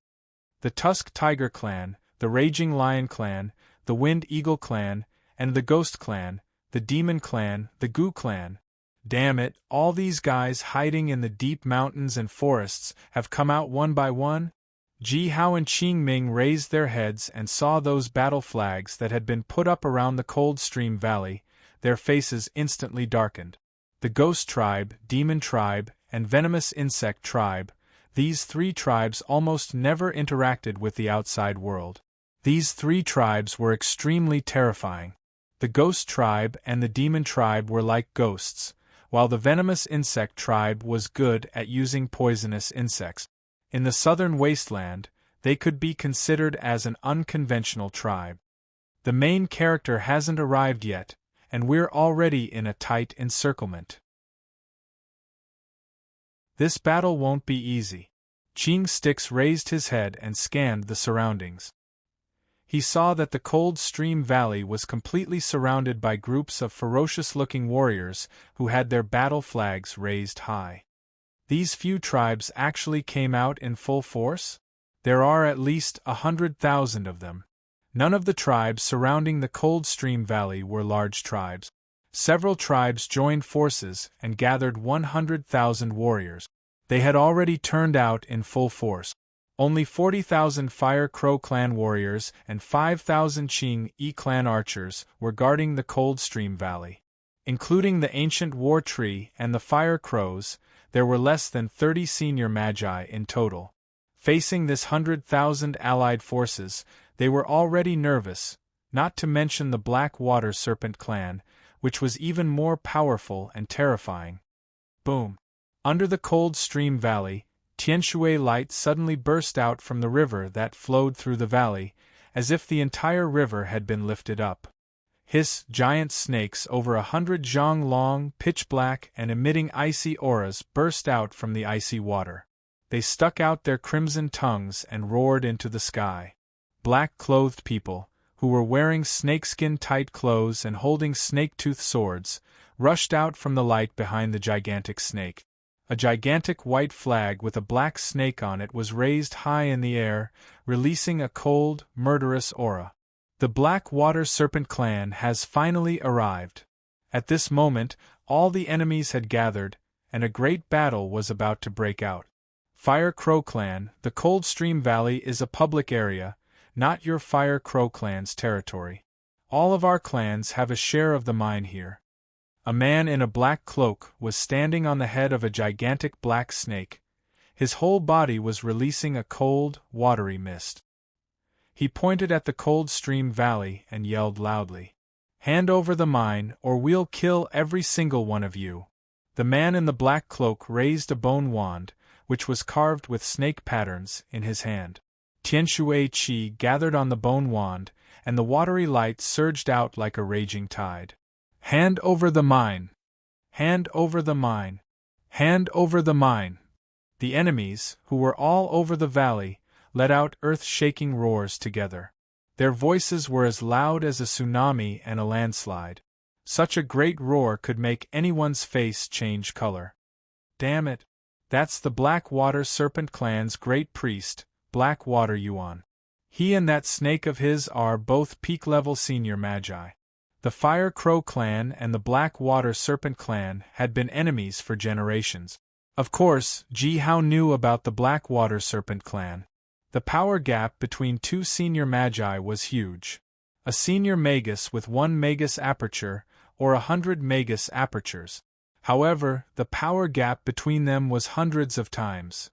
The Tusk Tiger Clan, the Raging Lion Clan, the Wind Eagle Clan, and the Ghost Clan, the Demon Clan, the Gu Clan. Damn it, all these guys hiding in the deep mountains and forests have come out one by one? Ji Hao and Qing Ming raised their heads and saw those battle flags that had been put up around the Cold Stream Valley. Their faces instantly darkened. The Ghost Tribe, Demon Tribe, and Venomous Insect Tribe, these three tribes almost never interacted with the outside world. These three tribes were extremely terrifying. The Ghost Tribe and the Demon Tribe were like ghosts, while the Venomous Insect Tribe was good at using poisonous insects. In the southern wasteland, they could be considered as an unconventional tribe. The main character hasn't arrived yet, and we're already in a tight encirclement. This battle won't be easy. Qing Stix raised his head and scanned the surroundings. He saw that the Cold Stream Valley was completely surrounded by groups of ferocious-looking warriors who had their battle flags raised high. These few tribes actually came out in full force? There are at least 100,000 of them. None of the tribes surrounding the Cold Stream Valley were large tribes. Several tribes joined forces and gathered 100,000 warriors. They had already turned out in full force. Only 40,000 Fire Crow Clan warriors and 5,000 Qing Yi Clan archers were guarding the Cold Stream Valley. Including the ancient War Tree and the Fire Crows, there were less than 30 senior magi in total. Facing this 100,000 allied forces, they were already nervous, not to mention the Black Water Serpent Clan, which was even more powerful and terrifying. Boom! Under the Cold Stream Valley, Tianshui light suddenly burst out from the river that flowed through the valley, as if the entire river had been lifted up. Hiss, giant snakes over 100 zhang long, pitch-black and emitting icy auras burst out from the icy water. They stuck out their crimson tongues and roared into the sky. Black-clothed people, who were wearing snakeskin-tight clothes and holding snake-tooth swords, rushed out from the light behind the gigantic snake. A gigantic white flag with a black snake on it was raised high in the air, releasing a cold, murderous aura. The Black Water Serpent Clan has finally arrived. At this moment, all the enemies had gathered, and a great battle was about to break out. Fire Crow Clan, the Cold Stream Valley is a public area, not your Fire Crow Clan's territory. All of our clans have a share of the mine here. A man in a black cloak was standing on the head of a gigantic black snake. His whole body was releasing a cold, watery mist. He pointed at the Cold Stream Valley and yelled loudly, "Hand over the mine, or we'll kill every single one of you." The man in the black cloak raised a bone wand, which was carved with snake patterns, in his hand. Tianshui Qi gathered on the bone wand, and the watery light surged out like a raging tide. "Hand over the mine! Hand over the mine! Hand over the mine!" The enemies, who were all over the valley, let out earth-shaking roars together. Their voices were as loud as a tsunami and a landslide. Such a great roar could make anyone's face change color. Damn it! That's the Black Water Serpent Clan's great priest, Black Water Yuan. He and that snake of his are both peak-level senior magi. The Fire Crow Clan and the Black Water Serpent Clan had been enemies for generations. Of course, Ji Hao knew about the Black Water Serpent Clan. The power gap between two senior magi was huge. A senior magus with one magus aperture, or 100 magus apertures. However, the power gap between them was hundreds of times.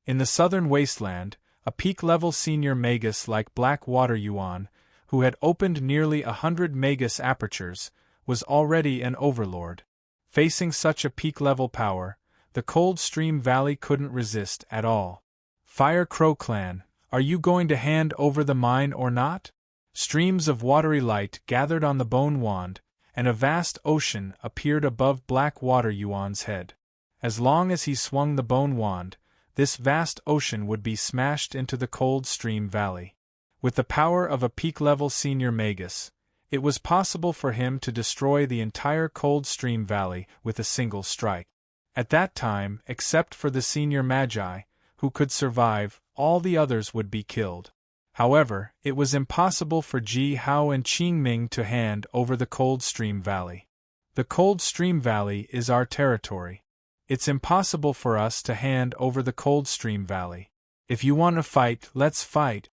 In the southern wasteland, a peak-level senior magus like Blackwater Yuan, who had opened nearly 100 magus apertures, was already an overlord. Facing such a peak-level power, the Coldstream Valley couldn't resist at all. Fire Crow Clan, are you going to hand over the mine or not? Streams of watery light gathered on the bone wand, and a vast ocean appeared above Blackwater Yuan's head. As long as he swung the bone wand, this vast ocean would be smashed into the Coldstream Valley. With the power of a peak-level senior magus, it was possible for him to destroy the entire Coldstream Valley with a single strike. At that time, except for the senior magi, who could survive, all the others would be killed. However, it was impossible for Ji Hao and Qing Ming to hand over the Coldstream Valley. The Coldstream Valley is our territory. It's impossible for us to hand over the Coldstream Valley. If you want to fight, let's fight.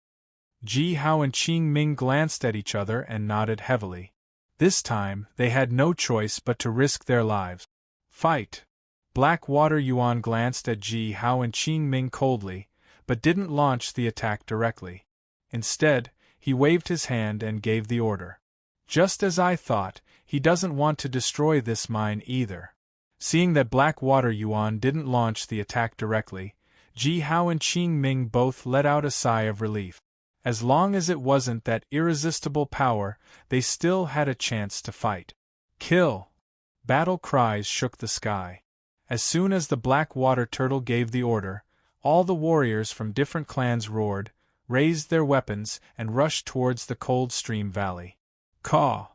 Ji Hao and Qing Ming glanced at each other and nodded heavily. This time, they had no choice but to risk their lives. Fight! Blackwater Yuan glanced at Ji Hao and Qing Ming coldly, but didn't launch the attack directly. Instead, he waved his hand and gave the order. Just as I thought, he doesn't want to destroy this mine either. Seeing that Blackwater Yuan didn't launch the attack directly, Ji Hao and Qing Ming both let out a sigh of relief. As long as it wasn't that irresistible power, they still had a chance to fight. Kill! Battle cries shook the sky. As soon as the Blackwater Turtle gave the order, all the warriors from different clans roared, raised their weapons, and rushed towards the Coldstream Valley. Caw!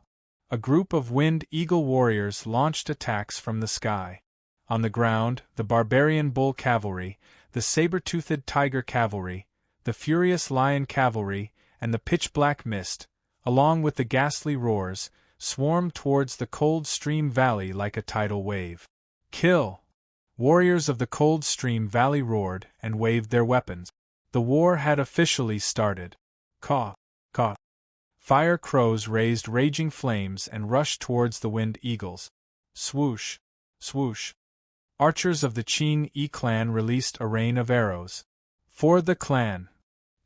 A group of Wind Eagle warriors launched attacks from the sky. On the ground, the Barbarian Bull Cavalry, the Saber-toothed Tiger Cavalry, the Furious Lion Cavalry, and the Pitch-Black Mist, along with the ghastly roars, swarmed towards the Coldstream Valley like a tidal wave. Kill! Warriors of the Coldstream Valley roared and waved their weapons. The war had officially started. Caw! Caw! Fire crows raised raging flames and rushed towards the Wind Eagles. Swoosh! Swoosh! Archers of the Qing Yi clan released a rain of arrows. For the clan!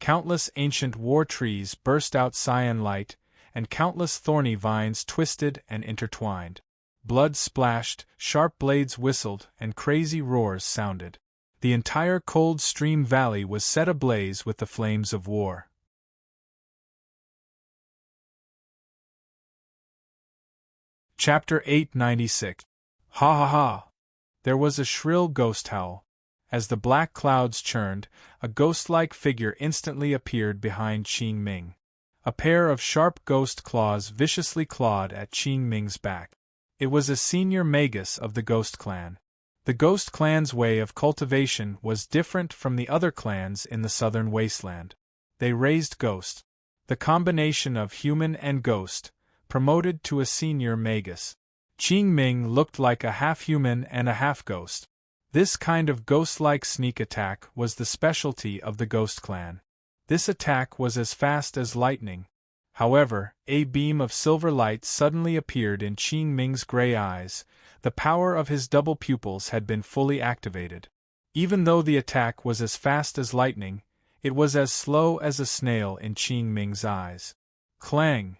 Countless ancient war trees burst out cyan light, and countless thorny vines twisted and intertwined. Blood splashed, sharp blades whistled, and crazy roars sounded. The entire Coldstream Valley was set ablaze with the flames of war. Chapter 896. Ha ha ha! There was a shrill ghost howl. As the black clouds churned, a ghost-like figure instantly appeared behind Qing Ming. A pair of sharp ghost claws viciously clawed at Qing Ming's back. It was a senior magus of the Ghost Clan. The Ghost Clan's way of cultivation was different from the other clans in the southern wasteland. They raised ghosts. The combination of human and ghost, promoted to a senior magus. Qing Ming looked like a half-human and a half-ghost. This kind of ghost-like sneak attack was the specialty of the Ghost Clan. This attack was as fast as lightning. However, a beam of silver light suddenly appeared in Qing Ming's gray eyes. The power of his double pupils had been fully activated. Even though the attack was as fast as lightning, it was as slow as a snail in Qing Ming's eyes. Clang!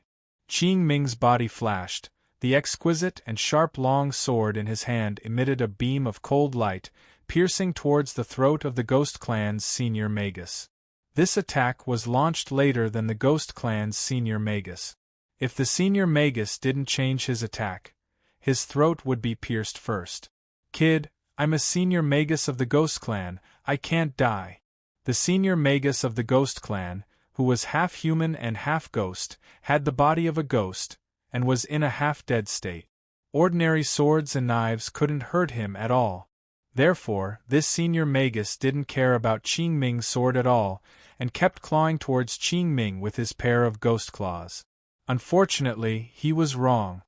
Qing Ming's body flashed. The exquisite and sharp long sword in his hand emitted a beam of cold light, piercing towards the throat of the Ghost Clan's senior magus. This attack was launched later than the Ghost Clan's senior magus. If the senior magus didn't change his attack, his throat would be pierced first. Kid, I'm a senior magus of the Ghost Clan, I can't die. The senior magus of the Ghost Clan, who was half human and half ghost, had the body of a ghost, and was in a half-dead state. Ordinary swords and knives couldn't hurt him at all. Therefore, this senior magus didn't care about Qing Ming's sword at all, and kept clawing towards Qing Ming with his pair of ghost claws. Unfortunately, he was wrong.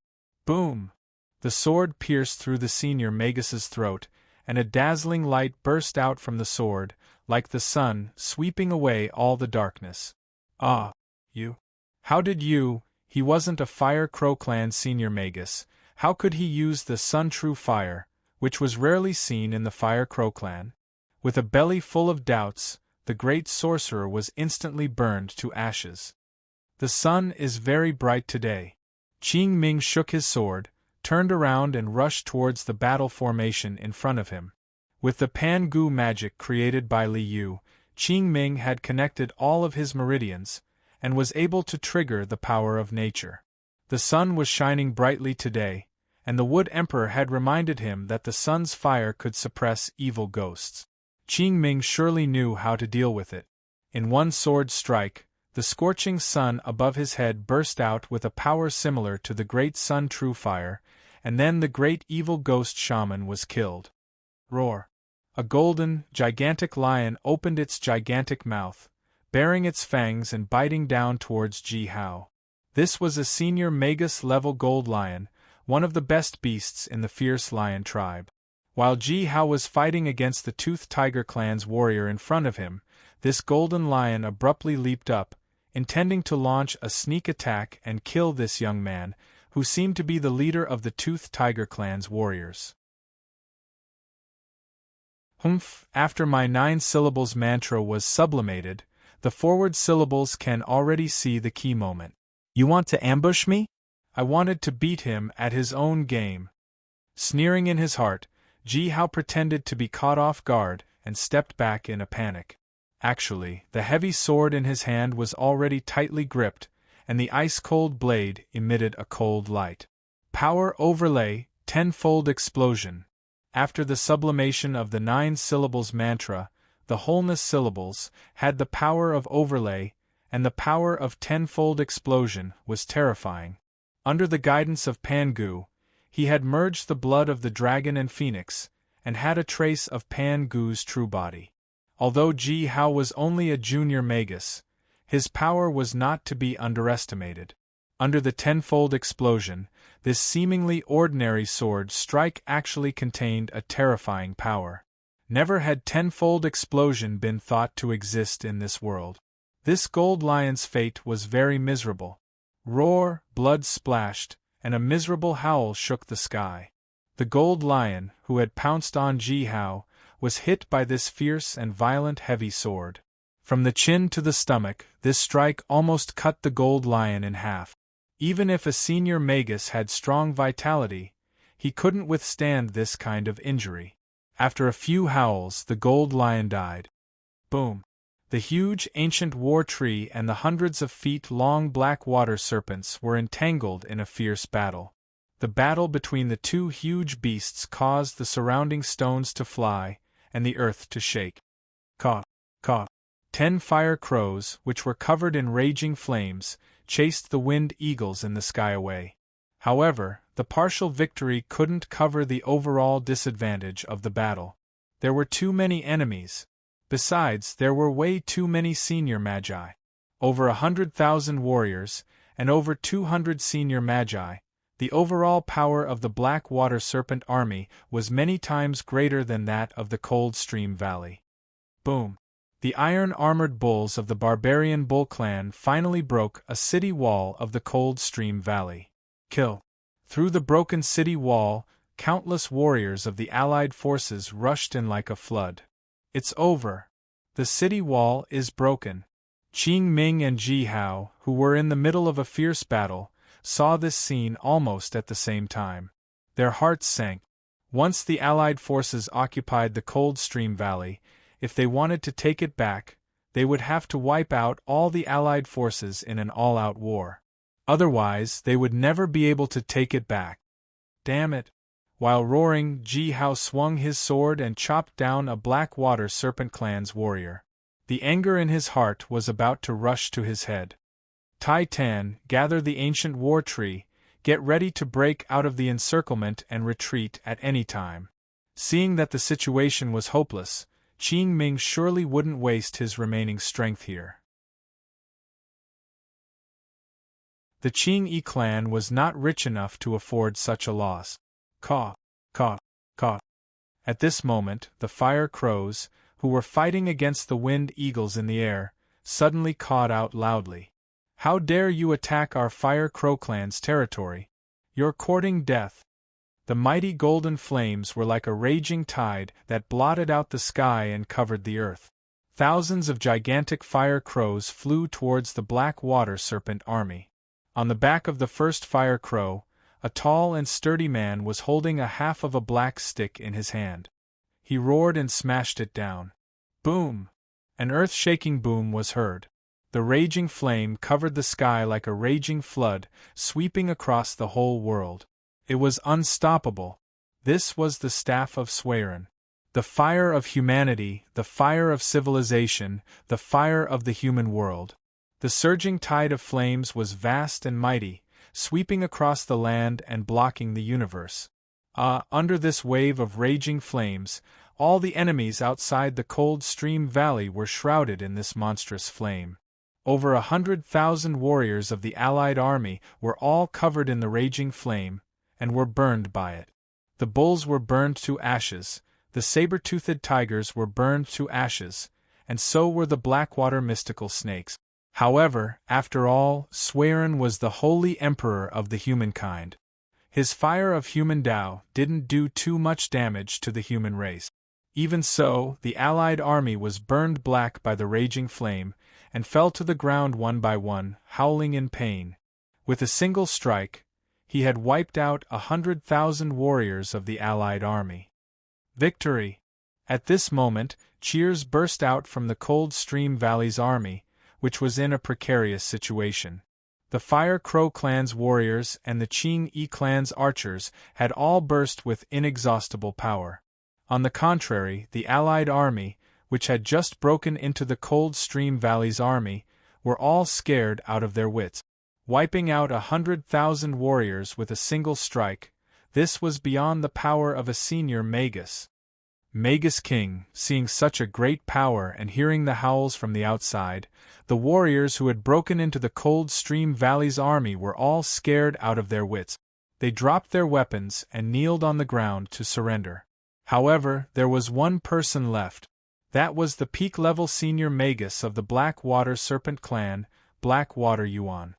Boom! The sword pierced through the senior magus's throat, and a dazzling light burst out from the sword, like the sun, sweeping away all the darkness. Ah! You! How did you? He wasn't a Fire Crow Clan senior magus. How could he use the Sun True Fire, which was rarely seen in the Fire Crow Clan? With a belly full of doubts, the great sorcerer was instantly burned to ashes. The sun is very bright today. Qing Ming shook his sword, turned around and rushed towards the battle formation in front of him. With the Pan Gu magic created by Li Yu, Qing Ming had connected all of his meridians, and was able to trigger the power of nature. The sun was shining brightly today, and the Wood Emperor had reminded him that the sun's fire could suppress evil ghosts. Qing Ming surely knew how to deal with it. In one sword strike, the scorching sun above his head burst out with a power similar to the great Sun True Fire, and then the great evil ghost shaman was killed. Roar! A golden, gigantic lion opened its gigantic mouth, baring its fangs and biting down towards Ji Hao. This was a senior magus-level gold lion, one of the best beasts in the fierce lion tribe. While Ji Hao was fighting against the Toothed Tiger Clan's warrior in front of him, this golden lion abruptly leaped up, intending to launch a sneak attack and kill this young man, who seemed to be the leader of the Toothed Tiger Clan's warriors. Humph! After my 9 syllables mantra was sublimated, the forward syllables can already see the key moment. You want to ambush me? I wanted to beat him at his own game. Sneering in his heart, Ji Hao pretended to be caught off guard and stepped back in a panic. Actually, the heavy sword in his hand was already tightly gripped, and the ice-cold blade emitted a cold light. Power overlay, 10-fold explosion. After the sublimation of the 9 syllables mantra, the wholeness syllables had the power of overlay, and the power of 10-fold explosion was terrifying. Under the guidance of Pan Gu, he had merged the blood of the dragon and phoenix, and had a trace of Pan Gu's true body. Although Ji Hao was only a junior magus, his power was not to be underestimated. Under the 10-fold explosion, this seemingly ordinary sword strike actually contained a terrifying power. Never had 10-fold explosion been thought to exist in this world. This gold lion's fate was very miserable. Roar, blood splashed, and a miserable howl shook the sky. The gold lion, who had pounced on Ji Hao, was hit by this fierce and violent heavy sword. From the chin to the stomach, this strike almost cut the gold lion in half. Even if a senior magus had strong vitality, he couldn't withstand this kind of injury. After a few howls, the gold lion died. Boom! The huge ancient war tree and the hundreds of feet-long black water serpents were entangled in a fierce battle. The battle between the two huge beasts caused the surrounding stones to fly, and the earth to shake. Caw, caw. 10 fire crows, which were covered in raging flames, chased the winged eagles in the sky away. However, the partial victory couldn't cover the overall disadvantage of the battle. There were too many enemies. Besides, there were way too many senior magi. Over 100,000 warriors, and over 200 senior magi. The overall power of the Black Water Serpent army was many times greater than that of the Cold Stream Valley. Boom! The iron-armored bulls of the Barbarian Bull Clan finally broke a city wall of the Cold Stream Valley. Kill! Through the broken city wall, countless warriors of the Allied forces rushed in like a flood. It's over. The city wall is broken. Qing Ming and Ji Hao, who were in the middle of a fierce battle, saw this scene almost at the same time. Their hearts sank. Once the Allied forces occupied the Cold Stream Valley, if they wanted to take it back, they would have to wipe out all the Allied forces in an all-out war. Otherwise, they would never be able to take it back. Damn it! While roaring, Ji Hao swung his sword and chopped down a Black Water Serpent Clan's warrior. The anger in his heart was about to rush to his head. Tai Tan, gather the ancient war tree, get ready to break out of the encirclement and retreat at any time. Seeing that the situation was hopeless, Qing Ming surely wouldn't waste his remaining strength here. The Qing Yi clan was not rich enough to afford such a loss. Caw, caw, caw. At this moment, the fire crows, who were fighting against the wind eagles in the air, suddenly cawed out loudly. How dare you attack our Fire Crow clan's territory? You're courting death. The mighty golden flames were like a raging tide that blotted out the sky and covered the earth. Thousands of gigantic fire crows flew towards the black water serpent army. On the back of the first fire crow, a tall and sturdy man was holding a half of a black stick in his hand. He roared and smashed it down. Boom! An earth-shaking boom was heard. The raging flame covered the sky like a raging flood, sweeping across the whole world. It was unstoppable. This was the staff of serene. The fire of humanity, the fire of civilization, the fire of the human world. The surging tide of flames was vast and mighty, sweeping across the land and blocking the universe. Under this wave of raging flames, all the enemies outside the cold stream valley were shrouded in this monstrous flame. Over 100,000 warriors of the Allied army were all covered in the raging flame, and were burned by it. The bulls were burned to ashes, the saber-toothed tigers were burned to ashes, and so were the blackwater mystical snakes. However, after all, serene was the holy emperor of the humankind. His fire of human Tao didn't do too much damage to the human race. Even so, the Allied army was burned black by the raging flame, and fell to the ground one by one, howling in pain. With a single strike, he had wiped out 100,000 warriors of the Allied army. Victory! At this moment, cheers burst out from the Cold Stream Valley's army, which was in a precarious situation. The Fire Crow clan's warriors and the Qing Yi clan's archers had all burst with inexhaustible power. On the contrary, the Allied army, which had just broken into the Cold Stream Valley's army, were all scared out of their wits. Wiping out 100,000 warriors with a single strike, this was beyond the power of a senior magus. Magus King, seeing such a great power and hearing the howls from the outside, the warriors who had broken into the Cold Stream Valley's army were all scared out of their wits. They dropped their weapons and kneeled on the ground to surrender. However, there was one person left. That was the peak-level senior magus of the Blackwater Serpent clan, Blackwater Yuan.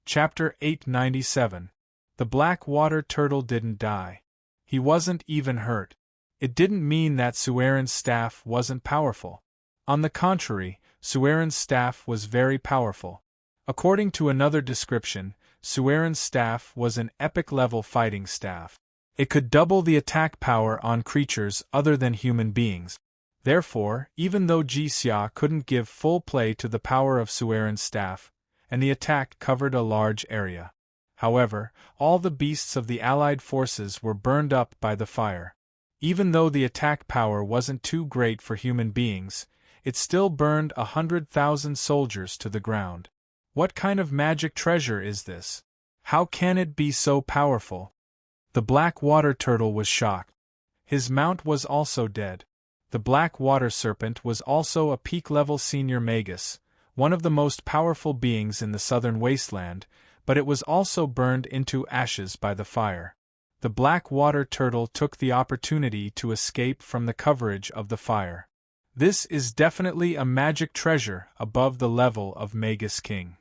Chapter 897. The Blackwater Turtle didn't die. He wasn't even hurt. It didn't mean that Serene's staff wasn't powerful. On the contrary, Serene's staff was very powerful. According to another description, Serene's staff was an epic-level fighting staff. It could double the attack power on creatures other than human beings. Therefore, even though Jixia couldn't give full play to the power of Serene's staff, and the attack covered a large area. However, all the beasts of the Allied forces were burned up by the fire. Even though the attack power wasn't too great for human beings, it still burned 100,000 soldiers to the ground. What kind of magic treasure is this? How can it be so powerful? The black water turtle was shocked. His mount was also dead. The black water serpent was also a peak-level senior magus, one of the most powerful beings in the southern wasteland, but it was also burned into ashes by the fire. The black water turtle took the opportunity to escape from the coverage of the fire. This is definitely a magic treasure above the level of Magus King.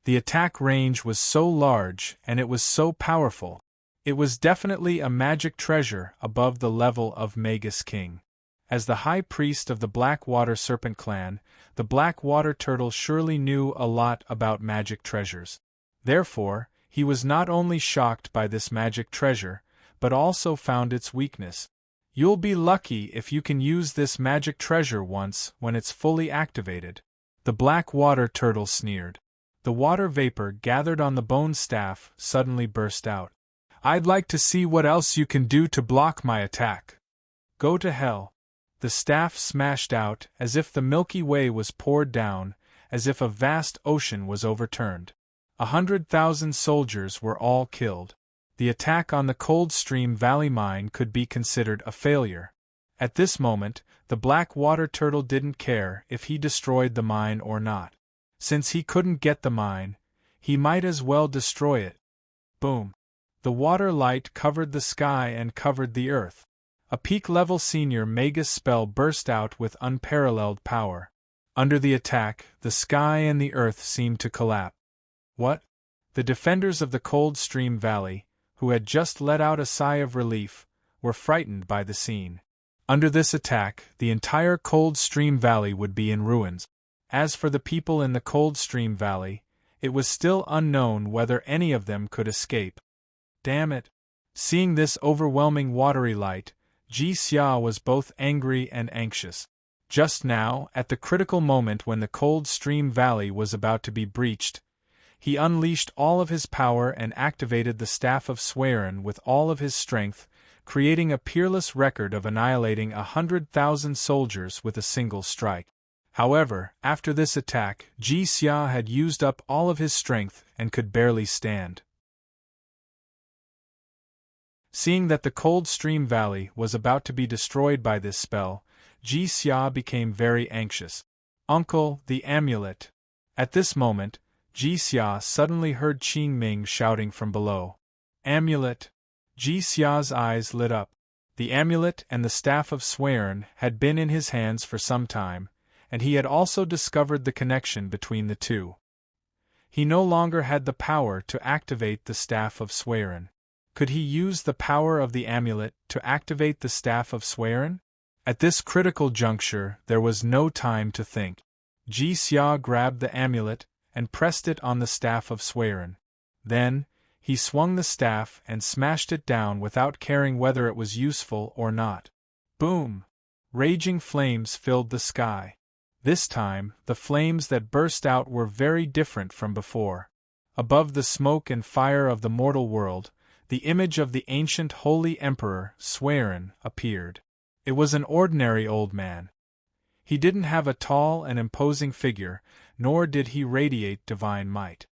The attack range was so large and it was so powerful. It was definitely a magic treasure above the level of Magus King. As the high priest of the Blackwater Serpent clan, the Blackwater Turtle surely knew a lot about magic treasures. Therefore, he was not only shocked by this magic treasure, but also found its weakness. You'll be lucky if you can use this magic treasure once when it's fully activated. The Blackwater Turtle sneered. The water vapor gathered on the bone staff suddenly burst out. I'd like to see what else you can do to block my attack. Go to hell. The staff smashed out as if the Milky Way was poured down, as if a vast ocean was overturned. 100,000 soldiers were all killed. The attack on the Cold Stream Valley mine could be considered a failure. At this moment, the black water turtle didn't care if he destroyed the mine or not. Since he couldn't get the mine, he might as well destroy it. Boom! The water light covered the sky and covered the earth. A peak-level senior Magus spell burst out with unparalleled power. Under the attack, the sky and the earth seemed to collapse. What? The defenders of the Cold Stream Valley, who had just let out a sigh of relief, were frightened by the scene. Under this attack, the entire Cold Stream Valley would be in ruins. As for the people in the Cold Stream Valley, it was still unknown whether any of them could escape. Damn it! Seeing this overwhelming watery light, Ji Xia was both angry and anxious. Just now, at the critical moment when the Cold Stream Valley was about to be breached, he unleashed all of his power and activated the Staff of Serene with all of his strength, creating a peerless record of annihilating 100,000 soldiers with a single strike. However, after this attack, Ji Xia had used up all of his strength and could barely stand. Seeing that the Cold Stream Valley was about to be destroyed by this spell, Ji Xia became very anxious. Uncle, the amulet! At this moment, Ji Xia suddenly heard Qing Ming shouting from below. Amulet! Ji Xia's eyes lit up. The amulet and the Staff of Serene had been in his hands for some time, and he had also discovered the connection between the two. He no longer had the power to activate the Staff of Serene. Could he use the power of the amulet to activate the Staff of Serene? At this critical juncture, there was no time to think. Ji Xia grabbed the amulet and pressed it on the Staff of Serene. Then, he swung the staff and smashed it down without caring whether it was useful or not. Boom! Raging flames filled the sky. This time, the flames that burst out were very different from before. Above the smoke and fire of the mortal world, the image of the ancient holy emperor, Serene, appeared. It was an ordinary old man. He didn't have a tall and imposing figure, nor did he radiate divine might.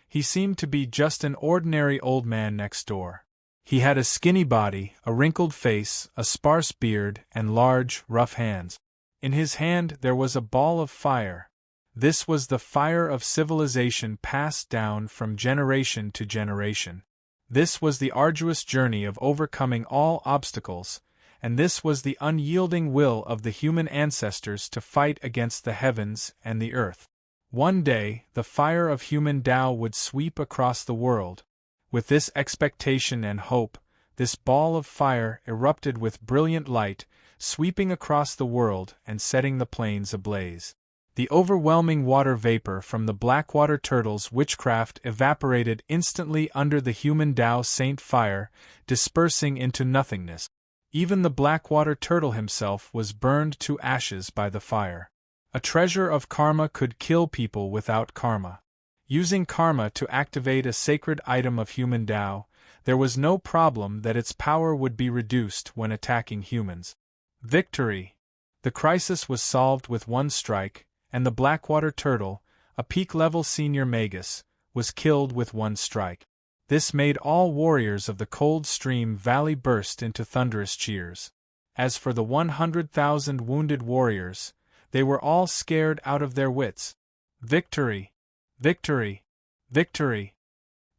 He seemed to be just an ordinary old man next door. He had a skinny body, a wrinkled face, a sparse beard, and large, rough hands. In his hand there was a ball of fire. This was the fire of civilization passed down from generation to generation. This was the arduous journey of overcoming all obstacles, and this was the unyielding will of the human ancestors to fight against the heavens and the earth. One day, the fire of human Tao would sweep across the world. With this expectation and hope, this ball of fire erupted with brilliant light, sweeping across the world and setting the plains ablaze. The overwhelming water vapor from the blackwater turtle's witchcraft evaporated instantly under the human Tao Saint fire, dispersing into nothingness. Even the blackwater turtle himself was burned to ashes by the fire. A treasure of karma could kill people without karma. Using karma to activate a sacred item of human Tao, there was no problem that its power would be reduced when attacking humans. Victory! The crisis was solved with one strike, and the blackwater turtle, a peak-level senior magus, was killed with one strike. This made all warriors of the Cold Stream Valley burst into thunderous cheers. As for the 100,000 wounded warriors, they were all scared out of their wits. Victory! Victory! Victory!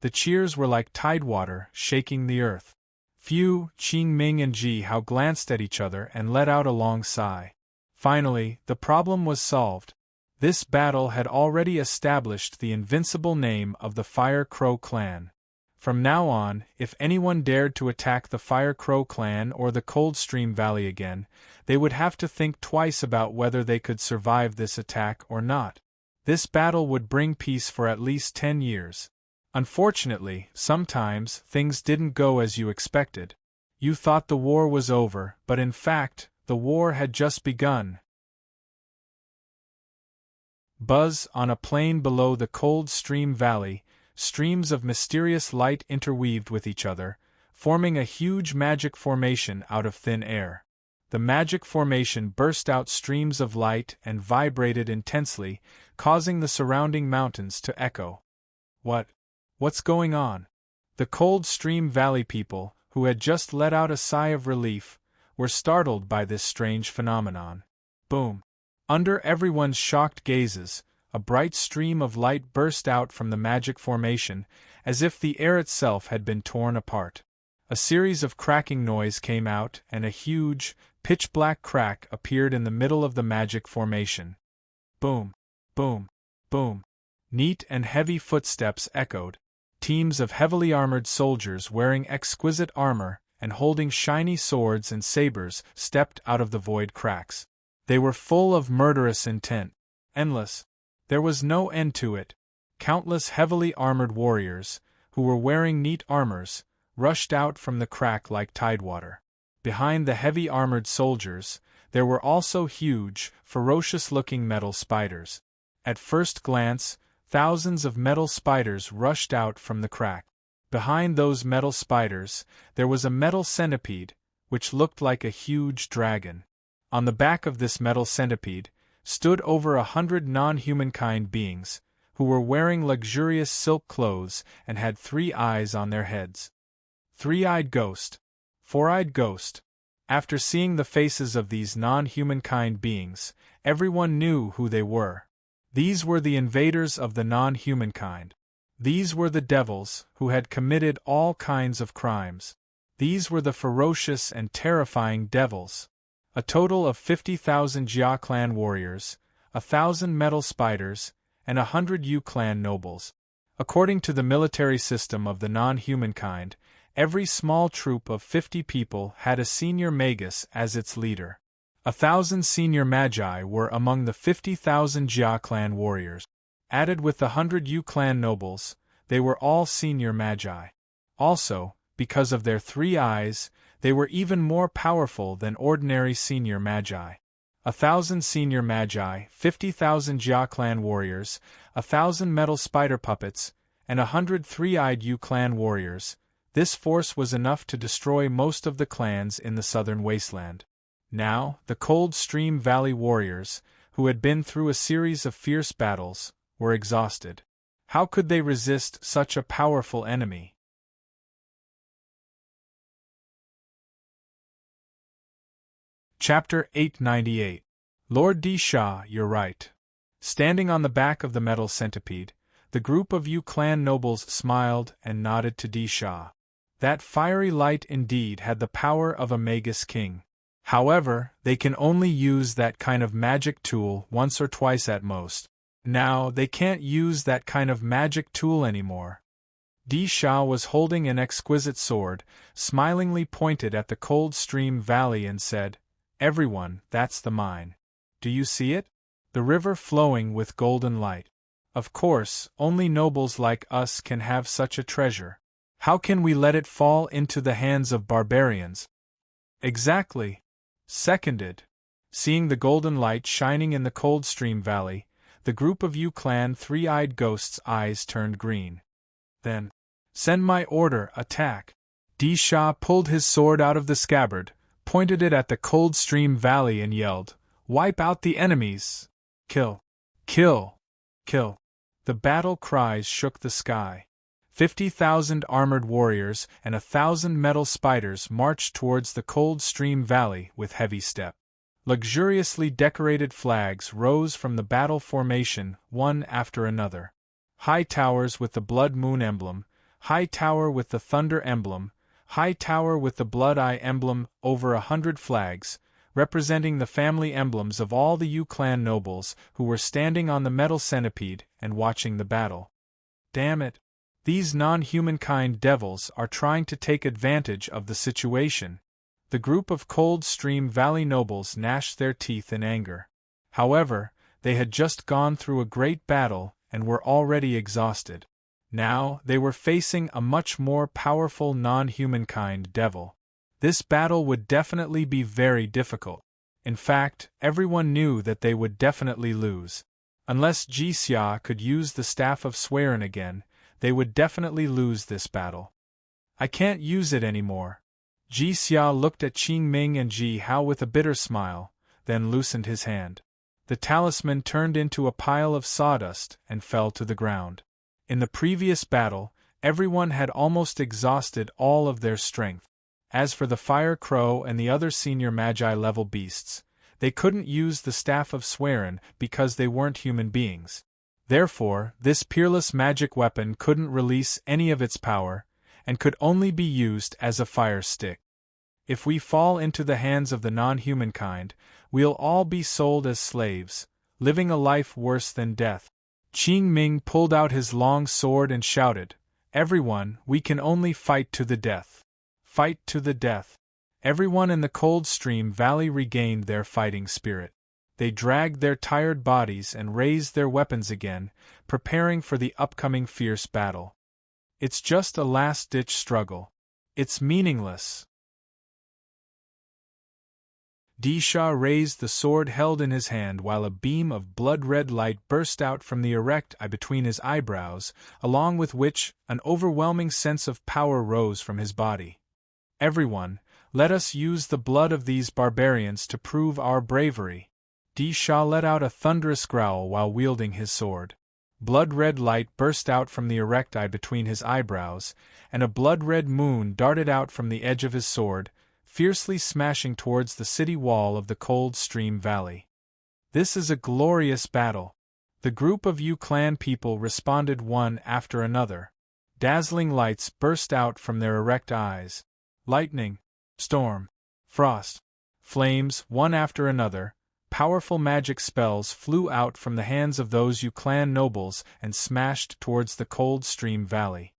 The cheers were like tidewater, shaking the earth. Phew! Qing Ming and Ji Hao glanced at each other and let out a long sigh. Finally, the problem was solved. This battle had already established the invincible name of the Fire Crow clan. From now on, if anyone dared to attack the Fire Crow clan or the Cold Stream Valley again, they would have to think twice about whether they could survive this attack or not. This battle would bring peace for at least 10 years. Unfortunately, sometimes things didn't go as you expected. You thought the war was over, but in fact, the war had just begun. Buzz, on a plain below the Cold Stream Valley, streams of mysterious light interweaved with each other, forming a huge magic formation out of thin air. The magic formation burst out streams of light and vibrated intensely, causing the surrounding mountains to echo. What's going on? The Cold Stream Valley people, who had just let out a sigh of relief, were startled by this strange phenomenon. Boom! Under everyone's shocked gazes, a bright stream of light burst out from the magic formation, as if the air itself had been torn apart. A series of cracking noise came out, and a huge, pitch-black crack appeared in the middle of the magic formation. Boom, boom, boom. Neat and heavy footsteps echoed. Teams of heavily armored soldiers wearing exquisite armor and holding shiny swords and sabers stepped out of the void cracks. They were full of murderous intent. Endless. There was no end to it. Countless heavily armored warriors, who were wearing neat armors, rushed out from the crack like tidewater. Behind the heavy armored soldiers, there were also huge, ferocious-looking metal spiders. At first glance, thousands of metal spiders rushed out from the crack. Behind those metal spiders, there was a metal centipede, which looked like a huge dragon. On the back of this metal centipede stood over 100 non-humankind beings, who were wearing luxurious silk clothes and had 3 eyes on their heads. 3-eyed ghost. 4-eyed ghost. After seeing the faces of these non-humankind beings, everyone knew who they were. These were the invaders of the non-humankind. These were the devils, who had committed all kinds of crimes. These were the ferocious and terrifying devils. A total of 50,000 Jia clan warriors, 1,000 metal spiders, and 100 Yu clan nobles. According to the military system of the non-humankind, every small troop of 50 people had a senior magus as its leader. 1,000 senior magi were among the 50,000 Jia clan warriors. Added with the 100 Yu clan nobles, they were all senior magi. Also, because of their 3 eyes, they were even more powerful than ordinary senior magi. 1,000 senior magi, 50,000 Jia clan warriors, 1,000 metal spider puppets, and 100 3-eyed Yu clan warriors. This force was enough to destroy most of the clans in the southern wasteland. Now, the Cold Stream Valley warriors, who had been through a series of fierce battles, were exhausted. How could they resist such a powerful enemy? Chapter 898. Lord Di Sha, you're right. Standing on the back of the metal centipede, the group of Yu clan nobles smiled and nodded to Di Sha. That fiery light indeed had the power of a Magus king. However, they can only use that kind of magic tool once or twice at most. Now, they can't use that kind of magic tool anymore. Di Sha was holding an exquisite sword, smilingly pointed at the Cold Stream Valley and said, "Everyone, that's the mine. Do you see it? The river flowing with golden light. Of course, only nobles like us can have such a treasure. How can we let it fall into the hands of barbarians?" Exactly. Seconded. Seeing the golden light shining in the Cold Stream Valley, the group of Yu clan 3-eyed ghosts' eyes turned green. Then, send my order, attack. Di Sha pulled his sword out of the scabbard, pointed it at the Cold Stream Valley and yelled, "Wipe out the enemies! Kill! Kill! Kill!" The battle cries shook the sky. 50,000 armored warriors and 1,000 metal spiders marched towards the Cold Stream Valley with heavy step. Luxuriously decorated flags rose from the battle formation, one after another. High towers with the Blood Moon emblem, high tower with the Thunder emblem, high tower with the Blood Eye emblem, over 100 flags, representing the family emblems of all the Yu clan nobles who were standing on the metal centipede and watching the battle. Damn it! These non-humankind devils are trying to take advantage of the situation. The group of Cold Stream Valley nobles gnashed their teeth in anger. However, they had just gone through a great battle and were already exhausted. Now, they were facing a much more powerful non-humankind devil. This battle would definitely be very difficult. In fact, everyone knew that they would definitely lose. Unless Ji Xia could use the Staff of Swearin again, they would definitely lose this battle. I can't use it anymore. Ji Xia looked at Qing Ming and Ji Hao with a bitter smile, then loosened his hand. The talisman turned into a pile of sawdust and fell to the ground. In the previous battle, everyone had almost exhausted all of their strength. As for the Fire Crow and the other senior Magi-level beasts, they couldn't use the Staff of Swearin because they weren't human beings. Therefore, this peerless magic weapon couldn't release any of its power, and could only be used as a fire stick. If we fall into the hands of the non-humankind, we'll all be sold as slaves, living a life worse than death. Qing Ming pulled out his long sword and shouted, "Everyone, we can only fight to the death. Fight to the death." Everyone in the Coldstream Valley regained their fighting spirit. They dragged their tired bodies and raised their weapons again, preparing for the upcoming fierce battle. It's just a last-ditch struggle. It's meaningless. Disha raised the sword held in his hand while a beam of blood-red light burst out from the erect eye between his eyebrows, along with which an overwhelming sense of power rose from his body. "Everyone, let us use the blood of these barbarians to prove our bravery." Disha let out a thunderous growl while wielding his sword. Blood-red light burst out from the erect eye between his eyebrows, and a blood-red moon darted out from the edge of his sword, fiercely smashing towards the city wall of the Coldstream Valley. "This is a glorious battle." The group of Yu clan people responded one after another. Dazzling lights burst out from their erect eyes. Lightning, storm, frost, flames, one after another. Powerful magic spells flew out from the hands of those Yu clan nobles and smashed towards the Coldstream Valley.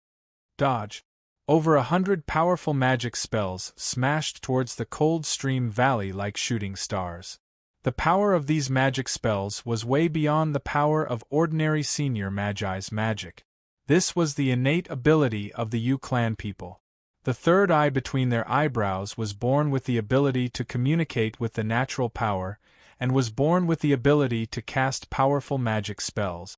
Dodge. Over 100 powerful magic spells smashed towards the Coldstream Valley like shooting stars. The power of these magic spells was way beyond the power of ordinary senior magi's magic. This was the innate ability of the Yu clan people. The third eye between their eyebrows was born with the ability to communicate with the natural power, and was born with the ability to cast powerful magic spells.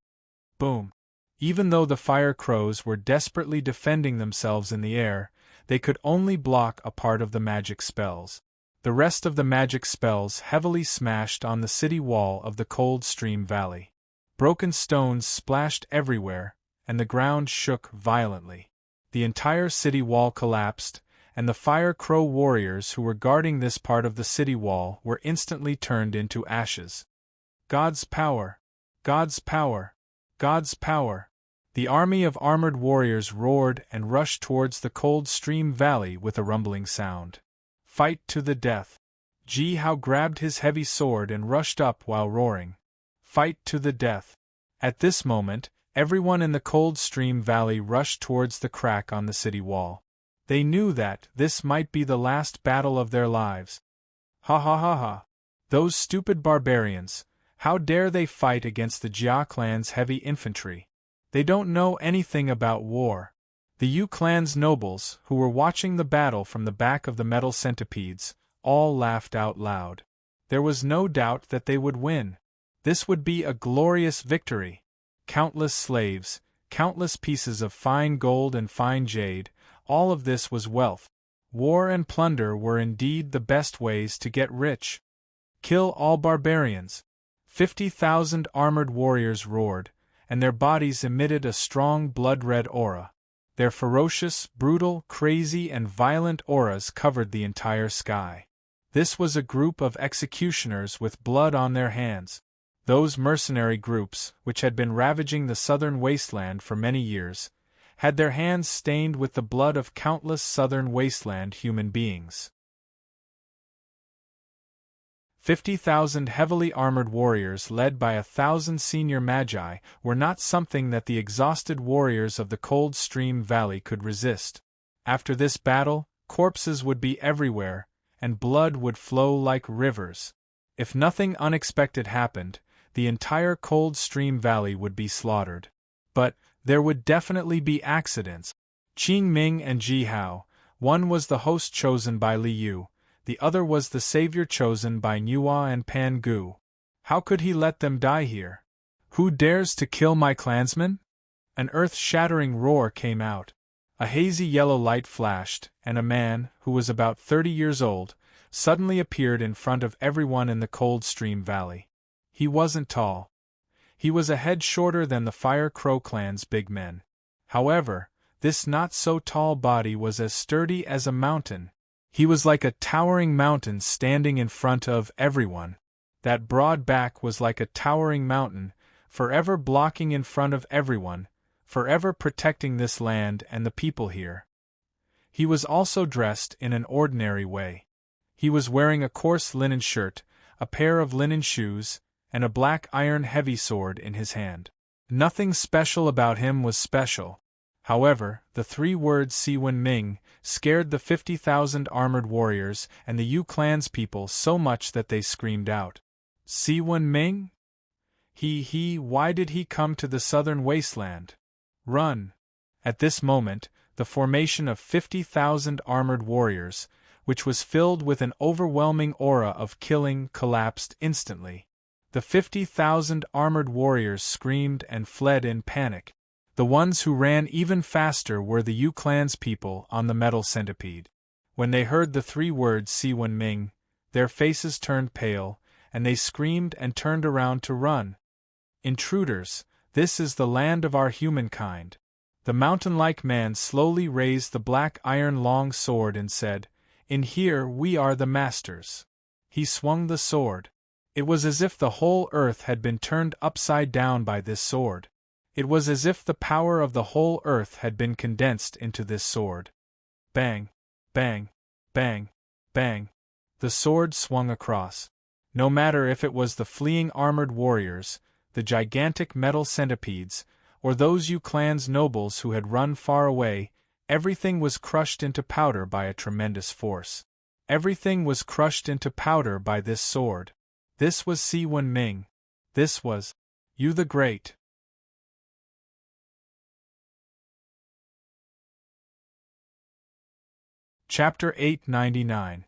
Boom! Even though the fire crows were desperately defending themselves in the air, they could only block a part of the magic spells. The rest of the magic spells heavily smashed on the city wall of the Coldstream Valley. Broken stones splashed everywhere, and the ground shook violently. The entire city wall collapsed, and the fire crow warriors who were guarding this part of the city wall were instantly turned into ashes. God's power! God's power! God's power! The army of armored warriors roared and rushed towards the Coldstream Valley with a rumbling sound. Fight to the death! Ji Hao grabbed his heavy sword and rushed up while roaring. Fight to the death! At this moment, everyone in the Coldstream Valley rushed towards the crack on the city wall. They knew that this might be the last battle of their lives. Ha ha ha ha! Those stupid barbarians! How dare they fight against the Jia clan's heavy infantry? They don't know anything about war. The Yu clan's nobles, who were watching the battle from the back of the metal centipedes, all laughed out loud. There was no doubt that they would win. This would be a glorious victory. Countless slaves, countless pieces of fine gold and fine jade, all of this was wealth. War and plunder were indeed the best ways to get rich. Kill all barbarians! 50,000 armored warriors roared, and their bodies emitted a strong blood-red aura. Their ferocious, brutal, crazy, and violent auras covered the entire sky. This was a group of executioners with blood on their hands. Those mercenary groups, which had been ravaging the southern wasteland for many years, had their hands stained with the blood of countless southern wasteland human beings. 50,000 heavily armored warriors led by 1,000 senior magi were not something that the exhausted warriors of the Coldstream Valley could resist. After this battle, corpses would be everywhere, and blood would flow like rivers. If nothing unexpected happened, the entire Coldstream Valley would be slaughtered. But there would definitely be accidents. Qing Ming and Ji Hao, one was the host chosen by Li Yu, the other was the savior chosen by Nuwa and Pan Gu. How could he let them die here? "Who dares to kill my clansmen?" An earth-shattering roar came out. A hazy yellow light flashed, and a man, who was about 30 years old, suddenly appeared in front of everyone in the Coldstream Valley. He wasn't tall. He was a head shorter than the Fire Crow clan's big men. However, this not-so-tall body was as sturdy as a mountain. He was like a towering mountain standing in front of everyone. That broad back was like a towering mountain, forever blocking in front of everyone, forever protecting this land and the people here. He was also dressed in an ordinary way. He was wearing a coarse linen shirt, a pair of linen shoes, and a black iron heavy sword in his hand. Nothing special about him was special. However, the 3 words Si Wen Ming scared the 50,000 armored warriors and the Yu clan's people so much that they screamed out, "Si Wen Ming? Why did he come to the southern wasteland? Run!" At this moment, the formation of 50,000 armored warriors, which was filled with an overwhelming aura of killing, collapsed instantly. The 50,000 armored warriors screamed and fled in panic. The ones who ran even faster were the Yu clan's people on the metal centipede. When they heard the 3 words Si Wen Ming, their faces turned pale, and they screamed and turned around to run. "Intruders, this is the land of our humankind." The mountain-like man slowly raised the black iron long sword and said, "In here we are the masters." He swung the sword. It was as if the whole earth had been turned upside down by this sword. It was as if the power of the whole earth had been condensed into this sword. Bang! Bang! Bang! Bang! The sword swung across. No matter if it was the fleeing armored warriors, the gigantic metal centipedes, or those Yu clan's nobles who had run far away, everything was crushed into powder by a tremendous force. Everything was crushed into powder by this sword. This was Si Wen Ming. This was Yu the Great. Chapter 899.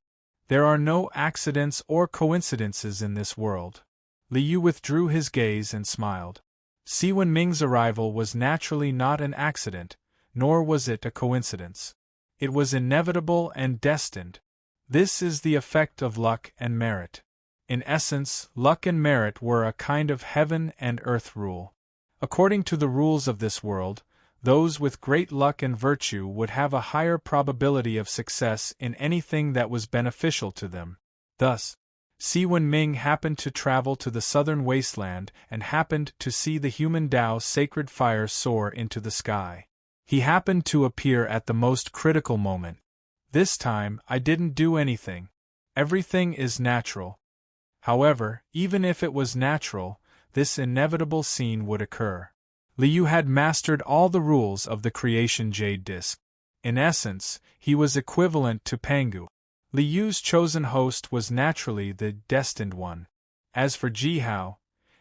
There are no accidents or coincidences in this world. Li Yu withdrew his gaze and smiled. Si Wen Ming's arrival was naturally not an accident, nor was it a coincidence. It was inevitable and destined. This is the effect of luck and merit. In essence, luck and merit were a kind of heaven and earth rule. According to the rules of this world, those with great luck and virtue would have a higher probability of success in anything that was beneficial to them. Thus, Si Wen Ming happened to travel to the southern wasteland and happened to see the human Tao sacred fire soar into the sky. He happened to appear at the most critical moment. This time, I didn't do anything. Everything is natural. However, even if it was natural, this inevitable scene would occur. Li Yu had mastered all the rules of the creation jade disc. In essence, he was equivalent to Pangu. Li Yu's chosen host was naturally the destined one. As for Jihao,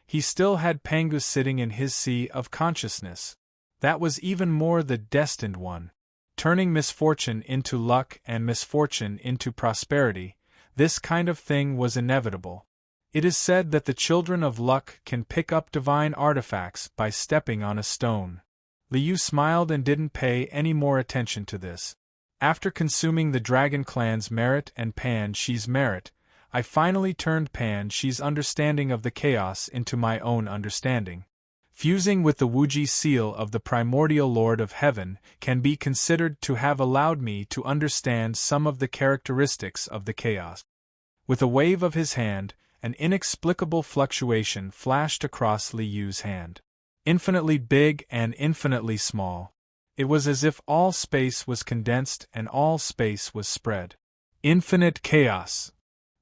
he still had Pangu sitting in his sea of consciousness. That was even more the destined one. Turning misfortune into luck and misfortune into prosperity, this kind of thing was inevitable. It is said that the children of luck can pick up divine artifacts by stepping on a stone. Li Yu smiled and didn't pay any more attention to this. After consuming the Dragon Clan's merit and Pan Shi's merit, I finally turned Pan Shi's understanding of the chaos into my own understanding. Fusing with the Wuji seal of the primordial Lord of Heaven can be considered to have allowed me to understand some of the characteristics of the chaos. With a wave of his hand, an inexplicable fluctuation flashed across Li Yu's hand. Infinitely big and infinitely small. It was as if all space was condensed and all space was spread. Infinite chaos.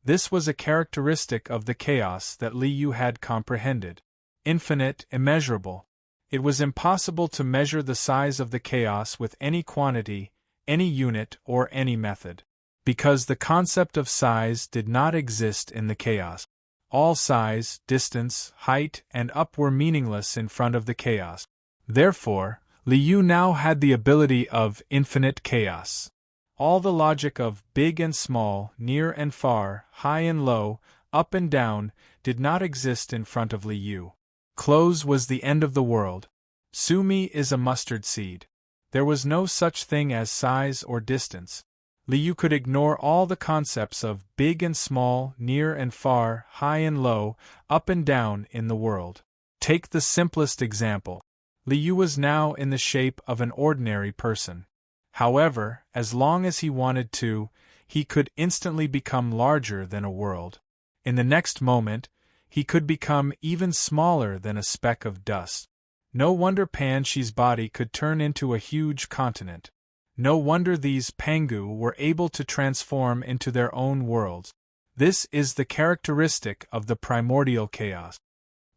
This was a characteristic of the chaos that Li Yu had comprehended. Infinite, immeasurable. It was impossible to measure the size of the chaos with any quantity, any unit, or any method. Because the concept of size did not exist in the chaos. All size, distance, height, and up were meaningless in front of the chaos. Therefore, Li Yu now had the ability of infinite chaos. All the logic of big and small, near and far, high and low, up and down, did not exist in front of Li Yu. Close was the end of the world. Sumi is a mustard seed. There was no such thing as size or distance. Li Yu could ignore all the concepts of big and small, near and far, high and low, up and down in the world. Take the simplest example. Li Yu was now in the shape of an ordinary person. However, as long as he wanted to, he could instantly become larger than a world. In the next moment, he could become even smaller than a speck of dust. No wonder Pan Shi's body could turn into a huge continent. No wonder these Pangu were able to transform into their own worlds. This is the characteristic of the primordial chaos.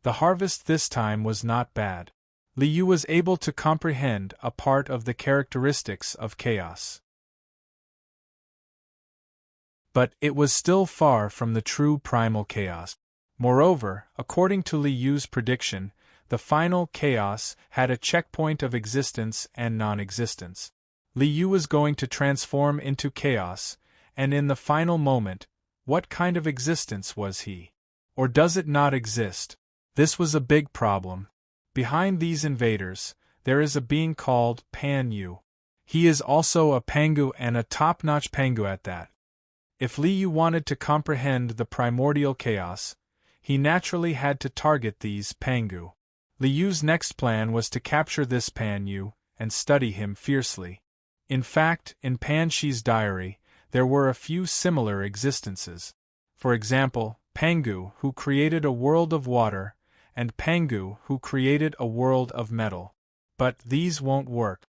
The harvest this time was not bad. Liu was able to comprehend a part of the characteristics of chaos. But it was still far from the true primal chaos. Moreover, according to Liu's prediction, the final chaos had a checkpoint of existence and non-existence. Liu was going to transform into chaos, and in the final moment, what kind of existence was he? Or does it not exist? This was a big problem. Behind these invaders, there is a being called Pan Yu. He is also a Pangu and a top-notch Pangu at that. If Liu wanted to comprehend the primordial chaos, he naturally had to target these Pangu. Liu's next plan was to capture this Pan Yu and study him fiercely. In fact, in Pan Shi's diary, there were a few similar existences. For example, Pangu, who created a world of water, and Pangu, who created a world of metal. But these won't work.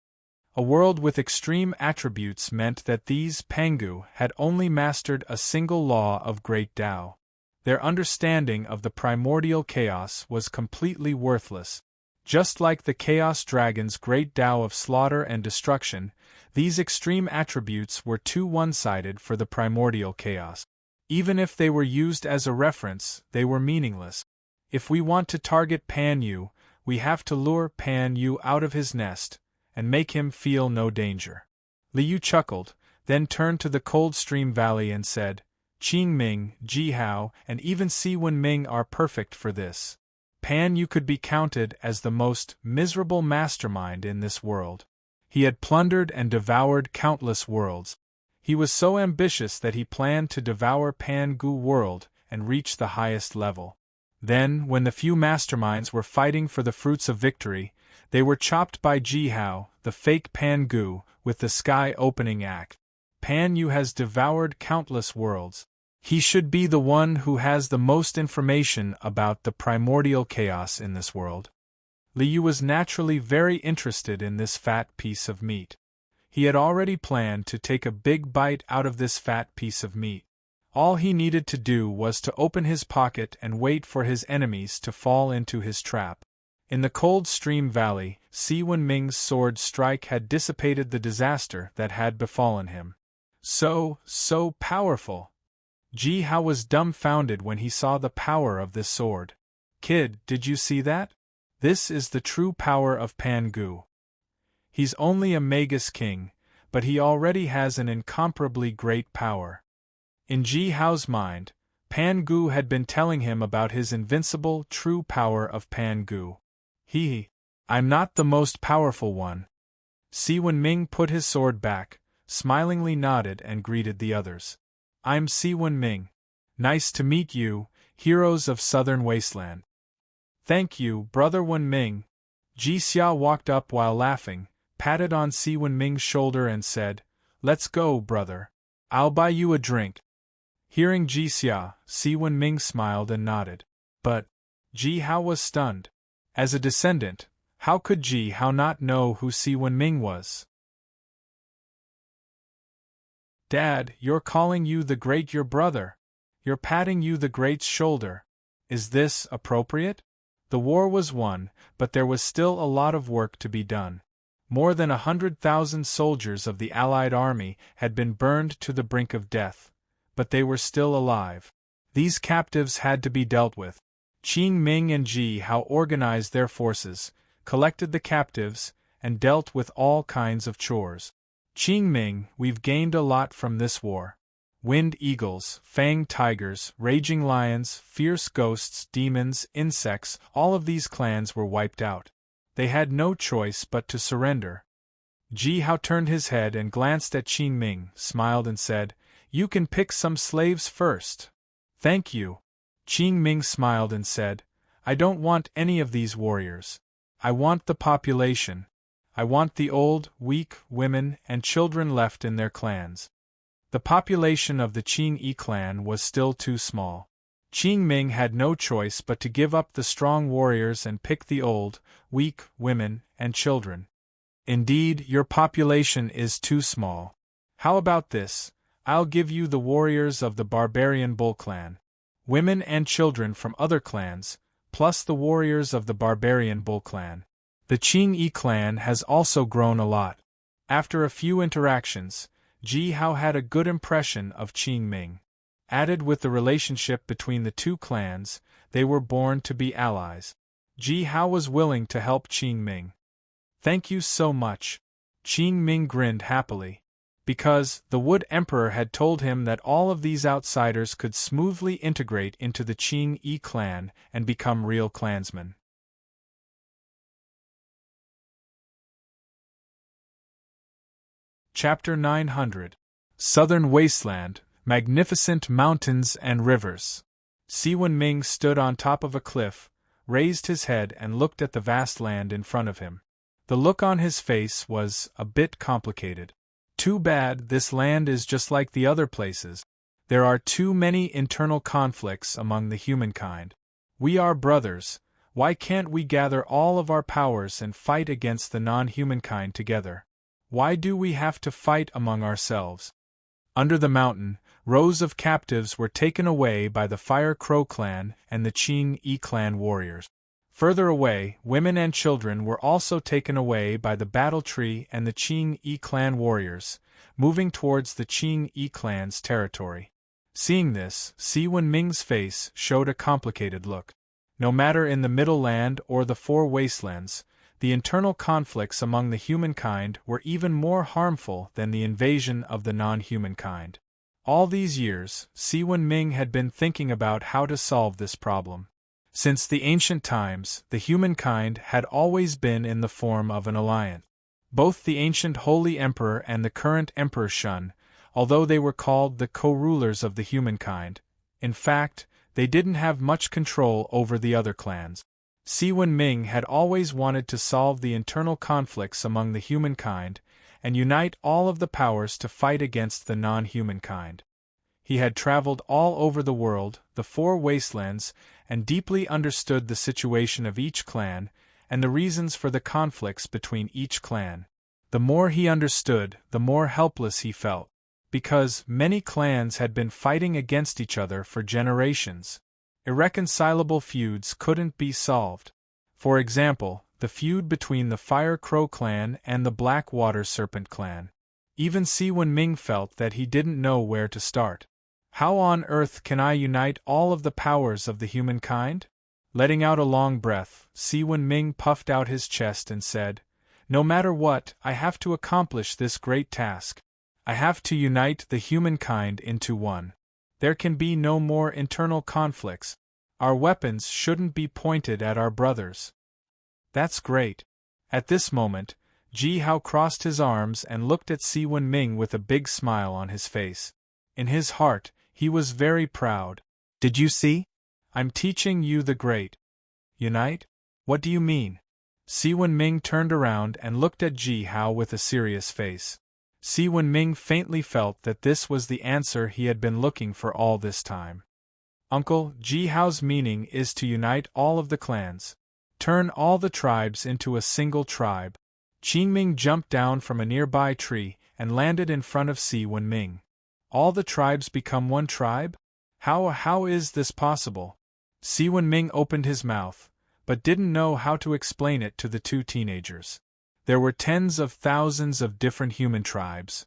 A world with extreme attributes meant that these Pangu had only mastered a single law of Great Tao. Their understanding of the primordial chaos was completely worthless. Just like the Chaos Dragon's great Tao of slaughter and destruction, these extreme attributes were too one-sided for the primordial chaos. Even if they were used as a reference, they were meaningless. If we want to target Pan Yu, we have to lure Pan Yu out of his nest and make him feel no danger. Liu chuckled, then turned to the Cold Stream Valley and said, Qing Ming, Ji Hao, and even Si Wen Ming are perfect for this. Pan Yu could be counted as the most miserable mastermind in this world. He had plundered and devoured countless worlds. He was so ambitious that he planned to devour Pan Gu world and reach the highest level. Then, when the few masterminds were fighting for the fruits of victory, they were chopped by Ji Hao, the fake Pan Gu, with the sky opening act. Pan Yu has devoured countless worlds. He should be the one who has the most information about the primordial chaos in this world. Liu was naturally very interested in this fat piece of meat. He had already planned to take a big bite out of this fat piece of meat. All he needed to do was to open his pocket and wait for his enemies to fall into his trap. In the Cold Stream Valley, Si Wen Ming's sword strike had dissipated the disaster that had befallen him. So powerful! Ji Hao was dumbfounded when he saw the power of this sword. Kid, did you see that? This is the true power of Pan Gu. He's only a Magus king, but he already has an incomparably great power. In Ji Hao's mind, Pan Gu had been telling him about his invincible, true power of Pan Gu. I'm not the most powerful one. Si Wen Ming put his sword back, smilingly nodded and greeted the others. I'm Si Wen Ming. Nice to meet you, heroes of Southern Wasteland. Thank you, Brother Wen Ming. Ji Xia walked up while laughing, patted on Si Wen Ming's shoulder and said, Let's go, brother. I'll buy you a drink. Hearing Ji Xia, Si Wen Ming smiled and nodded. But Ji Hao was stunned. As a descendant, how could Ji Hao not know who Si Wen Ming was? Dad, you're calling you the Great your brother. You're patting you the Great's shoulder. Is this appropriate? The war was won, but there was still a lot of work to be done. More than 100,000 soldiers of the Allied army had been burned to the brink of death, but they were still alive. These captives had to be dealt with. Qing Ming and Ji Hao organized their forces, collected the captives, and dealt with all kinds of chores. Qing Ming, we've gained a lot from this war. Wind eagles, fanged tigers, raging lions, fierce ghosts, demons, insects, all of these clans were wiped out. They had no choice but to surrender. Ji Hao turned his head and glanced at Qing Ming, smiled and said, You can pick some slaves first. Thank you. Qing Ming smiled and said, I don't want any of these warriors. I want the population. I want the old, weak, women, and children left in their clans. The population of the Qing Yi clan was still too small. Qing Ming had no choice but to give up the strong warriors and pick the old, weak, women, and children. Indeed, your population is too small. How about this? I'll give you the warriors of the barbarian bull clan. Women and children from other clans, plus the warriors of the barbarian bull clan. The Qing clan has also grown a lot. After a few interactions, Ji Hao had a good impression of Qing Ming. Added with the relationship between the two clans, they were born to be allies. Ji Hao was willing to help Qing Ming. Thank you so much. Qing Ming grinned happily. Because the Wood Emperor had told him that all of these outsiders could smoothly integrate into the Qing clan and become real clansmen. Chapter 900. Southern Wasteland, Magnificent Mountains and Rivers. Si Wenming stood on top of a cliff, raised his head and looked at the vast land in front of him. The look on his face was a bit complicated. Too bad this land is just like the other places. There are too many internal conflicts among the humankind. We are brothers, why can't we gather all of our powers and fight against the non-humankind together? Why do we have to fight among ourselves? Under the mountain, rows of captives were taken away by the Fire Crow clan and the Qing clan warriors. Further away, women and children were also taken away by the Battle Tree and the Qing clan warriors, moving towards the Qing clan's territory. Seeing this, Si Wenming's face showed a complicated look. No matter in the Middle Land or the Four Wastelands, the internal conflicts among the humankind were even more harmful than the invasion of the non-humankind. All these years, Si Wenming had been thinking about how to solve this problem. Since the ancient times, the humankind had always been in the form of an alliance. Both the ancient Holy Emperor and the current Emperor Shun, although they were called the co-rulers of the humankind, in fact, they didn't have much control over the other clans. Si Wenming had always wanted to solve the internal conflicts among the humankind and unite all of the powers to fight against the non-humankind. He had traveled all over the world, the Four Wastelands, and deeply understood the situation of each clan and the reasons for the conflicts between each clan. The more he understood, the more helpless he felt, because many clans had been fighting against each other for generations. Irreconcilable feuds couldn't be solved. For example, the feud between the Fire Crow clan and the Blackwater Serpent clan. Even Si Wenming felt that he didn't know where to start. How on earth can I unite all of the powers of the humankind? Letting out a long breath, Si Wenming puffed out his chest and said, No matter what, I have to accomplish this great task. I have to unite the humankind into one. There can be no more internal conflicts. Our weapons shouldn't be pointed at our brothers. That's great. At this moment, Ji Hao crossed his arms and looked at Si Wenming with a big smile on his face. In his heart, he was very proud. Did you see? I'm teaching you the great. Unite? What do you mean? Si Wenming turned around and looked at Ji Hao with a serious face. Si Wenming faintly felt that this was the answer he had been looking for all this time. Uncle, Ji Hao's meaning is to unite all of the clans. Turn all the tribes into a single tribe. Qingming jumped down from a nearby tree and landed in front of Si Wenming. All the tribes become one tribe? How is this possible? Si Wenming opened his mouth, but didn't know how to explain it to the two teenagers. There were tens of thousands of different human tribes.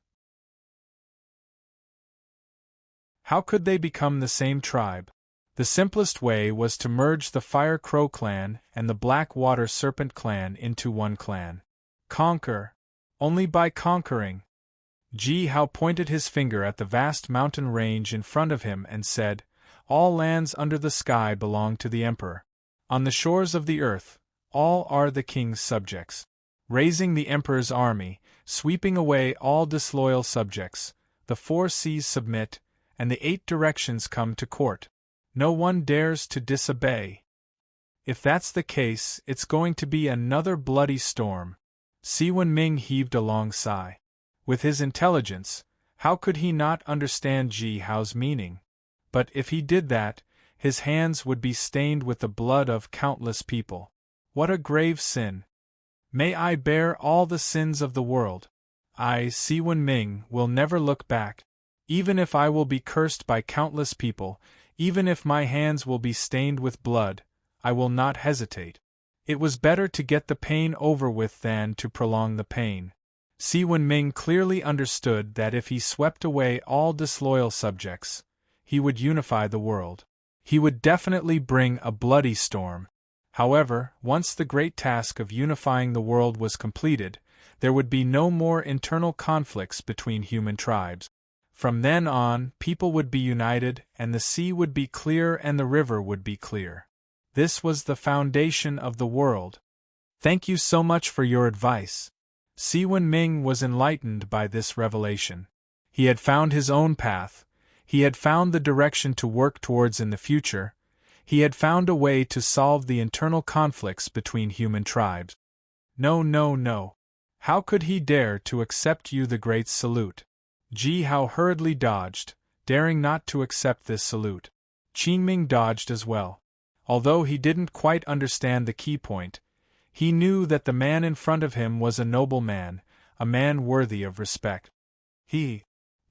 How could they become the same tribe? The simplest way was to merge the Fire Crow clan and the Blackwater Serpent clan into one clan. Conquer. Only by conquering. Ji Hao pointed his finger at the vast mountain range in front of him and said, All lands under the sky belong to the Emperor. On the shores of the earth, all are the king's subjects. Raising the Emperor's army, sweeping away all disloyal subjects, the 4 seas submit, and the 8 directions come to court. No one dares to disobey. If that's the case, it's going to be another bloody storm. Si Wenming heaved a long sigh. With his intelligence, how could he not understand Ji Hao's meaning? But if he did that, his hands would be stained with the blood of countless people. What a grave sin! May I bear all the sins of the world. I, Si-Wen Ming, will never look back. Even if I will be cursed by countless people, even if my hands will be stained with blood, I will not hesitate. It was better to get the pain over with than to prolong the pain. Si-Wen Ming clearly understood that if he swept away all disloyal subjects, he would unify the world. He would definitely bring a bloody storm. However, once the great task of unifying the world was completed, there would be no more internal conflicts between human tribes. From then on, people would be united, and the sea would be clear and the river would be clear. This was the foundation of the world. Thank you so much for your advice. Si-Wen Ming was enlightened by this revelation. He had found his own path. He had found the direction to work towards in the future. He had found a way to solve the internal conflicts between human tribes. No, no, no. How could he dare to accept you the great salute? Ji Hao hurriedly dodged, daring not to accept this salute. Qing Ming dodged as well. Although he didn't quite understand the key point, he knew that the man in front of him was a noble man, a man worthy of respect. The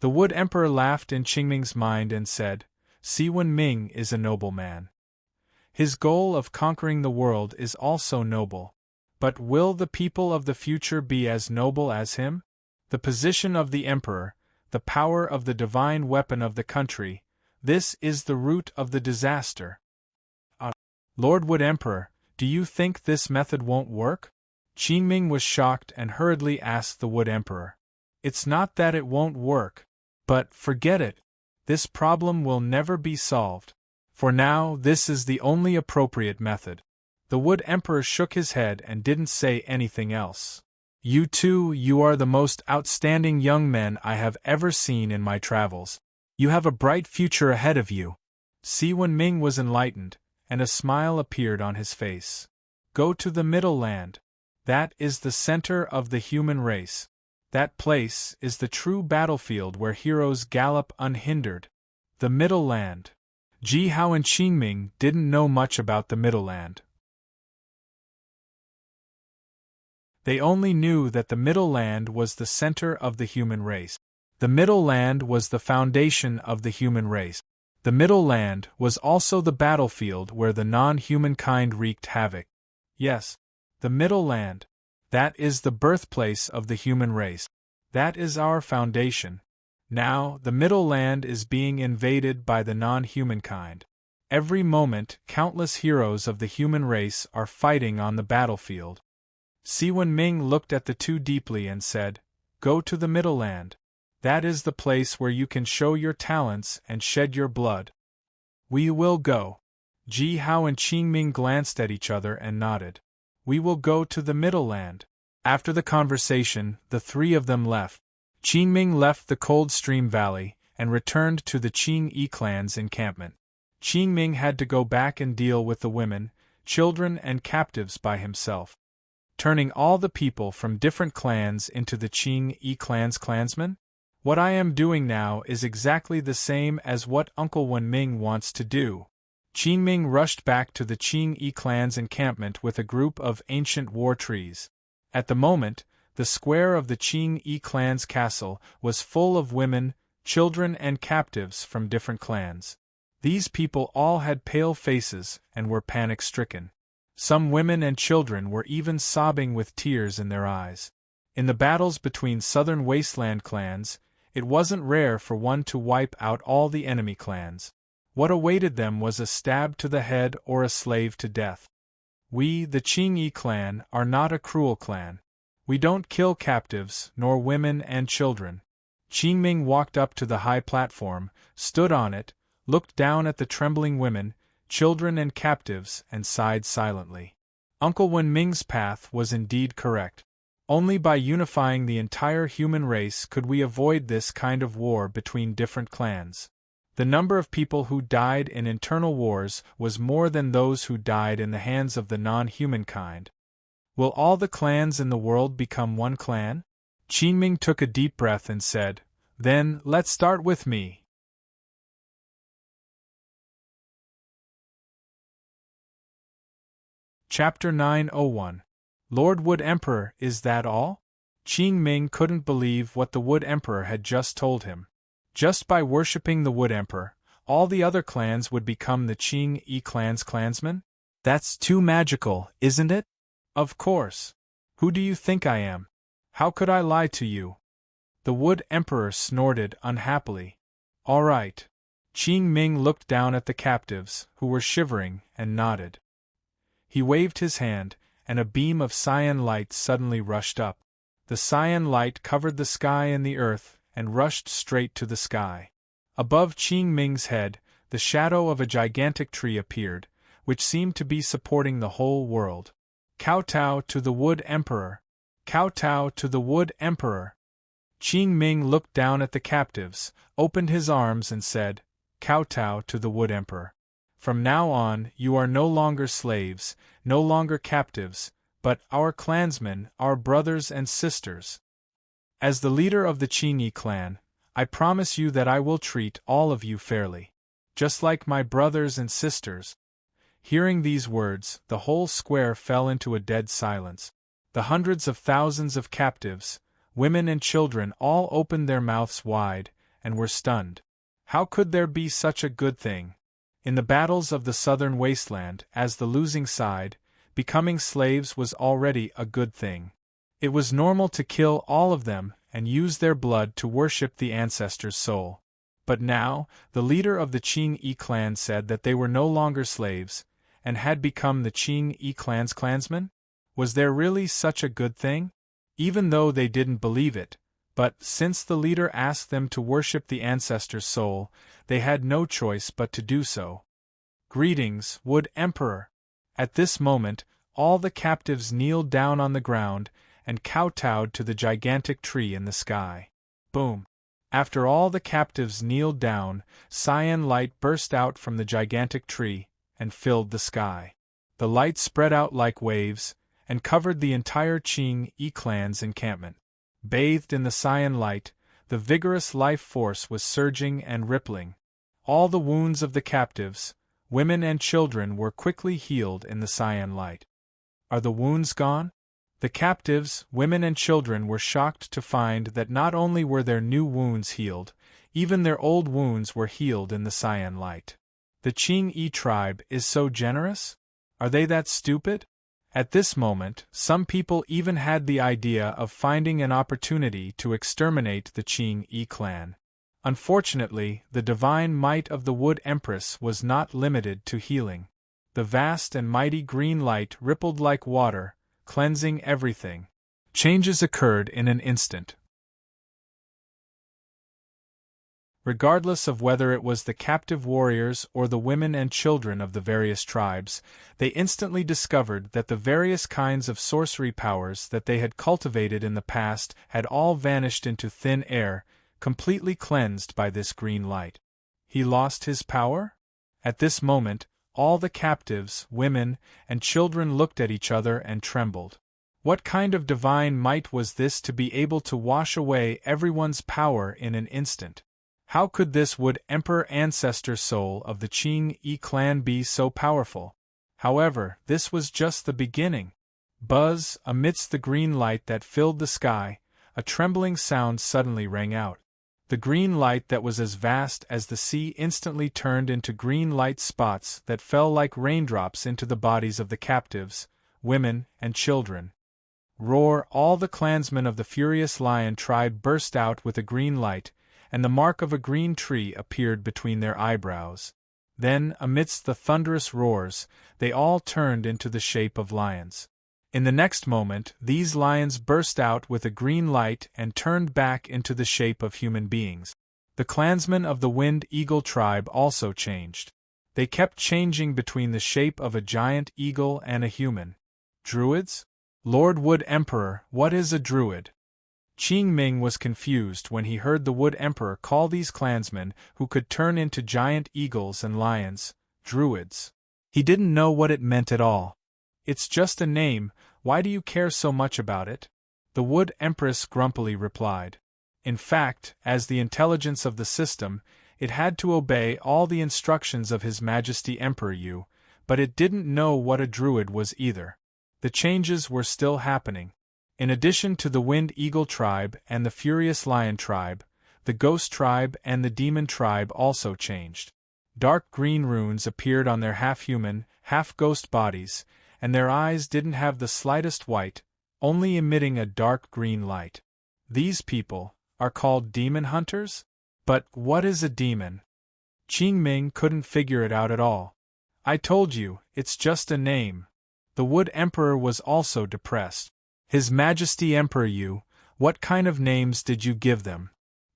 Wood Emperor laughed in Qing Ming's mind and said, Si-Wen Ming is a noble man. His goal of conquering the world is also noble. But will the people of the future be as noble as him? The position of the emperor, the power of the divine weapon of the country, this is the root of the disaster. Lord Wood Emperor, do you think this method won't work? Qing Ming was shocked and hurriedly asked the Wood Emperor. It's not that it won't work, but forget it. This problem will never be solved. For now, this is the only appropriate method. The Wood Emperor shook his head and didn't say anything else. You two, you are the most outstanding young men I have ever seen in my travels. You have a bright future ahead of you. Si-Wen Ming was enlightened, and a smile appeared on his face. Go to the Middle Land. That is the center of the human race. That place is the true battlefield where heroes gallop unhindered. The Middle Land. Ji Hao and Qing Ming didn't know much about the Middle Land. They only knew that the Middle Land was the center of the human race. The Middle Land was the foundation of the human race. The Middle Land was also the battlefield where the non-human kind wreaked havoc. Yes, the Middle Land. That is the birthplace of the human race. That is our foundation. Now, the Middle Land is being invaded by the non-human kind. Every moment, countless heroes of the human race are fighting on the battlefield. Si-Wen Ming looked at the two deeply and said, Go to the Middle Land. That is the place where you can show your talents and shed your blood. We will go. Ji Hao and Qing Ming glanced at each other and nodded. We will go to the Middle Land. After the conversation, the three of them left. Qing Ming left the Cold Stream Valley and returned to the Qing Yi clan's encampment. Qing Ming had to go back and deal with the women, children and captives by himself. Turning all the people from different clans into the Qing Yi clan's clansmen? What I am doing now is exactly the same as what Uncle Wen Ming wants to do. Qing Ming rushed back to the Qing Yi clan's encampment with a group of ancient war trees. At the moment, the square of the Qing Yi clan's castle was full of women, children and captives from different clans. These people all had pale faces and were panic-stricken. Some women and children were even sobbing with tears in their eyes. In the battles between southern wasteland clans, it wasn't rare for one to wipe out all the enemy clans. What awaited them was a stab to the head or a slave to death. We, the Qing Yi clan, are not a cruel clan. We don't kill captives, nor women and children. Qing Ming walked up to the high platform, stood on it, looked down at the trembling women, children and captives, and sighed silently. Uncle Wen Ming's path was indeed correct. Only by unifying the entire human race could we avoid this kind of war between different clans. The number of people who died in internal wars was more than those who died in the hands of the non-human kind. Will all the clans in the world become one clan? Qing Ming took a deep breath and said, Then, let's start with me. Chapter 901. Lord Wood Emperor, is that all? Qing Ming couldn't believe what the Wood Emperor had just told him. Just by worshipping the Wood Emperor, all the other clans would become the Qing Yi clan's clansmen? That's too magical, isn't it? Of course. Who do you think I am? How could I lie to you? The Wood Emperor snorted unhappily. All right. Qing Ming looked down at the captives, who were shivering, and nodded. He waved his hand, and a beam of cyan light suddenly rushed up. The cyan light covered the sky and the earth, and rushed straight to the sky. Above Qing Ming's head, the shadow of a gigantic tree appeared, which seemed to be supporting the whole world. Kowtow to the Wood Emperor! Kowtow to the Wood Emperor! Qing Ming looked down at the captives, opened his arms and said, Kowtow to the Wood Emperor. From now on, you are no longer slaves, no longer captives, but our clansmen, our brothers and sisters. As the leader of the Qing clan, I promise you that I will treat all of you fairly, just like my brothers and sisters. Hearing these words, the whole square fell into a dead silence. The hundreds of thousands of captives, women and children all opened their mouths wide, and were stunned. How could there be such a good thing? In the battles of the southern wasteland, as the losing side, becoming slaves was already a good thing. It was normal to kill all of them and use their blood to worship the ancestor's soul. But now, the leader of the Qing Yi clan said that they were no longer slaves, and had become the Qing Yi clan's clansmen? Was there really such a good thing? Even though they didn't believe it, but since the leader asked them to worship the ancestor's soul, they had no choice but to do so. Greetings, Wood Emperor! At this moment, all the captives kneeled down on the ground and kowtowed to the gigantic tree in the sky. Boom! After all the captives kneeled down, cyan light burst out from the gigantic tree and filled the sky. The light spread out like waves and covered the entire Qing Yi clan's encampment. Bathed in the cyan light, the vigorous life force was surging and rippling. All the wounds of the captives, women and children were quickly healed in the cyan light. Are the wounds gone? The captives, women and children were shocked to find that not only were their new wounds healed, even their old wounds were healed in the cyan light. The Qing Yi tribe is so generous? Are they that stupid? At this moment, some people even had the idea of finding an opportunity to exterminate the Qing Yi clan. Unfortunately, the divine might of the Wood Empress was not limited to healing. The vast and mighty green light rippled like water, cleansing everything. Changes occurred in an instant. Regardless of whether it was the captive warriors or the women and children of the various tribes, they instantly discovered that the various kinds of sorcery powers that they had cultivated in the past had all vanished into thin air, completely cleansed by this green light. He lost his power? At this moment, all the captives, women, and children looked at each other and trembled. What kind of divine might was this to be able to wash away everyone's power in an instant? How could this Wood Emperor ancestor soul of the Qing Yi clan be so powerful? However, this was just the beginning. Buzz, amidst the green light that filled the sky, a trembling sound suddenly rang out. The green light that was as vast as the sea instantly turned into green light spots that fell like raindrops into the bodies of the captives, women, and children. Roar! All the clansmen of the furious lion tribe burst out with a green light, and the mark of a green tree appeared between their eyebrows. Then, amidst the thunderous roars, they all turned into the shape of lions. In the next moment, these lions burst out with a green light and turned back into the shape of human beings. The clansmen of the Wind Eagle tribe also changed. They kept changing between the shape of a giant eagle and a human. Druids? Lord Wood Emperor, what is a druid? Qing Ming was confused when he heard the Wood Emperor call these clansmen who could turn into giant eagles and lions, druids. He didn't know what it meant at all. It's just a name, why do you care so much about it? The Wood Empress grumpily replied. In fact, as the intelligence of the system, it had to obey all the instructions of His Majesty Emperor Yu, but it didn't know what a druid was either. The changes were still happening. In addition to the Wind Eagle tribe and the Furious Lion tribe, the Ghost tribe and the Demon tribe also changed. Dark green runes appeared on their half-human, half-ghost bodies, and their eyes didn't have the slightest white, only emitting a dark green light. These people are called demon hunters? But what is a demon? Qing Ming couldn't figure it out at all. I told you, it's just a name. The Wood Emperor was also depressed. His Majesty Emperor Yu, what kind of names did you give them?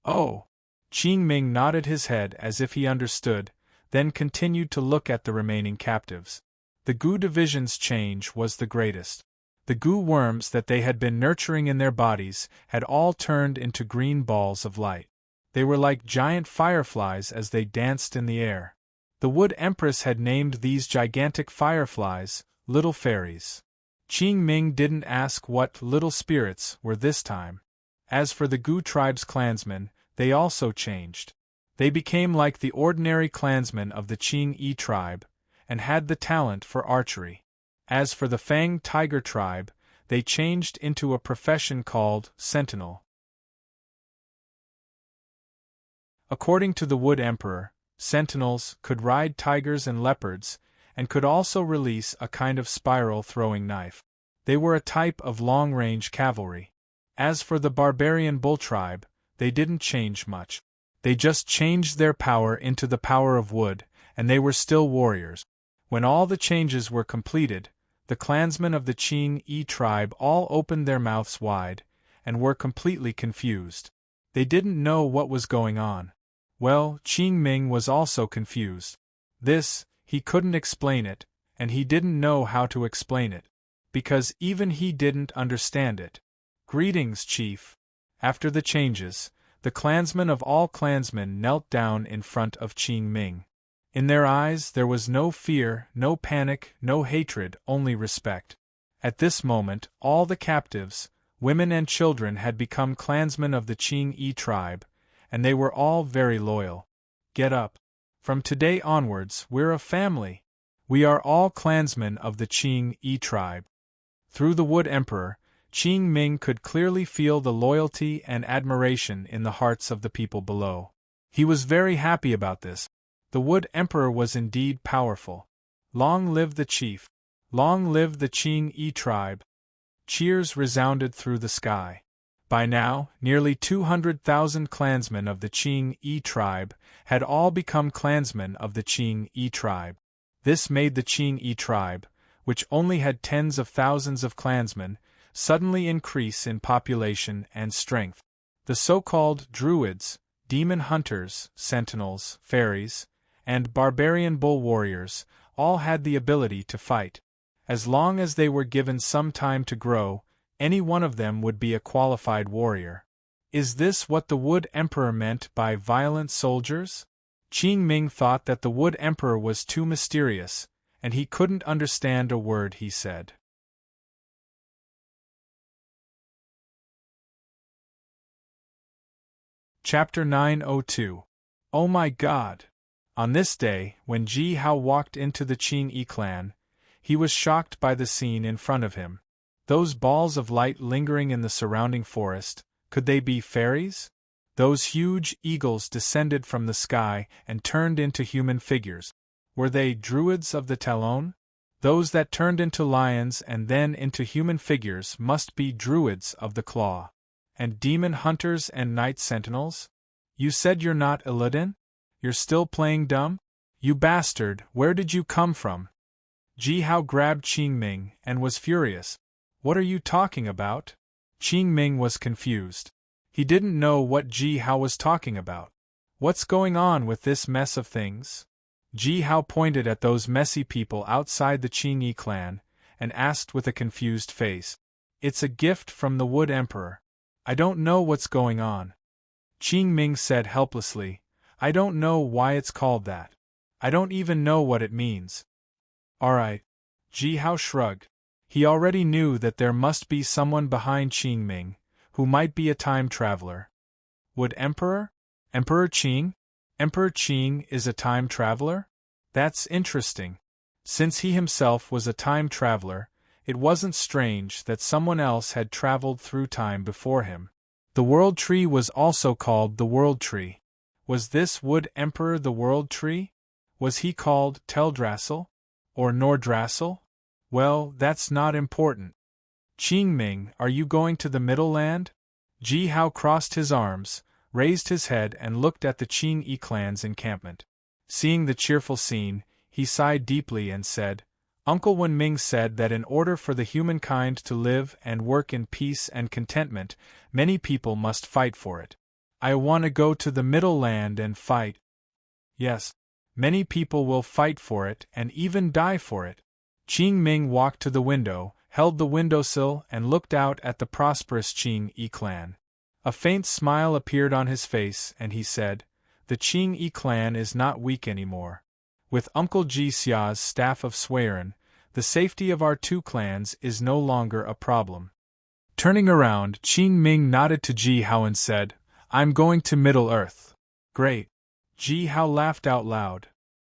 Oh. Qing Ming nodded his head as if he understood, then continued to look at the remaining captives. The Gu division's change was the greatest. The Gu worms that they had been nurturing in their bodies had all turned into green balls of light. They were like giant fireflies as they danced in the air. The Wood Empress had named these gigantic fireflies little fairies. Qing Ming didn't ask what little spirits were this time. As for the Gu tribe's clansmen, they also changed. They became like the ordinary clansmen of the Qing Yi tribe, and had the talent for archery. As for the Fang Tiger tribe, they changed into a profession called sentinel. According to the Wood Emperor, sentinels could ride tigers and leopards, and could also release a kind of spiral-throwing knife. They were a type of long-range cavalry. As for the barbarian bull tribe, they didn't change much. They just changed their power into the power of wood, and they were still warriors. When all the changes were completed, the clansmen of the Qing Yi tribe all opened their mouths wide, and were completely confused. They didn't know what was going on. Well, Qing Ming was also confused. He couldn't explain it, and he didn't know how to explain it, because even he didn't understand it. Greetings, Chief. After the changes, the clansmen of all clansmen knelt down in front of Qing Ming. In their eyes there was no fear, no panic, no hatred, only respect. At this moment, all the captives, women and children had become clansmen of the Qing Yi tribe, and they were all very loyal. Get up. From today onwards, we're a family. We are all clansmen of the Qing Yi tribe. Through the Wood Emperor, Qing Ming could clearly feel the loyalty and admiration in the hearts of the people below. He was very happy about this. The Wood Emperor was indeed powerful. Long live the chief! Long live the Qing Yi tribe! Cheers resounded through the sky. By now, nearly 200,000 clansmen of the Qing Yi tribe had all become clansmen of the Qing Yi tribe. This made the Qing Yi tribe, which only had tens of thousands of clansmen, suddenly increase in population and strength. The so-called druids, demon hunters, sentinels, fairies, and barbarian bull warriors all had the ability to fight. As long as they were given some time to grow, any one of them would be a qualified warrior. Is this what the Wood Emperor meant by violent soldiers? Qing Ming thought that the Wood Emperor was too mysterious, and he couldn't understand a word he said. Chapter 902. Oh my God! On this day, when Ji Hao walked into the Qing Yi clan, he was shocked by the scene in front of him. Those balls of light lingering in the surrounding forest, could they be fairies? Those huge eagles descended from the sky and turned into human figures. Were they druids of the Talon? Those that turned into lions and then into human figures must be druids of the Claw. And demon hunters and night sentinels? You said you're not Illidan? You're still playing dumb? You bastard, where did you come from? Ji Hao grabbed Qing Ming and was furious. What are you talking about? Qing Ming was confused. He didn't know what Ji Hao was talking about. What's going on with this mess of things? Ji Hao pointed at those messy people outside the Qing Yi clan, and asked with a confused face. It's a gift from the Wood Emperor. I don't know what's going on. Qing Ming said helplessly, I don't know why it's called that. I don't even know what it means. Alright. Ji Hao shrugged. He already knew that there must be someone behind Qing Ming, who might be a time traveler. Wood Emperor? Emperor Qing? Emperor Qing is a time traveler? That's interesting. Since he himself was a time traveler, It wasn't strange that someone else had traveled through time before him. The World Tree was also called the World Tree. Was this Wood Emperor the World Tree? Was he called Teldrassil? Or Nordrassil? Well, that's not important. Qingming, are you going to the Middle Land? Ji Hao crossed his arms, raised his head and looked at the Qing clan's encampment. Seeing the cheerful scene, he sighed deeply and said, Uncle Wen Ming said that in order for the humankind to live and work in peace and contentment, many people must fight for it. I want to go to the Middle Land and fight. Yes, many people will fight for it and even die for it. Qing Ming walked to the window, held the windowsill and looked out at the prosperous Qing clan. A faint smile appeared on his face and he said, the Qing clan is not weak anymore. With Uncle Ji Xia's staff of Swearin, the safety of our two clans is no longer a problem. Turning around, Qing Ming nodded to Ji Hao and said, I'm going to Middle-earth. Great. Ji Hao laughed out loud.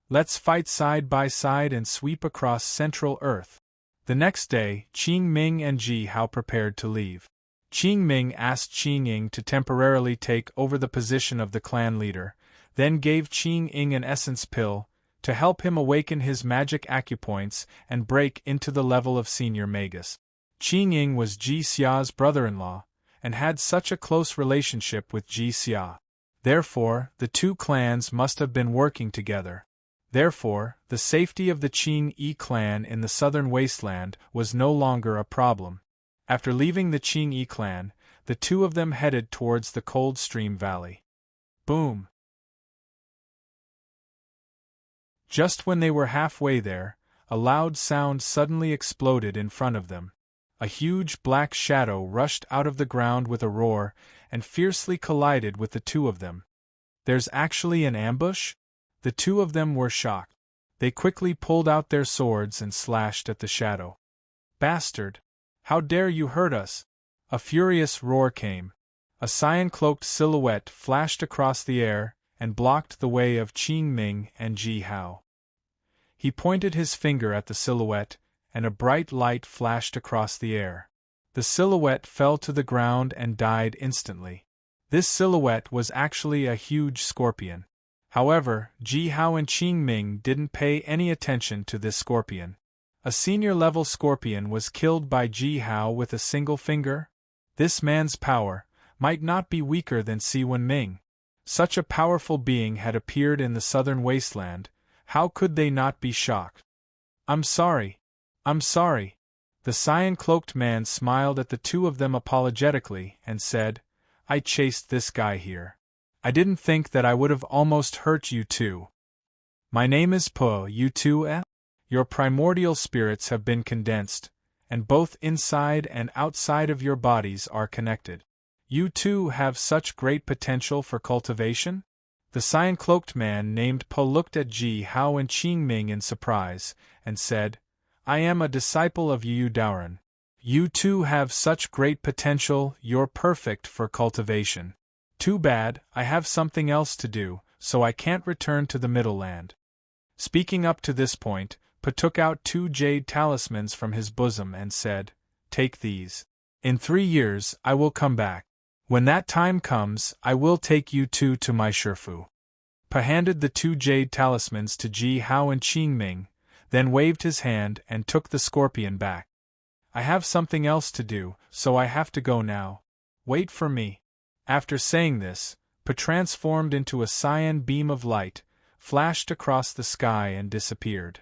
Let's fight side by side and sweep across Central Earth. The next day, Qing Ming and Ji Hao prepared to leave. Qing Ming asked Qing Ying to temporarily take over the position of the clan leader, then gave Qing Ying an essence pill, to help him awaken his magic acupoints and break into the level of senior magus. Qing Ying was Ji Xia's brother-in-law, and had such a close relationship with Ji Xia. Therefore, the two clans must have been working together. Therefore, the safety of the Qing clan in the southern wasteland was no longer a problem. After leaving the Qing clan, the two of them headed towards the Cold Stream Valley. Boom! Just when they were halfway there, a loud sound suddenly exploded in front of them. A huge black shadow rushed out of the ground with a roar and fiercely collided with the two of them. There's actually an ambush? The two of them were shocked. They quickly pulled out their swords and slashed at the shadow. Bastard! How dare you hurt us? A furious roar came. A cyan-cloaked silhouette flashed across the air and blocked the way of Qing Ming and Ji Hao. He pointed his finger at the silhouette, and a bright light flashed across the air. The silhouette fell to the ground and died instantly. This silhouette was actually a huge scorpion. However, Ji Hao and Qing Ming didn't pay any attention to this scorpion. A senior-level scorpion was killed by Ji Hao with a single finger? This man's power might not be weaker than Si Wen Ming. Such a powerful being had appeared in the southern wasteland. How could they not be shocked? I'm sorry. I'm sorry. The cyan-cloaked man smiled at the two of them apologetically and said, I chased this guy here. I didn't think that I would have almost hurt you two. My name is Po, you two eh? Your primordial spirits have been condensed, and both inside and outside of your bodies are connected. You two have such great potential for cultivation? The cyan-cloaked man named Po looked at Ji Hao and Qing Ming in surprise, and said, I am a disciple of Yu Daoren. You two have such great potential, you're perfect for cultivation. Too bad, I have something else to do, so I can't return to the Middle Land. Speaking up to this point, Po took out 2 jade talismans from his bosom and said, Take these. In 3 years, I will come back. When that time comes, I will take you two to my Shifu. Po handed the 2 jade talismans to Ji Hao and Qing Ming, then waved his hand and took the scorpion back. I have something else to do, so I have to go now. Wait for me. After saying this, Po transformed into a cyan beam of light, flashed across the sky and disappeared.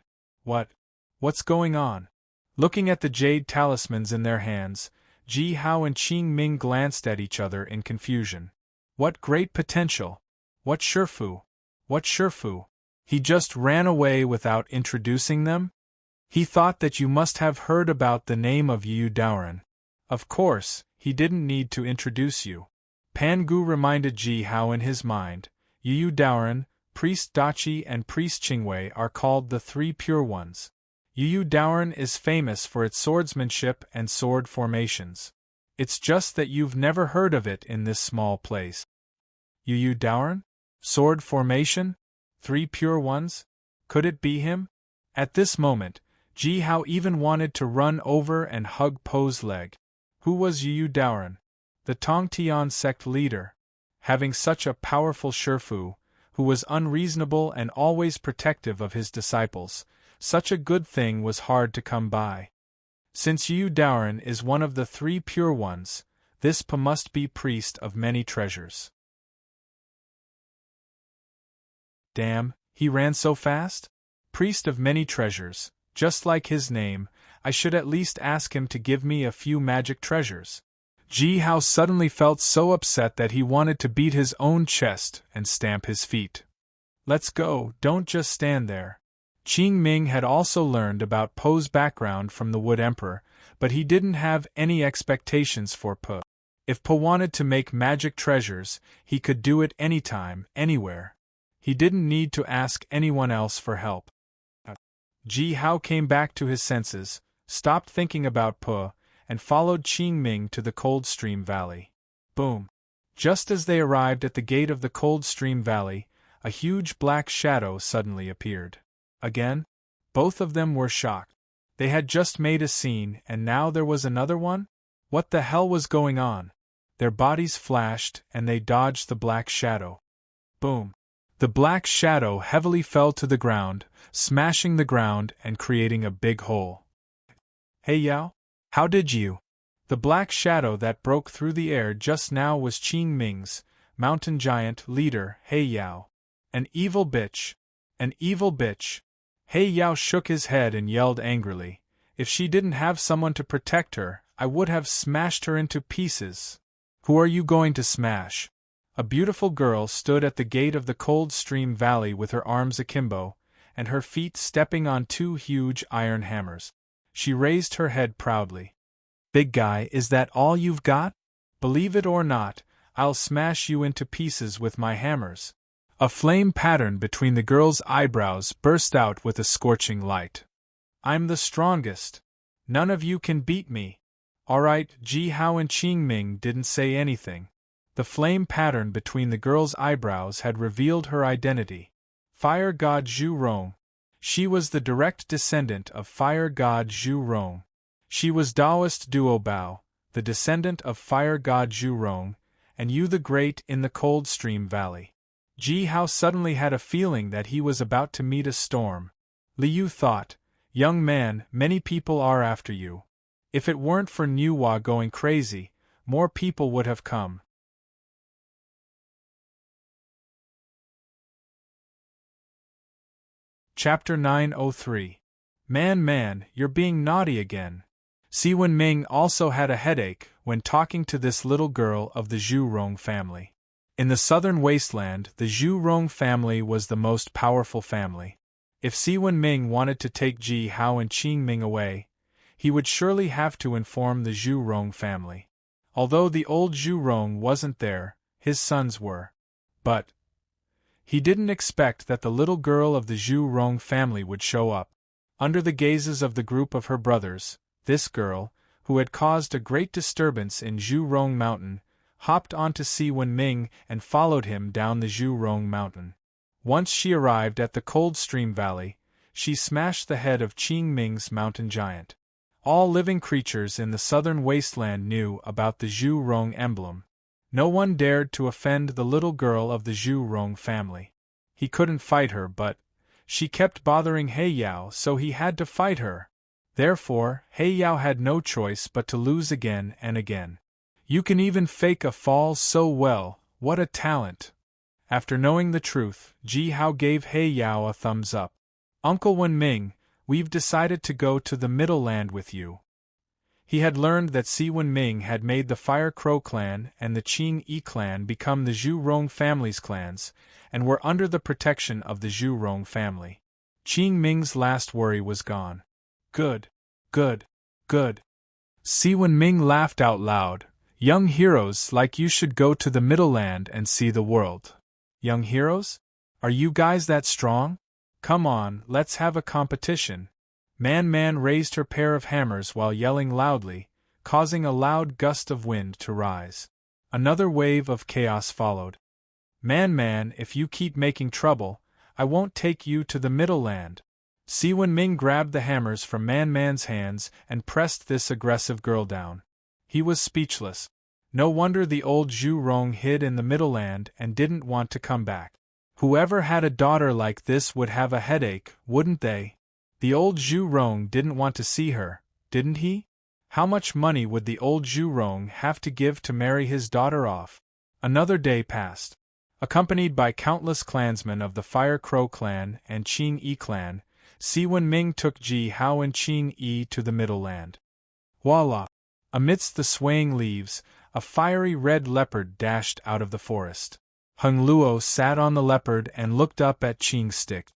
What's going on? Looking at the jade talismans in their hands, Ji Hao and Qing Ming glanced at each other in confusion. What great potential! What Shifu? What Shifu? He just ran away without introducing them? He thought that you must have heard about the name of Yu Daoren. Of course, he didn't need to introduce you. Pan Gu reminded Ji Hao in his mind, Yu Daoren, Priest Dachi and Priest Qingwei are called the 3 Pure Ones. Yu Daoren is famous for its swordsmanship and sword formations. It's just that you've never heard of it in this small place. Yu Daoren? Sword formation? 3 Pure Ones? Could it be him? At this moment, Ji Hao even wanted to run over and hug Po's leg. Who was Yu Daoren, the Tongtian sect leader? Having such a powerful Shifu, who was unreasonable and always protective of his disciples, such a good thing was hard to come by. Since Yu Daoren is one of the 3 pure ones, this Pa must be priest of many treasures. Damn, he ran so fast? Priest of many treasures, just like his name. I should at least ask him to give me a few magic treasures. Ji Hao suddenly felt so upset that he wanted to beat his own chest and stamp his feet. Let's go, don't just stand there. Qing Ming had also learned about Po's background from the Wood Emperor, but he didn't have any expectations for Po. If Po wanted to make magic treasures, he could do it anytime, anywhere. He didn't need to ask anyone else for help. Ji Hao came back to his senses, stopped thinking about Po, and followed Qing Ming to the Cold Stream Valley. Boom! Just as they arrived at the gate of the Cold Stream Valley, a huge black shadow suddenly appeared. Again? Both of them were shocked. They had just made a scene and now there was another one? What the hell was going on? Their bodies flashed and they dodged the black shadow. Boom! The black shadow heavily fell to the ground, smashing the ground and creating a big hole. Hey Yao? How did you? The black shadow that broke through the air just now was Qing Ming's, mountain giant leader, Hey Yao. An evil bitch. An evil bitch. Hey Yao shook his head and yelled angrily. If she didn't have someone to protect her, I would have smashed her into pieces. Who are you going to smash? A beautiful girl stood at the gate of the Cold Stream Valley with her arms akimbo, and her feet stepping on 2 huge iron hammers. She raised her head proudly. Big guy, is that all you've got? Believe it or not, I'll smash you into pieces with my hammers. A flame pattern between the girl's eyebrows burst out with a scorching light. I'm the strongest. None of you can beat me. Alright, Ji Hao and Qing Ming didn't say anything. The flame pattern between the girl's eyebrows had revealed her identity. Fire God Zhu Rong. She was the direct descendant of Fire God Zhu Rong. She was Taoist Duo Bao, the descendant of Fire God Zhu Rong, and Yu the Great in the Cold Stream Valley. Ji Hao suddenly had a feeling that he was about to meet a storm. Li Yu thought, young man, many people are after you. If it weren't for Nuwa going crazy, more people would have come. Chapter 903. Man, you're being naughty again. Si Wenming also had a headache when talking to this little girl of the Zhu Rong family. In the southern wasteland, the Zhu Rong family was the most powerful family. If Si Wenming wanted to take Ji Hao and Qing Ming away, he would surely have to inform the Zhu Rong family. Although the old Zhu Rong wasn't there, his sons were. But he didn't expect that the little girl of the Zhu Rong family would show up. Under the gazes of the group of her brothers, this girl, who had caused a great disturbance in Zhu Rong Mountain, hopped onto Si Wenming and followed him down the Zhu Rong Mountain. Once she arrived at the Cold Stream Valley, she smashed the head of Qing Ming's mountain giant. All living creatures in the southern wasteland knew about the Zhu Rong emblem. No one dared to offend the little girl of the Zhu Rong family. He couldn't fight her, but she kept bothering He Yao, so he had to fight her. Therefore, He Yao had no choice but to lose again and again. You can even fake a fall so well, what a talent! After knowing the truth, Ji Hao gave He Yao a thumbs up. Uncle Wenming, we've decided to go to the Middle Land with you. He had learned that Si Wenming had made the Fire Crow clan and the Qing Yi clan become the Zhu Rong family's clans, and were under the protection of the Zhu Rong family. Qing Ming's last worry was gone. Good. Si Wenming laughed out loud. Young heroes like you should go to the Middle Land and see the world. Young heroes? Are you guys that strong? Come on, let's have a competition. Man raised her pair of hammers while yelling loudly, causing a loud gust of wind to rise. Another wave of chaos followed. Man, if you keep making trouble, I won't take you to the Middle Land. Si Wen-ming grabbed the hammers from Man-man's hands and pressed this aggressive girl down. He was speechless. No wonder the old Zhu Rong hid in the Middle Land and didn't want to come back. Whoever had a daughter like this would have a headache, wouldn't they? The old Zhu Rong didn't want to see her, didn't he? How much money would the old Zhu Rong have to give to marry his daughter off? Another day passed. Accompanied by countless clansmen of the Fire Crow clan and Qing Yi clan, Si Wen-ming took Ji Hao and Qing Yi to the Middle Land. Voila! Amidst the swaying leaves, a fiery red leopard dashed out of the forest. Hung Luo sat on the leopard and looked up at Qing's stick.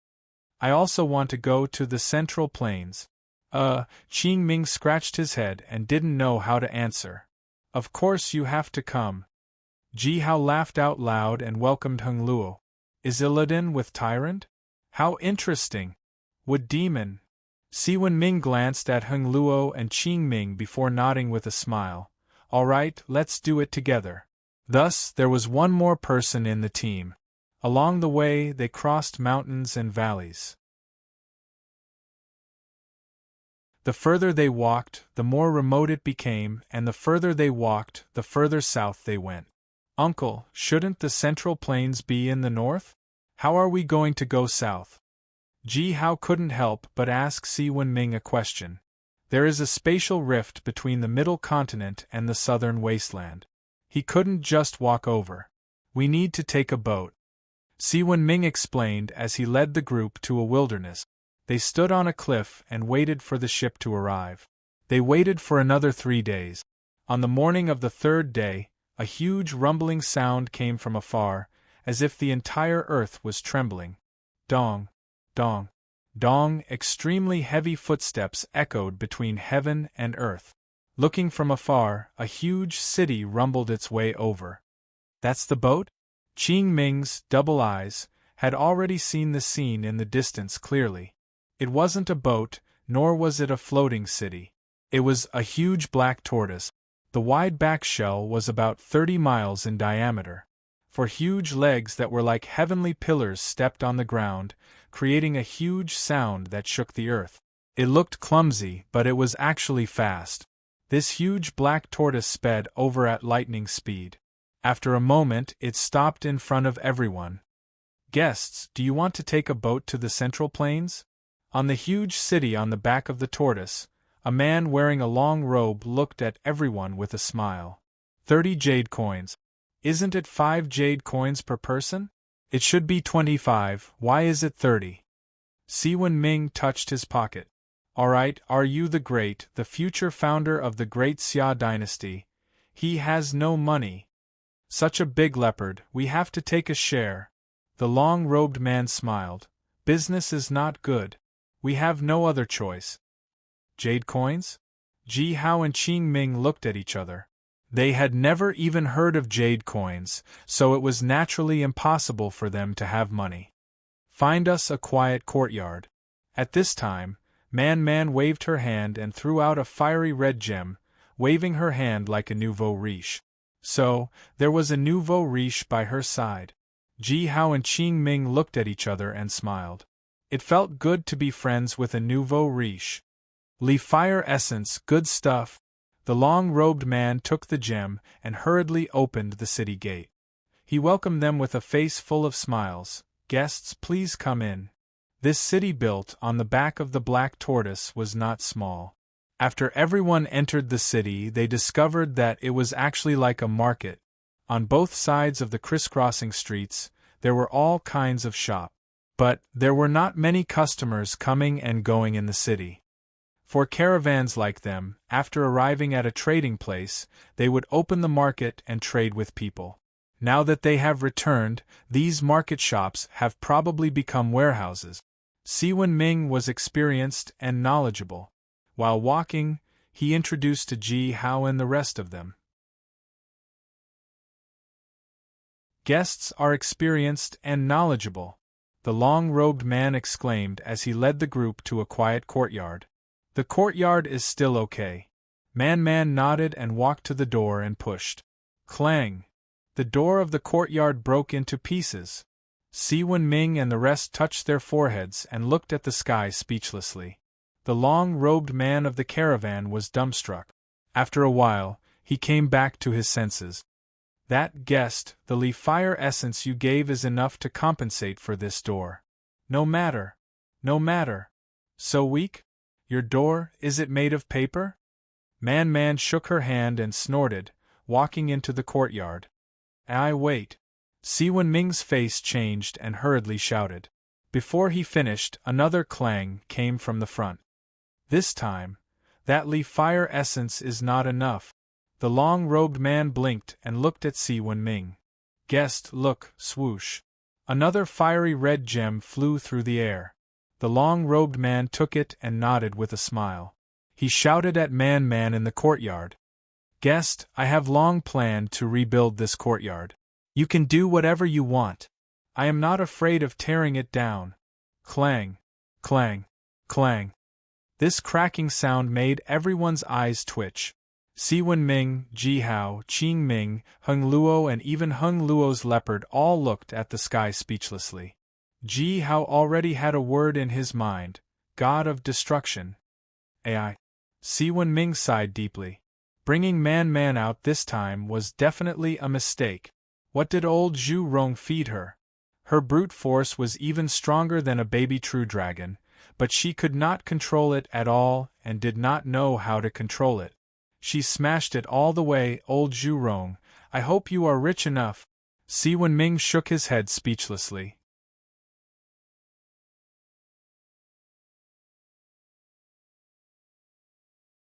I also want to go to the Central Plains. Qing Ming scratched his head and didn't know how to answer. Of course you have to come. Ji Hao laughed out loud and welcomed Hung Luo. Is Illidan with Tyrant? How interesting! Would Demon? Si Wen-ming glanced at Hung Luo and Qing Ming before nodding with a smile. All right, let's do it together. Thus, there was one more person in the team. Along the way, they crossed mountains and valleys. The further they walked, the more remote it became, and the further they walked, the further south they went. Uncle, shouldn't the Central Plains be in the north? How are we going to go south? Ji Hao couldn't help but ask Si Wen-ming a question. There is a spatial rift between the Middle Continent and the Southern Wasteland. He couldn't just walk over. We need to take a boat. Si Wen-ming explained as he led the group to a wilderness. They stood on a cliff and waited for the ship to arrive. They waited for another 3 days. On the morning of the third day, a huge rumbling sound came from afar, as if the entire earth was trembling. Dong, dong, dong, extremely heavy footsteps echoed between heaven and earth. Looking from afar, a huge city rumbled its way over. That's the boat? Qing Ming's double eyes had already seen the scene in the distance clearly. It wasn't a boat, nor was it a floating city. It was a huge black tortoise. The wide back shell was about 30 miles in diameter. For huge legs that were like heavenly pillars stepped on the ground, creating a huge sound that shook the earth. It looked clumsy, but it was actually fast. This huge black tortoise sped over at lightning speed. After a moment, it stopped in front of everyone. Guests, do you want to take a boat to the Central Plains? On the huge city on the back of the tortoise, a man wearing a long robe looked at everyone with a smile. 30 jade coins. Isn't it 5 jade coins per person? It should be 25, why is it 30? Si Wen-ming touched his pocket. Alright, are you the future founder of the Great Xia dynasty? He has no money. Such a big leopard, we have to take a share. The long-robed man smiled. Business is not good. We have no other choice. Jade coins? Ji Hao and Qing Ming looked at each other. They had never even heard of jade coins, so it was naturally impossible for them to have money. Find us a quiet courtyard. At this time, Man waved her hand and threw out a fiery red gem, waving her hand like a nouveau riche. So, there was a nouveau riche by her side. Ji Hao and Qing Ming looked at each other and smiled. It felt good to be friends with a nouveau riche. Li fire essence, good stuff. The long-robed man took the gem and hurriedly opened the city gate. He welcomed them with a face full of smiles. Guests, please come in. This city built on the back of the black tortoise was not small. After everyone entered the city, they discovered that it was actually like a market. On both sides of the crisscrossing streets, there were all kinds of shops. But there were not many customers coming and going in the city. For caravans like them, after arriving at a trading place, they would open the market and trade with people. Now that they have returned, these market shops have probably become warehouses. Si Wen-ming was experienced and knowledgeable. While walking, he introduced to Ji Hao and the rest of them. Guests are experienced and knowledgeable, the long-robed man exclaimed as he led the group to a quiet courtyard. The courtyard is still okay. Man nodded and walked to the door and pushed. Clang! The door of the courtyard broke into pieces. Siwen Ming and the rest touched their foreheads and looked at the sky speechlessly. The long-robed man of the caravan was dumbstruck. After a while, he came back to his senses. That guest, the leaf fire essence you gave is enough to compensate for this door. No matter. No matter. So weak? Your door, is it made of paper? Man shook her hand and snorted, walking into the courtyard. I wait. Siwen Ming's face changed and hurriedly shouted. Before he finished, another clang came from the front. This time, that leaf fire essence is not enough. The long-robed man blinked and looked at Siwen Ming. Guest, look, swoosh. Another fiery red gem flew through the air. The long-robed man took it and nodded with a smile. He shouted at Man in the courtyard. Guest, I have long planned to rebuild this courtyard. You can do whatever you want. I am not afraid of tearing it down. Clang, clang, clang. This cracking sound made everyone's eyes twitch. Siwen Ming, Ji Hao, Qing Ming, Hung Luo and even Hung Luo's leopard all looked at the sky speechlessly. Ji Hao already had a word in his mind, God of Destruction. AI. Siwen Ming sighed deeply. Bringing Man out this time was definitely a mistake. What did old Zhu Rong feed her? Her brute force was even stronger than a baby true dragon, but she could not control it at all and did not know how to control it. She smashed it all the way, old Zhu Rong. I hope you are rich enough. Siwen Ming shook his head speechlessly.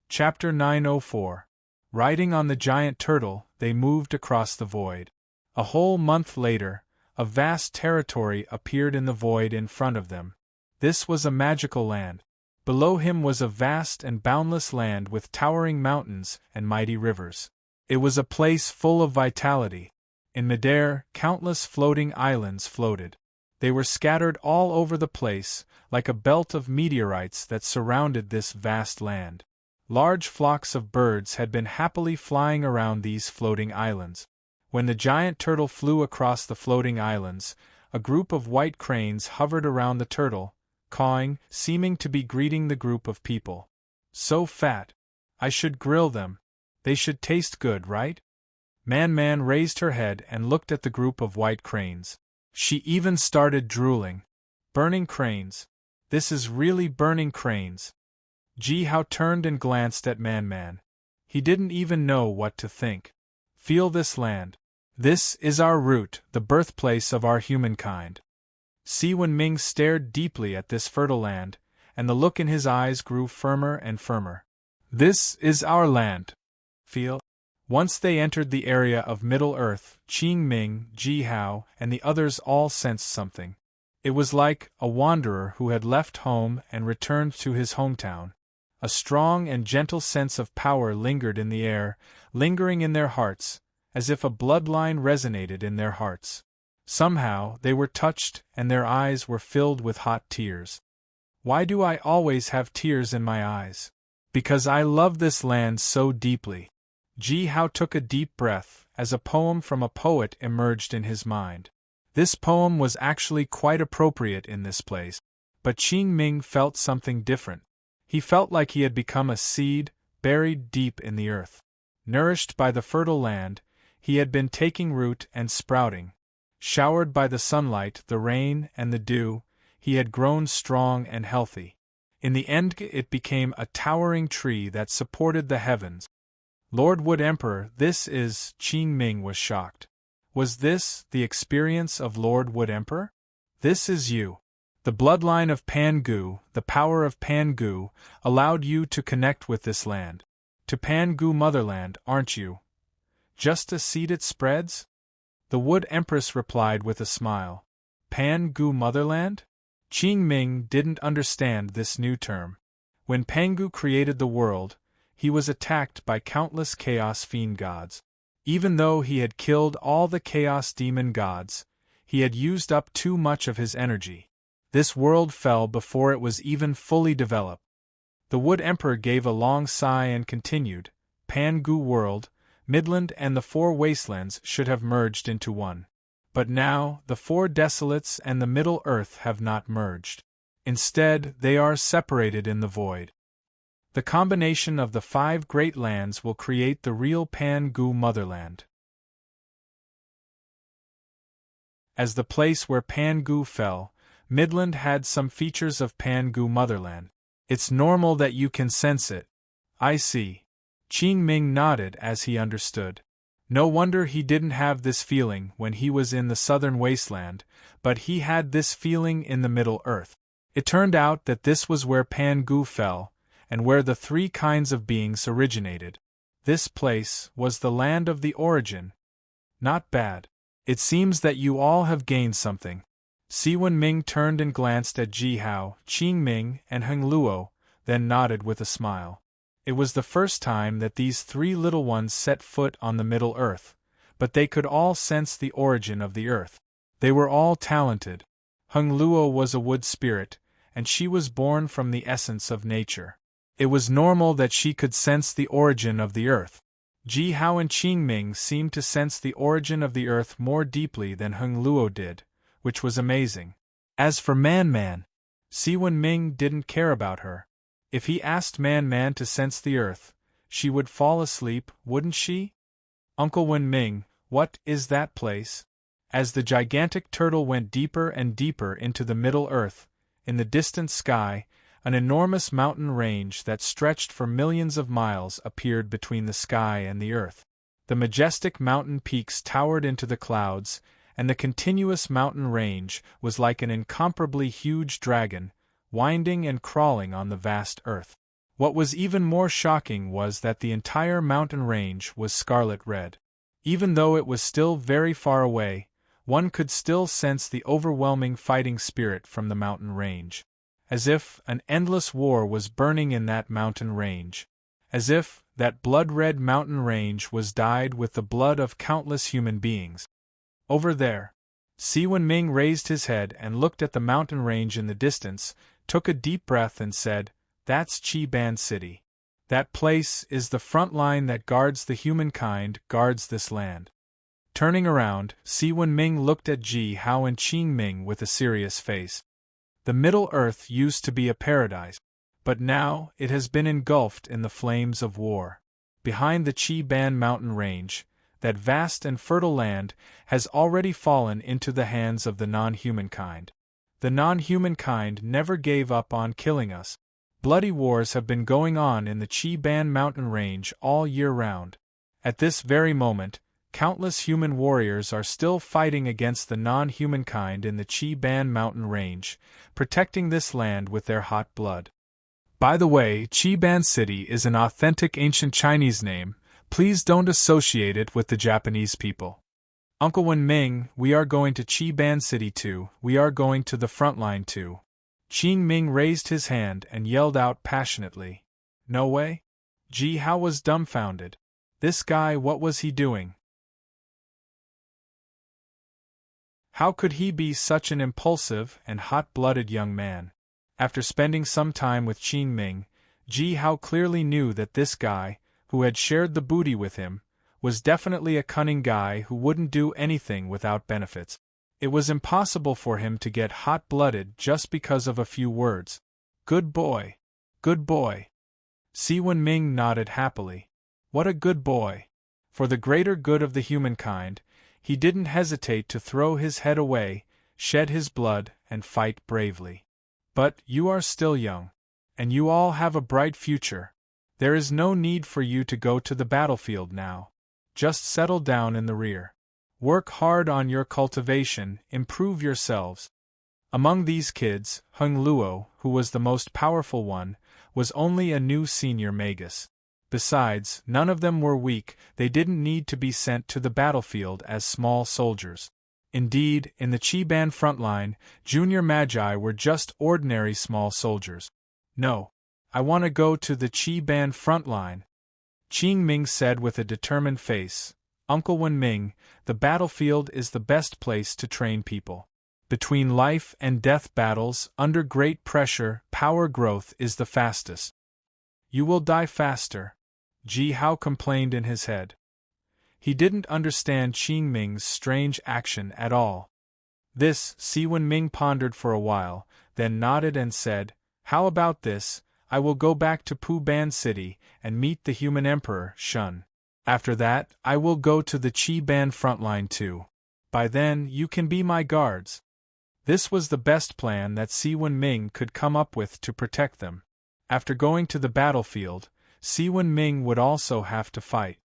Chapter 904. Riding on the giant turtle, they moved across the void. A whole month later, a vast territory appeared in the void in front of them. This was a magical land. Below him was a vast and boundless land with towering mountains and mighty rivers. It was a place full of vitality. In midair, countless floating islands floated. They were scattered all over the place, like a belt of meteorites that surrounded this vast land. Large flocks of birds had been happily flying around these floating islands. When the giant turtle flew across the floating islands, a group of white cranes hovered around the turtle, cawing, seeming to be greeting the group of people. So fat. I should grill them. They should taste good, right? Man raised her head and looked at the group of white cranes. She even started drooling. Burning cranes. This is really burning cranes. Ji Hao turned and glanced at Man. He didn't even know what to think. Feel this land. This is our root, the birthplace of our humankind. Siwen Ming stared deeply at this fertile land, and the look in his eyes grew firmer and firmer. This is our land. Feel. Once they entered the area of Middle-earth, Qing Ming, Ji Hao, and the others all sensed something. It was like a wanderer who had left home and returned to his hometown. A strong and gentle sense of power lingered in the air, lingering in their hearts, as if a bloodline resonated in their hearts. Somehow, they were touched and their eyes were filled with hot tears. Why do I always have tears in my eyes? Because I love this land so deeply. Ji Hao took a deep breath, as a poem from a poet emerged in his mind. This poem was actually quite appropriate in this place. But Qing Ming felt something different. He felt like he had become a seed, buried deep in the earth. Nourished by the fertile land, he had been taking root and sprouting. Showered by the sunlight, the rain, and the dew, he had grown strong and healthy. In the end it became a towering tree that supported the heavens. Lord Wood Emperor, this is, Qing Ming was shocked. Was this the experience of Lord Wood Emperor? This is you. The bloodline of Pan Gu, the power of Pan Gu, allowed you to connect with this land. To Pan Gu motherland, aren't you? Just a seed it spreads? The Wood Empress replied with a smile. Pan Gu motherland? Qing Ming didn't understand this new term. When Pangu created the world, he was attacked by countless chaos fiend gods. Even though he had killed all the chaos demon gods, he had used up too much of his energy. This world fell before it was even fully developed. The Wood Emperor gave a long sigh and continued, Pangu world, Midland and the four wastelands should have merged into one. But now, the four desolates and the Middle Earth have not merged. Instead, they are separated in the void. The combination of the 5 great lands will create the real Pan-Gu motherland. As the place where Pan-Gu fell, Midland had some features of Pan-Gu motherland. It's normal that you can sense it. I see. Qing Ming nodded as he understood. No wonder he didn't have this feeling when he was in the southern wasteland, but he had this feeling in the Middle Earth. It turned out that this was where Pan-Gu fell, and where the 3 kinds of beings originated. This place was the land of the origin. Not bad. It seems that you all have gained something. Si Wen-Ming turned and glanced at Ji Hao, Qing Ming, and Heng Luo, then nodded with a smile. It was the first time that these 3 little ones set foot on the Middle Earth, but they could all sense the origin of the Earth. They were all talented. Heng Luo was a wood spirit, and she was born from the essence of nature. It was normal that she could sense the origin of the Earth. Ji Hao and Qing Ming seemed to sense the origin of the Earth more deeply than Heng Luo did, which was amazing. As for Man-Man, Si Wen-Ming didn't care about her. If he asked Man-Man to sense the Earth, she would fall asleep, wouldn't she? Uncle Wen-Ming, what is that place? As the gigantic turtle went deeper and deeper into the Middle Earth, in the distant sky, an enormous mountain range that stretched for millions of miles appeared between the sky and the earth. The majestic mountain peaks towered into the clouds, and the continuous mountain range was like an incomparably huge dragon, winding and crawling on the vast earth. What was even more shocking was that the entire mountain range was scarlet red. Even though it was still very far away, one could still sense the overwhelming fighting spirit from the mountain range. As if an endless war was burning in that mountain range. As if that blood-red mountain range was dyed with the blood of countless human beings. Over there. Si Wen-Ming raised his head and looked at the mountain range in the distance, took a deep breath and said, "That's Chi-Ban City. That place is the front line that guards the humankind, guards this land." Turning around, Si Wen-Ming looked at Ji Hao and Qing Ming with a serious face. The Middle Earth used to be a paradise, but now it has been engulfed in the flames of war. Behind the Chi-Ban mountain range, that vast and fertile land has already fallen into the hands of the non-humankind. The non-humankind never gave up on killing us. Bloody wars have been going on in the Chi-Ban mountain range all year round. At this very moment, countless human warriors are still fighting against the non-humankind in the Chi-Ban mountain range, protecting this land with their hot blood. By the way, Chi-Ban City is an authentic ancient Chinese name. Please don't associate it with the Japanese people. Uncle Wen-Ming, we are going to Chi-Ban City too. We are going to the front line too. Qing Ming raised his hand and yelled out passionately. No way? Ji Hao was dumbfounded. This guy, what was he doing? How could he be such an impulsive and hot-blooded young man? After spending some time with Qing Ming, Ji Hao clearly knew that this guy, who had shared the booty with him, was definitely a cunning guy who wouldn't do anything without benefits. It was impossible for him to get hot-blooded just because of a few words. Good boy. Good boy. Si Wen-Ming nodded happily. What a good boy. For the greater good of the humankind, he didn't hesitate to throw his head away, shed his blood, and fight bravely. But you are still young. And you all have a bright future. There is no need for you to go to the battlefield now. Just settle down in the rear. Work hard on your cultivation, improve yourselves. Among these kids, Heng Luo, who was the most powerful one, was only a new senior magus. Besides, none of them were weak, they didn't need to be sent to the battlefield as small soldiers. Indeed, in the Chi-Ban frontline, junior magi were just ordinary small soldiers. No. I want to go to the Chi-Ban frontline, Qing Ming said with a determined face. Uncle Wen-Ming, the battlefield is the best place to train people. Between life and death battles, under great pressure, power growth is the fastest. You will die faster, Ji Hao complained in his head. He didn't understand Qing Ming's strange action at all. This, Si Wenming pondered for a while, then nodded and said, "How about this? I will go back to Pu Ban City and meet the human emperor, Shun. After that, I will go to the Qi Ban frontline too. By then, you can be my guards." This was the best plan that Si Wenming could come up with to protect them. After going to the battlefield, Si Wenming would also have to fight.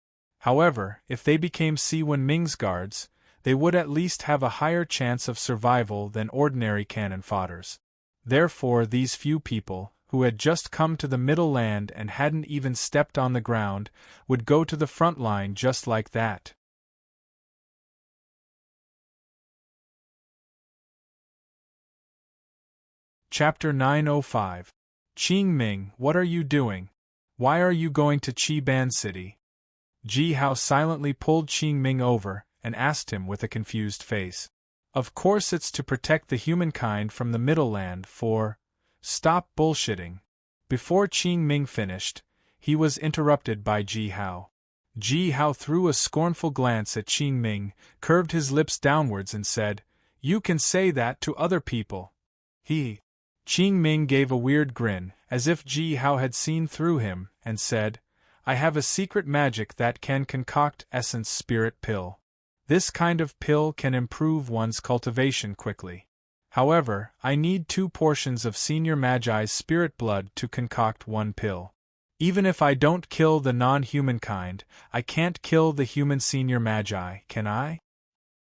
However, if they became Si Wenming's guards, they would at least have a higher chance of survival than ordinary cannon fodders. Therefore, these few people, who had just come to the Middle Land and hadn't even stepped on the ground, would go to the front line just like that. Chapter 905. Qing Ming, what are you doing? Why are you going to Qi Ban City? Ji Hao silently pulled Qing Ming over and asked him with a confused face. Of course it's to protect the humankind from the Middle Land for... Stop bullshitting. Before Qing Ming finished, he was interrupted by Ji Hao. Ji Hao threw a scornful glance at Qing Ming, curved his lips downwards and said, "You can say that to other people." Qing Ming gave a weird grin, as if Ji Hao had seen through him, and said, "I have a secret magic that can concoct essence spirit pill. This kind of pill can improve one's cultivation quickly. However, I need 2 portions of Senior Magi's spirit blood to concoct 1 pill. Even if I don't kill the non-human kind, I can't kill the human Senior Magi, can I?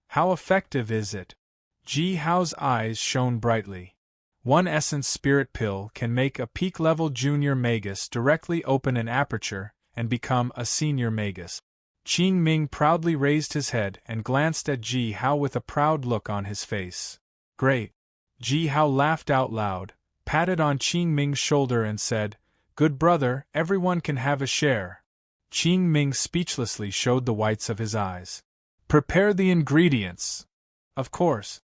How effective is it?" Ji Hao's eyes shone brightly. 1 essence spirit pill can make a peak-level junior magus directly open an aperture and become a senior magus. Qing Ming proudly raised his head and glanced at Ji Hao with a proud look on his face. "Great." Ji Hao laughed out loud, patted on Qing Ming's shoulder and said, "Good brother, everyone can have a share." Qing Ming speechlessly showed the whites of his eyes. "Prepare the ingredients." Of course.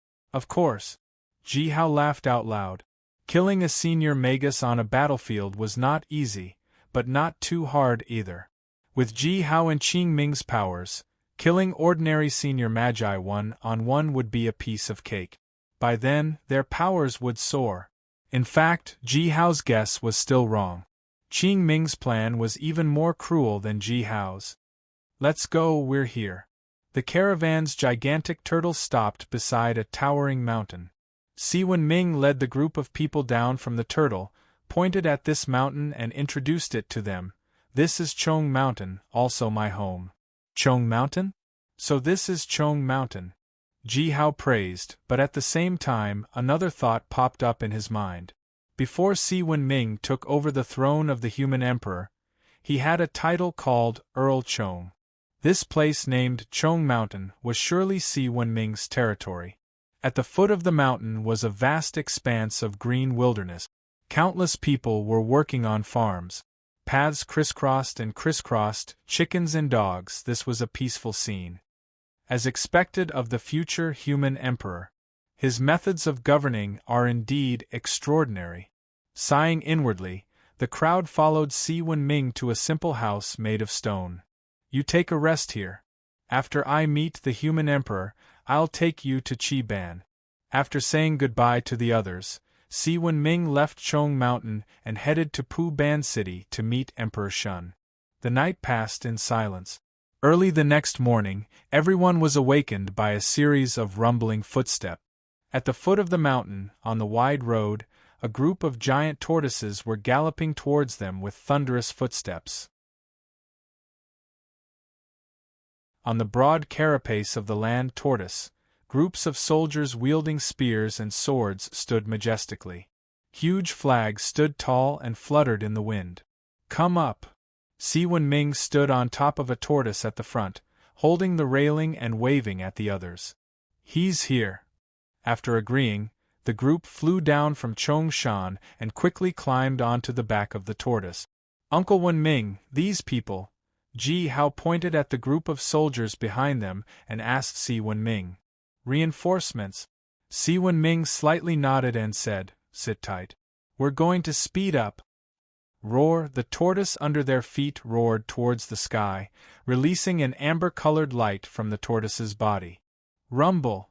Ji Hao laughed out loud. Killing a senior magus on a battlefield was not easy, but not too hard either. With Ji Hao and Qing Ming's powers, killing ordinary senior magi 1-on-1 would be a piece of cake. By then, their powers would soar. In fact, Ji Hao's guess was still wrong. Qing Ming's plan was even more cruel than Ji Hao's. "Let's go, we're here." The caravan's gigantic turtle stopped beside a towering mountain. Si Wenming led the group of people down from the turtle, pointed at this mountain and introduced it to them. "This is Chong Mountain, also my home." "Chong Mountain? So this is Chong Mountain." Ji Hao praised, but at the same time another thought popped up in his mind. Before Si Wenming took over the throne of the human emperor, he had a title called Earl Chong. This place named Chong Mountain was surely Si Wenming's territory. At the foot of the mountain was a vast expanse of green wilderness. Countless people were working on farms. Paths crisscrossed and crisscrossed, chickens and dogs. This was a peaceful scene. As expected of the future human emperor, his methods of governing are indeed extraordinary. Sighing inwardly, the crowd followed Si Wenming to a simple house made of stone. "You take a rest here. After I meet the human emperor, I'll take you to Qi Ban." After saying goodbye to the others, Si Wenming left Chong Mountain and headed to Pu Ban City to meet Emperor Shun. The night passed in silence. Early the next morning, everyone was awakened by a series of rumbling footsteps. At the foot of the mountain, on the wide road, a group of giant tortoises were galloping towards them with thunderous footsteps. On the broad carapace of the land tortoise, groups of soldiers wielding spears and swords stood majestically. Huge flags stood tall and fluttered in the wind. "Come up!" Si Wenming stood on top of a tortoise at the front, holding the railing and waving at the others. "He's here." After agreeing, the group flew down from Chongshan and quickly climbed onto the back of the tortoise. "Uncle Wenming, these people..." Ji Hao pointed at the group of soldiers behind them and asked Si Wenming. "Reinforcements." Si Wenming slightly nodded and said, "Sit tight. We're going to speed up." Roar! The tortoise under their feet roared towards the sky, releasing an amber-colored light from the tortoise's body. Rumble!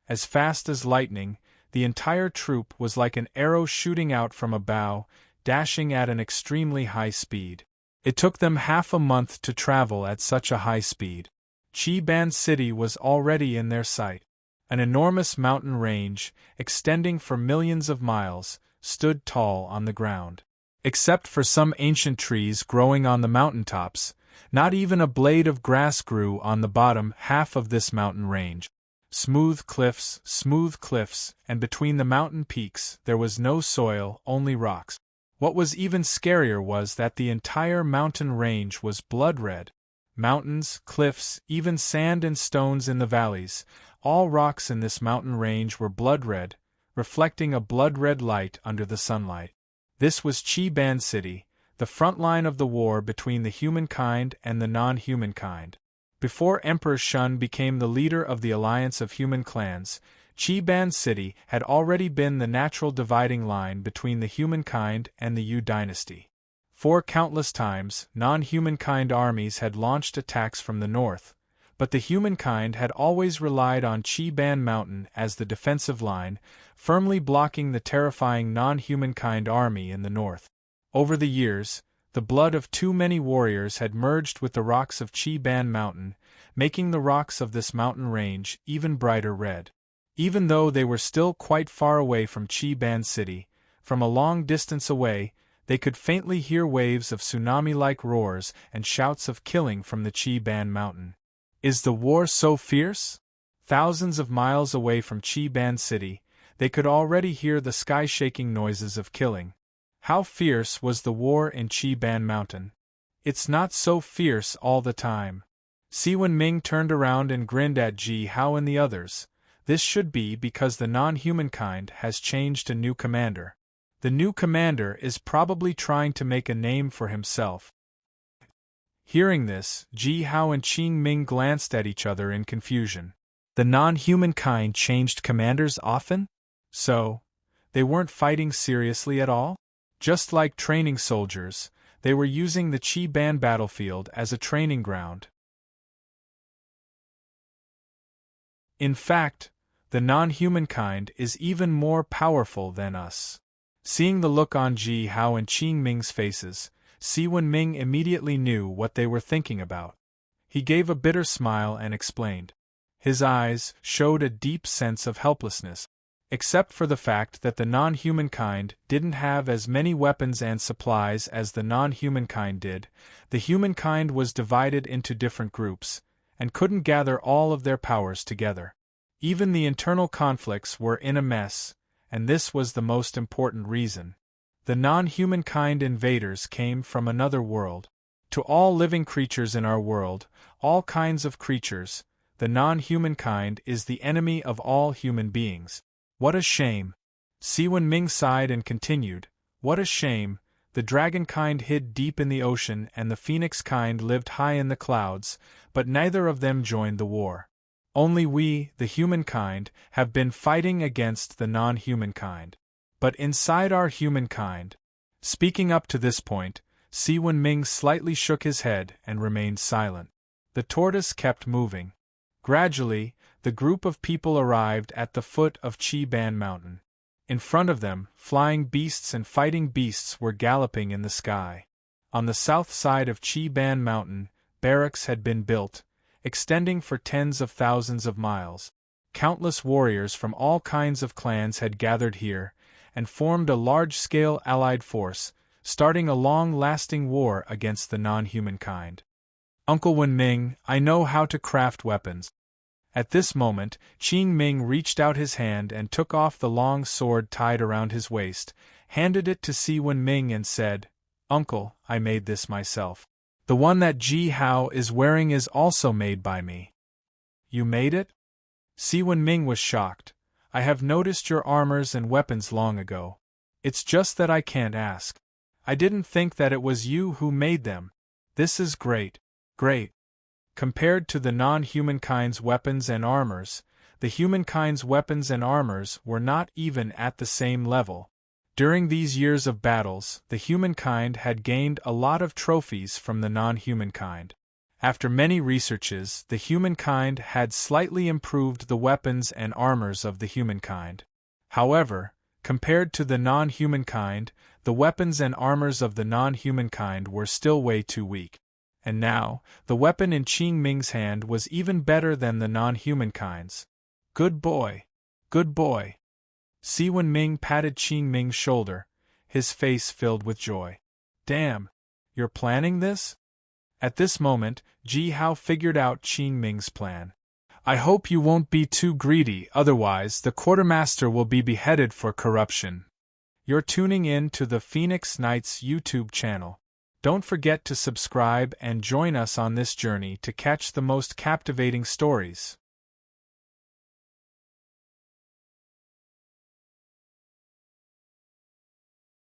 As fast as lightning, the entire troop was like an arrow shooting out from a bow, dashing at an extremely high speed. It took them half a month to travel at such a high speed. Chi-Ban City was already in their sight. An enormous mountain range, extending for millions of miles, stood tall on the ground. Except for some ancient trees growing on the mountaintops, not even a blade of grass grew on the bottom half of this mountain range. Smooth cliffs, and between the mountain peaks there was no soil, only rocks. What was even scarier was that the entire mountain range was blood-red. Mountains, cliffs, even sand and stones in the valleys, all rocks in this mountain range were blood-red, reflecting a blood-red light under the sunlight. This was Chi-Ban City, the front line of the war between the humankind and the non-humankind. Before Emperor Shun became the leader of the alliance of human clans, Chi-Ban City had already been the natural dividing line between the humankind and the Yu dynasty. For countless times, non-humankind armies had launched attacks from the north, but the humankind had always relied on Chi-Ban Mountain as the defensive line, firmly blocking the terrifying non-humankind army in the north. Over the years, the blood of too many warriors had merged with the rocks of Chi-Ban Mountain, making the rocks of this mountain range even brighter red. Even though they were still quite far away from Chi-Ban City, from a long distance away, they could faintly hear waves of tsunami-like roars and shouts of killing from the Chi-Ban Mountain. Is the war so fierce? Thousands of miles away from Chi-Ban City, they could already hear the sky-shaking noises of killing. How fierce was the war in Chi-Ban Mountain? It's not so fierce all the time. Si Wenming turned around and grinned at Ji Hao and the others. This should be because the non-humankind has changed a new commander. The new commander is probably trying to make a name for himself. Hearing this, Ji Hao and Qing Ming glanced at each other in confusion. The non-humankind changed commanders often? So, they weren't fighting seriously at all? Just like training soldiers, they were using the Chi-Ban battlefield as a training ground. In fact, the non-humankind is even more powerful than us. Seeing the look on Ji Hao and Qing Ming's faces, Si Wenming immediately knew what they were thinking about. He gave a bitter smile and explained. His eyes showed a deep sense of helplessness. Except for the fact that the non-humankind didn't have as many weapons and supplies as the non-humankind did, the humankind was divided into different groups, and couldn't gather all of their powers together. Even the internal conflicts were in a mess, and this was the most important reason. The non-humankind invaders came from another world. To all living creatures in our world, all kinds of creatures, the non-humankind is the enemy of all human beings. What a shame! Si Wenming sighed and continued, what a shame, the dragon-kind hid deep in the ocean and the phoenix-kind lived high in the clouds, but neither of them joined the war. Only we, the humankind, have been fighting against the non-humankind. But inside our humankind. Speaking up to this point, Si Wenming slightly shook his head and remained silent. The tortoise kept moving. Gradually, the group of people arrived at the foot of Chi-Ban Mountain. In front of them, flying beasts and fighting beasts were galloping in the sky. On the south side of Chi-Ban Mountain, barracks had been built, extending for tens of thousands of miles. Countless warriors from all kinds of clans had gathered here, and formed a large-scale allied force, starting a long-lasting war against the non-humankind. Uncle Wenming, I know how to craft weapons. At this moment, Qing Ming reached out his hand and took off the long sword tied around his waist, handed it to Si Wenming and said, Uncle, I made this myself. The one that Ji Hao is wearing is also made by me. You made it? Si Wenming was shocked. I have noticed your armors and weapons long ago. It's just that I can't ask. I didn't think that it was you who made them. This is great. Great. Compared to the non-humankind's weapons and armors, the humankind's weapons and armors were not even at the same level. During these years of battles, the humankind had gained a lot of trophies from the non-humankind. After many researches, the humankind had slightly improved the weapons and armors of the humankind. However, compared to the non-humankind, the weapons and armors of the non-humankind were still way too weak. And now, the weapon in Qing Ming's hand was even better than the non-humankind's. Good boy! Good boy! See, when Ming patted Qing Ming's shoulder, his face filled with joy. Damn! You're planning this? At this moment, Ji Hao figured out Qing Ming's plan. I hope you won't be too greedy, otherwise the quartermaster will be beheaded for corruption. You're tuning in to the Phoenix Knights YouTube channel. Don't forget to subscribe and join us on this journey to catch the most captivating stories.